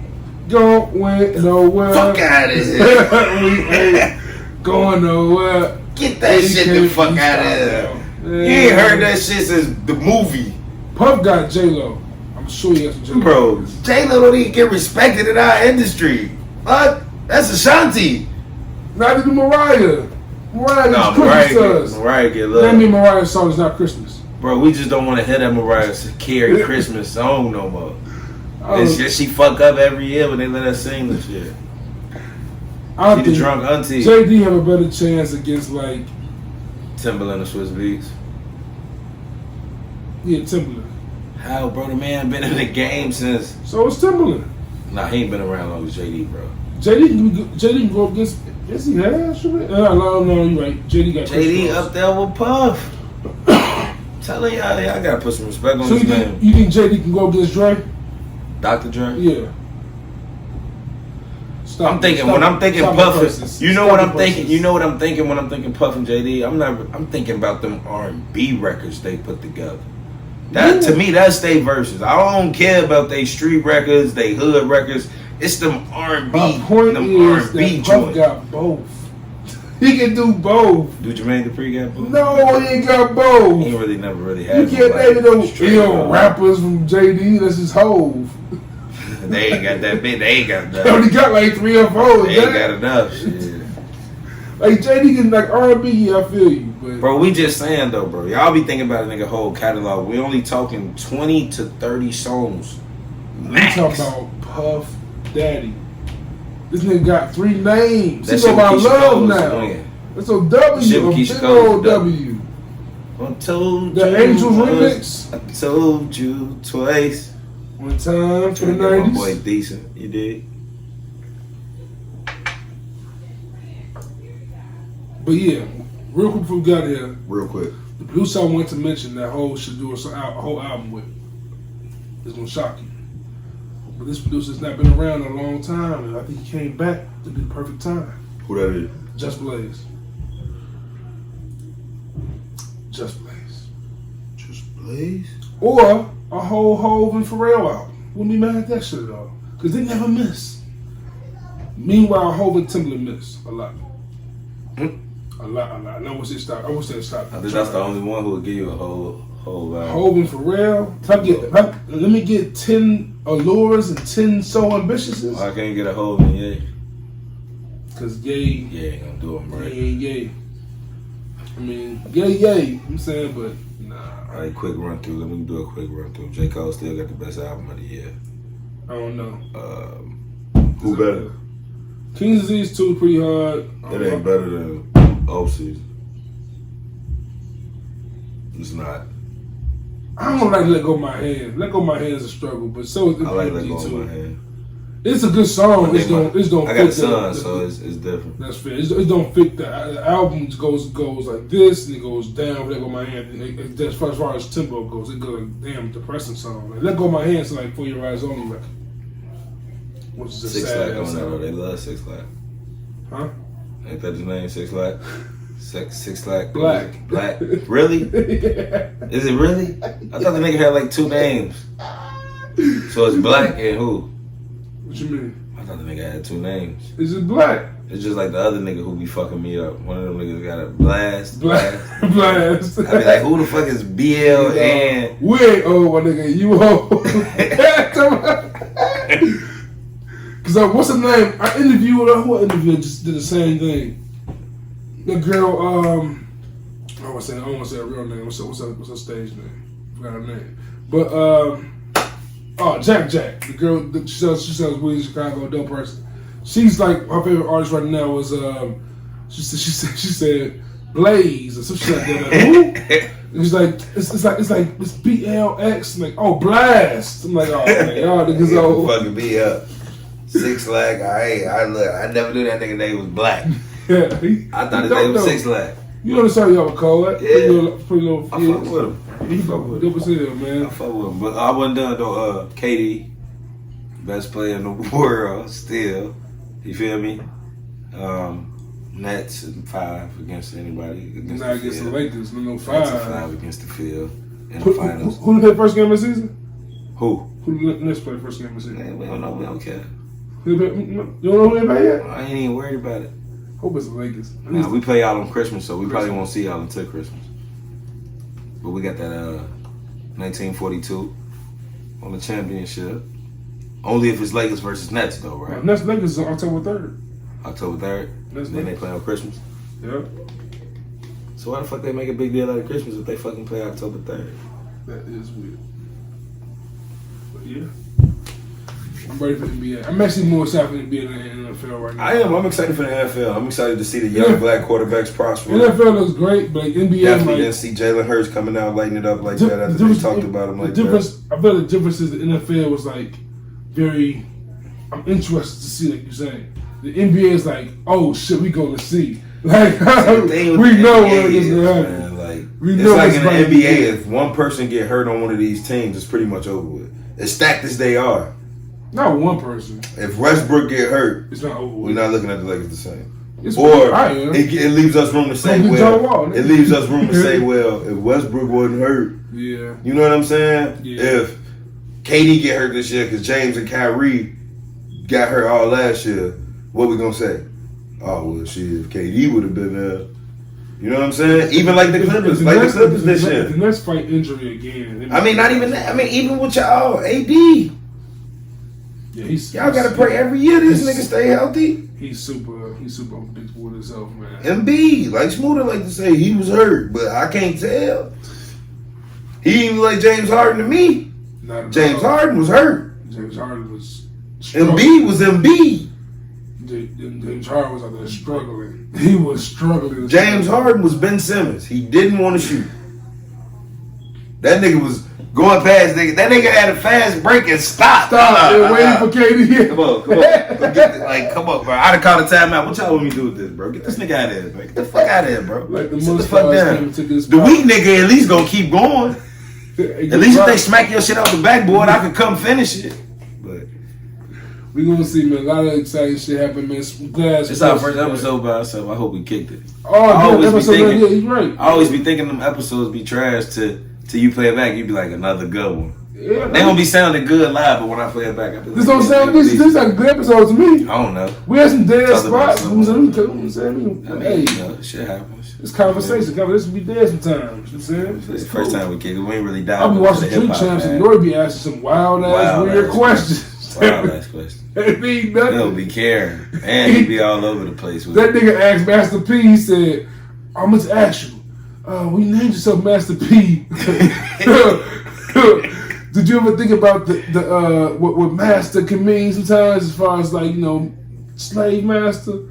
going nowhere. Fuck out of here. We ain't going nowhere. Get that shit the fuck out of here. You ain't heard that shit since the movie. Puff got J-Lo. I'm sure he has J-Lo. Bro, J-Lo don't even get respected in our industry. What? That's Ashanti. Not even Mariah. Mariah get love. That mean Mariah's song is not Christmas. Bro, we just don't want to hear that Mariah Carey Christmas song no more. It's just she fuck up every year when they let her sing this shit. I She the drunk auntie. JD have a better chance against like Timberland or Swiss Beats. Yeah, Timberland. How, bro? The man been in the game since. So it's Timberland. Nah, he ain't been around long as JD, bro. JD can go against. Yes, he has. No, you're right. JD got. JD up there with Puff. Telling y'all gotta put some respect on his name. You think JD can go against Dre? Dr. Dre? Yeah. I'm thinking Puff. You know what I'm thinking. You know what I'm thinking when I'm thinking Puff and JD. I'm thinking about them R&B records they put together. That to me, that's they verses. I don't care about they street records, they hood records. It's them R&B. My point is that Puff got both. He can do both. Do Jermaine Dupri got both? No, he ain't got both. He really never really had. You can't name no rappers from JD. That's his Hove. They ain't got that big. They ain't got enough. They only got like 3 or 4. They ain't got enough. Shit. Like JD can like R&B. Yeah, I feel you. But bro, we just saying though, bro. Y'all be thinking about a nigga whole catalog. We only talking 20 to 30 songs. Max. We talking about Puff Daddy. This nigga got 3 names. That's He go by Love now. It's a W. A big old W. I told you. The Angels remix. I told you twice. One time for the 90s. My boy decent. You did. But yeah, real quick before we got here. Real quick. The producer I wanted to mention that Hov should do a whole album with is gonna shock you. But this producer's not been around in a long time, and I think he came back to be the perfect time. Who that is? Just Blaze. Just Blaze. Just Blaze? Or a whole Hove and Pharrell album. Wouldn't be mad at that shit at all. Because they never miss. Meanwhile, Hove and Timbaland miss a lot. A lot. And I wish they stopped. I think that's the only one who would give you a whole album. Hove and Pharrell. Let me get 10 Allures and 10 So Ambitiouses. I can't get a Hove and Ye. Because Ye ain't gonna do them right. Ye. I mean, Ye. I'm saying, but nah. All right, quick run through. Let me do a quick run through. J. Cole still got the best album of the year. I don't know. Who better? King's Disease 2 pretty hard. It ain't better than OC's. It's not. I don't like Let Go of My Hand. Let Go of My Hand is a struggle, but so is the I like Let Go of My Hand. It's a good song. It's don't I got a son, so it's different. That's fair. It don't fit the album goes like this and it goes down. Let Go of My Hand. As far as tempo goes, it goes like damn depressing song. Like, Let Go of My Hand is like For Your Eyes Only record, which is a 6 sad Lack on song. that. They love 6 Lack. Huh? Ain't that his name? 6 Lack. 6 Lack. Black. Really? Yeah. Is it really? I thought the nigga had like 2 names. So it's Black and who? What you mean? I thought the nigga had 2 names. Is it Black? It's just like the other nigga who be fucking me up. One of them niggas got a Blast. Blast. I be like, who the fuck is BL and... We ain't old, my nigga. You old. Because what's her name? I interviewed her. Who I interviewed just did the same thing. The girl, I don't want to say her real name. What's her stage name? Forgot her name. But, Jack. The girl, she sells weed in Chicago, a dope person. She's like, her favorite artist right now was, she said Blaze or some shit like that. Like, who? It's like, it's BLX. I'm like, oh, Blast. I'm like, oh, man, y'all niggas old. Fucking me up. 6 Lack, I never knew that nigga name was Black. Yeah, I thought his name was 6 Lack. You understand y'all with Cole, right? Yeah. Pretty little I fuck with him. He fuck with him, man. I fuck with him. But I wasn't done though. KD, best player in the world still. You feel me? Nets and 5 against anybody. Against the Lakers, no 5. Nets and 5 against the field in the finals. Who did that first game of the season? Who? Who did Nets play first game of the season? Man, we don't know. We don't care. You don't know who they play yet? I ain't even worried about it. Hope it's the Lakers. Nah, we play out on Christmas, so we probably won't see y'all until Christmas. But we got that 1942 on the championship. Only if it's Lakers versus Nets, though, right? Nets Lakers is on October 3rd. October 3rd? Then they play on Christmas? Yep. So why the fuck they make a big deal out of Christmas if they fucking play October 3rd? That is weird. But yeah. I'm ready for the NBA. I'm actually more excited for the NBA than the NFL right now. I am. I'm excited for the NFL. I'm excited to see the young black quarterbacks prosper. NFL looks great, but NBA definitely didn't see Jalen Hurts coming out lighting it up like that after they talked about him like that. I feel the difference is the NFL was like very. I'm interested to see, like you're saying. The NBA is like, oh shit, we going to see. Like we know what is going to happen. Like we it's like in the NBA, if one person get hurt on one of these teams, it's pretty much over with. As stacked as they are. Not one person. If Westbrook get hurt, it's not over with. We're not looking at the Lakers the same. It leaves us room to say, it leaves us room to say, well, if Westbrook wasn't hurt, yeah, you know what I'm saying? Yeah. If KD get hurt this year because James and Kyrie got hurt all last year, what we gonna say? Oh well, shit, if KD would have been there, you know what I'm saying? Even like the Clippers, this year. The Nets fight injury again. I mean, not even that. I mean, even with y'all, AD. Yeah, y'all gotta pray every year this nigga stay healthy. He's super unpredictable with himself, man. Embiid, like Smoother like to say, he was hurt, but I can't tell. He even like James Harden to me. James Harden was hurt. James Harden was struggling. Embiid was Embiid. James Harden was out there struggling. He was struggling. James Harden was Ben Simmons. He didn't want to shoot. That nigga was going past nigga. That nigga had a fast break and stopped. Waiting for KD. Come on. Come on, bro. I'd have called a timeout. What y'all want me to do with this, bro? Get this nigga out of here, man. Get the fuck out of here, bro. Like the sit the fuck down. The weak nigga at least gonna keep going. At least if they smack your shit off the backboard, I can come finish it. But We gonna see, man. A lot of exciting shit happen, man. Glad it's our first episode by ourselves. I hope we kicked it. Oh, I always be thinking, you're right. I always be thinking them episodes be trash till you play it back. You be like another good one. Yeah, they gonna be sounding good live, but when I play it back, I be like, this don't sound. This is like a good episode to me. I don't know. We had some dead spots. Hey, shit happens. It's conversation. This will be dead sometimes. You know what I'm saying? It's the first time we kick it. We ain't really died. I'll be watching Drink Champs and Yogi be asking some wild ass weird questions. Wild ass questions. He'll be caring. And he be all over the place with that nigga asked Master P, he said, I'm gonna ask you, when you named yourself Master P, did you ever think about the what master can mean sometimes as far as like, you know, slave master?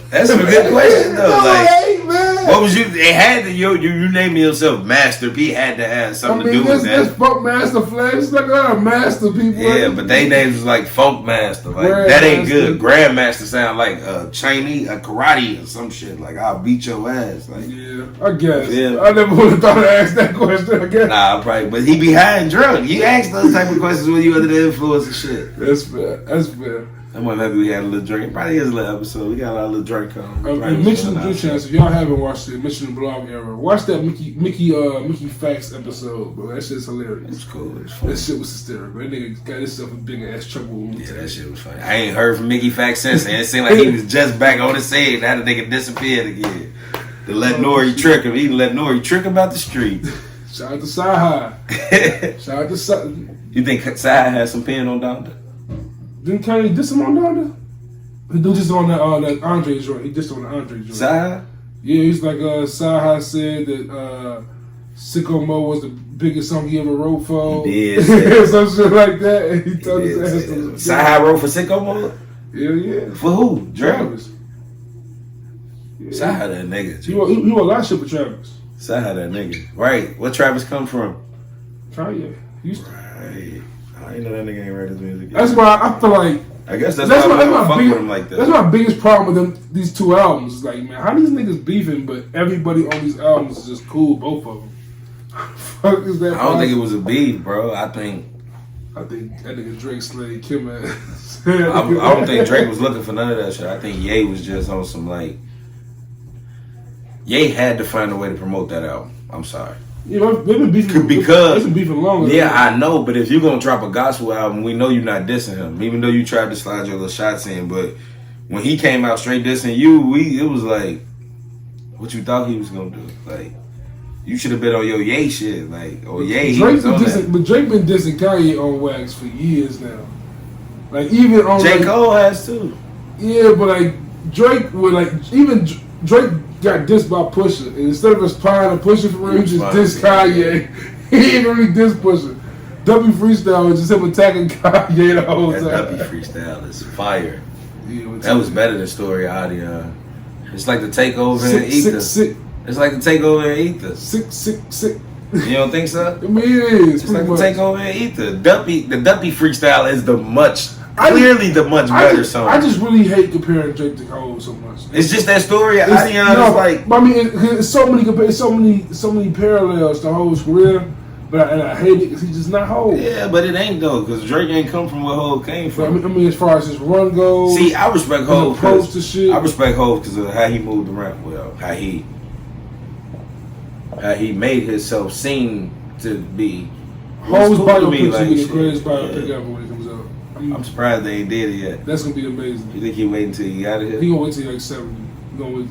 That's a good question though. Like, hey, man. What was you? It had to you named yourself Master P. Had to have something to do with that. That's Funk Master Flash. It's like Master people. Yeah, but they names was like Funk Master. Like Grand that ain't Master. Good. Grandmaster sound like Chinese, karate or some shit. Like I'll beat your ass. Like yeah, I guess. Yeah. I never would have thought to ask that question. I guess. Nah, probably. But he be high and drunk. You ask those type of questions when you under the influence of shit. That's fair. That's fair. I'm happy we had a little drink. Probably is a little episode. We got a little drink on. And mention the Drink Champs. If y'all haven't watched it, mention the blog era. Watch that Mickey Facts episode, bro. That shit's hilarious. It's cool. It's funny. That shit was hysterical. That nigga got himself a big ass trouble. Yeah, that shit was funny. I ain't heard from Mickey Facts since. And it seemed like he was just back on the scene. Now the nigga disappeared again. To let Nori trick him. He let Nori trick him out the street. Shout out to Saha. Shout out to Saha. You think Saha has some pen on Donda? Didn't Kanye diss him on Donda? He do just on that Andre joint. He just on the Andre joint. Saha? Yeah, he's like Saha said that Sicko Mo was the biggest song he ever wrote for. He did. Some shit like that. And he told his ass to Saha wrote for Sicko Mo? Yeah. For who? Travis. Yeah. Saha that nigga. He wrote a lot of shit with Travis. Saha that nigga. Right. Where Travis come from? Kanye. Right. I ain't know that nigga ain't write his music yet. That's why I feel like. I guess that's why I don't fuck with him like that. That's my biggest problem with these two albums. It's like, man, how these niggas beefing, but everybody on these albums is just cool, both of them. Fuck is that? I don't think it was a beef, bro. I think that nigga Drake slayed Kim ass. I don't think Drake was looking for none of that shit. I think Ye was just on some like. Ye had to find a way to promote that album. I'm sorry. Yeah, they've been beefing because they've been beefing longer. Yeah, I know, but if you're gonna drop a gospel album, we know you're not dissing him, even though you tried to slide your little shots in. But when he came out straight dissing you, it was like, what you thought he was gonna do? Like, you should have been on your Ye shit, like, or Ye. Drake but Drake been dissing Kanye on wax for years now. Like even on J. Cole has too. Yeah, but like Drake would like even Drake got dissed by Pusha, and instead of responding to Pusha for real, he just dissed Kanye. He didn't really diss Pusha. W Freestyle was just him attacking Kanye the whole time. That W Freestyle is fire. Yeah, that was better than Story Audio. It's like the takeover in Ether. It's like the takeover in Ether. Sick. You don't think so? I mean, it is. It's like the takeover in Ether. The Duppy Freestyle is clearly the much better song. I just really hate comparing Drake to Cole so much. It's just that story. I mean, it's so many parallels to Ho's career, but I hate it because he's just not Ho. Yeah, but it ain't though, because Drake ain't come from where Ho came from. I mean, as far as his run goes. See, I respect Ho. I respect Ho because of how he moved around. Well, how he made himself seem to be. Ho's biopic should be the greatest biopic ever when it comes out. I'm surprised they ain't did it yet. That's gonna be amazing. You think he wait until he got it here? He gonna wait till like 70. He gonna wait.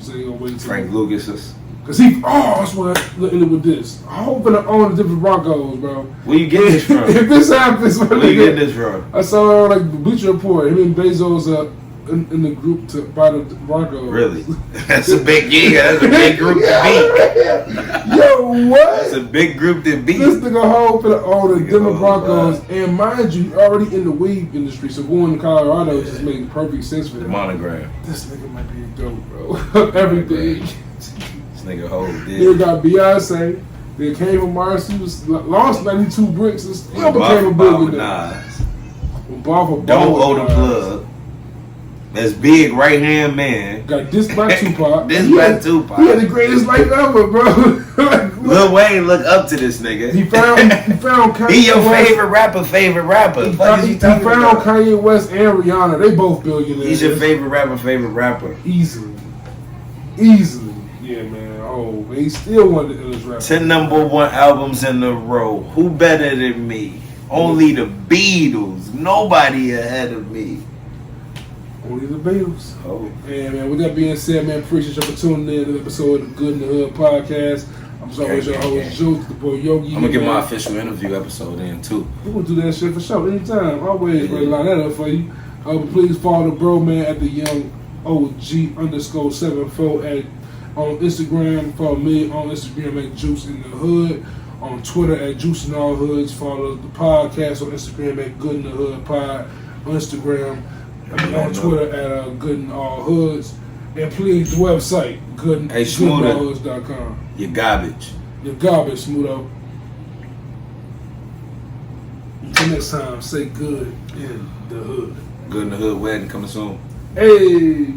He gonna wait until Frank Lucas. Cause that's what I ended with this. I'm hoping to own the different Broncos, bro. Where you getting this from? If this happens, where you getting this from? I saw like the Bleacher Report. Him and Bezos in the group to buy the Broncos. Really? That's a big That's a big group to beat. Yo, what? It's a big group to beat. This nigga hoping to own the Denver Broncos, and mind you, already in the weed industry, so going to Colorado just made perfect sense for him. The monogram. This nigga might be a dope, bro. Everything. This nigga Ho did. They got Beyonce. They came from Mars. He was lost 92 bricks and still became a billionaire. Don't owe the plug. That's big right hand man. Got dissed by Tupac. Dissed by Tupac. He had the greatest life ever, bro. Like, Lil Wayne look up to this nigga. He found Kanye He your West. favorite rapper. He found Kanye West and Rihanna. They both billionaires. He's your favorite rapper. Easily. Yeah, man. Oh, but he still one of the illest rappers. 10 number one albums in a row. Who better than me? Only the Beatles. Nobody ahead of me. Only the Beatles. Oh. Yeah, man. With that being said, man, appreciate you for tuning in to the episode of the Good in the Hood podcast. I'm always your host, Juice, the boy Yogi. I'm gonna get my official interview episode in too. We're gonna do that shit for sure, anytime. Always ready to line that up for you. But please follow the bro man at the young OG_74 on Instagram. Follow me on Instagram at Juice in the Hood. On Twitter at Juice in All Hoods. Follow the podcast on Instagram at Good in the Hood Pod. On Instagram, on Twitter at Good in All Hoods. And please, the website, goodinallhoods.com. Your garbage, Smootho. Until next time, say good in the hood. Good in the Hood wedding coming soon. Hey.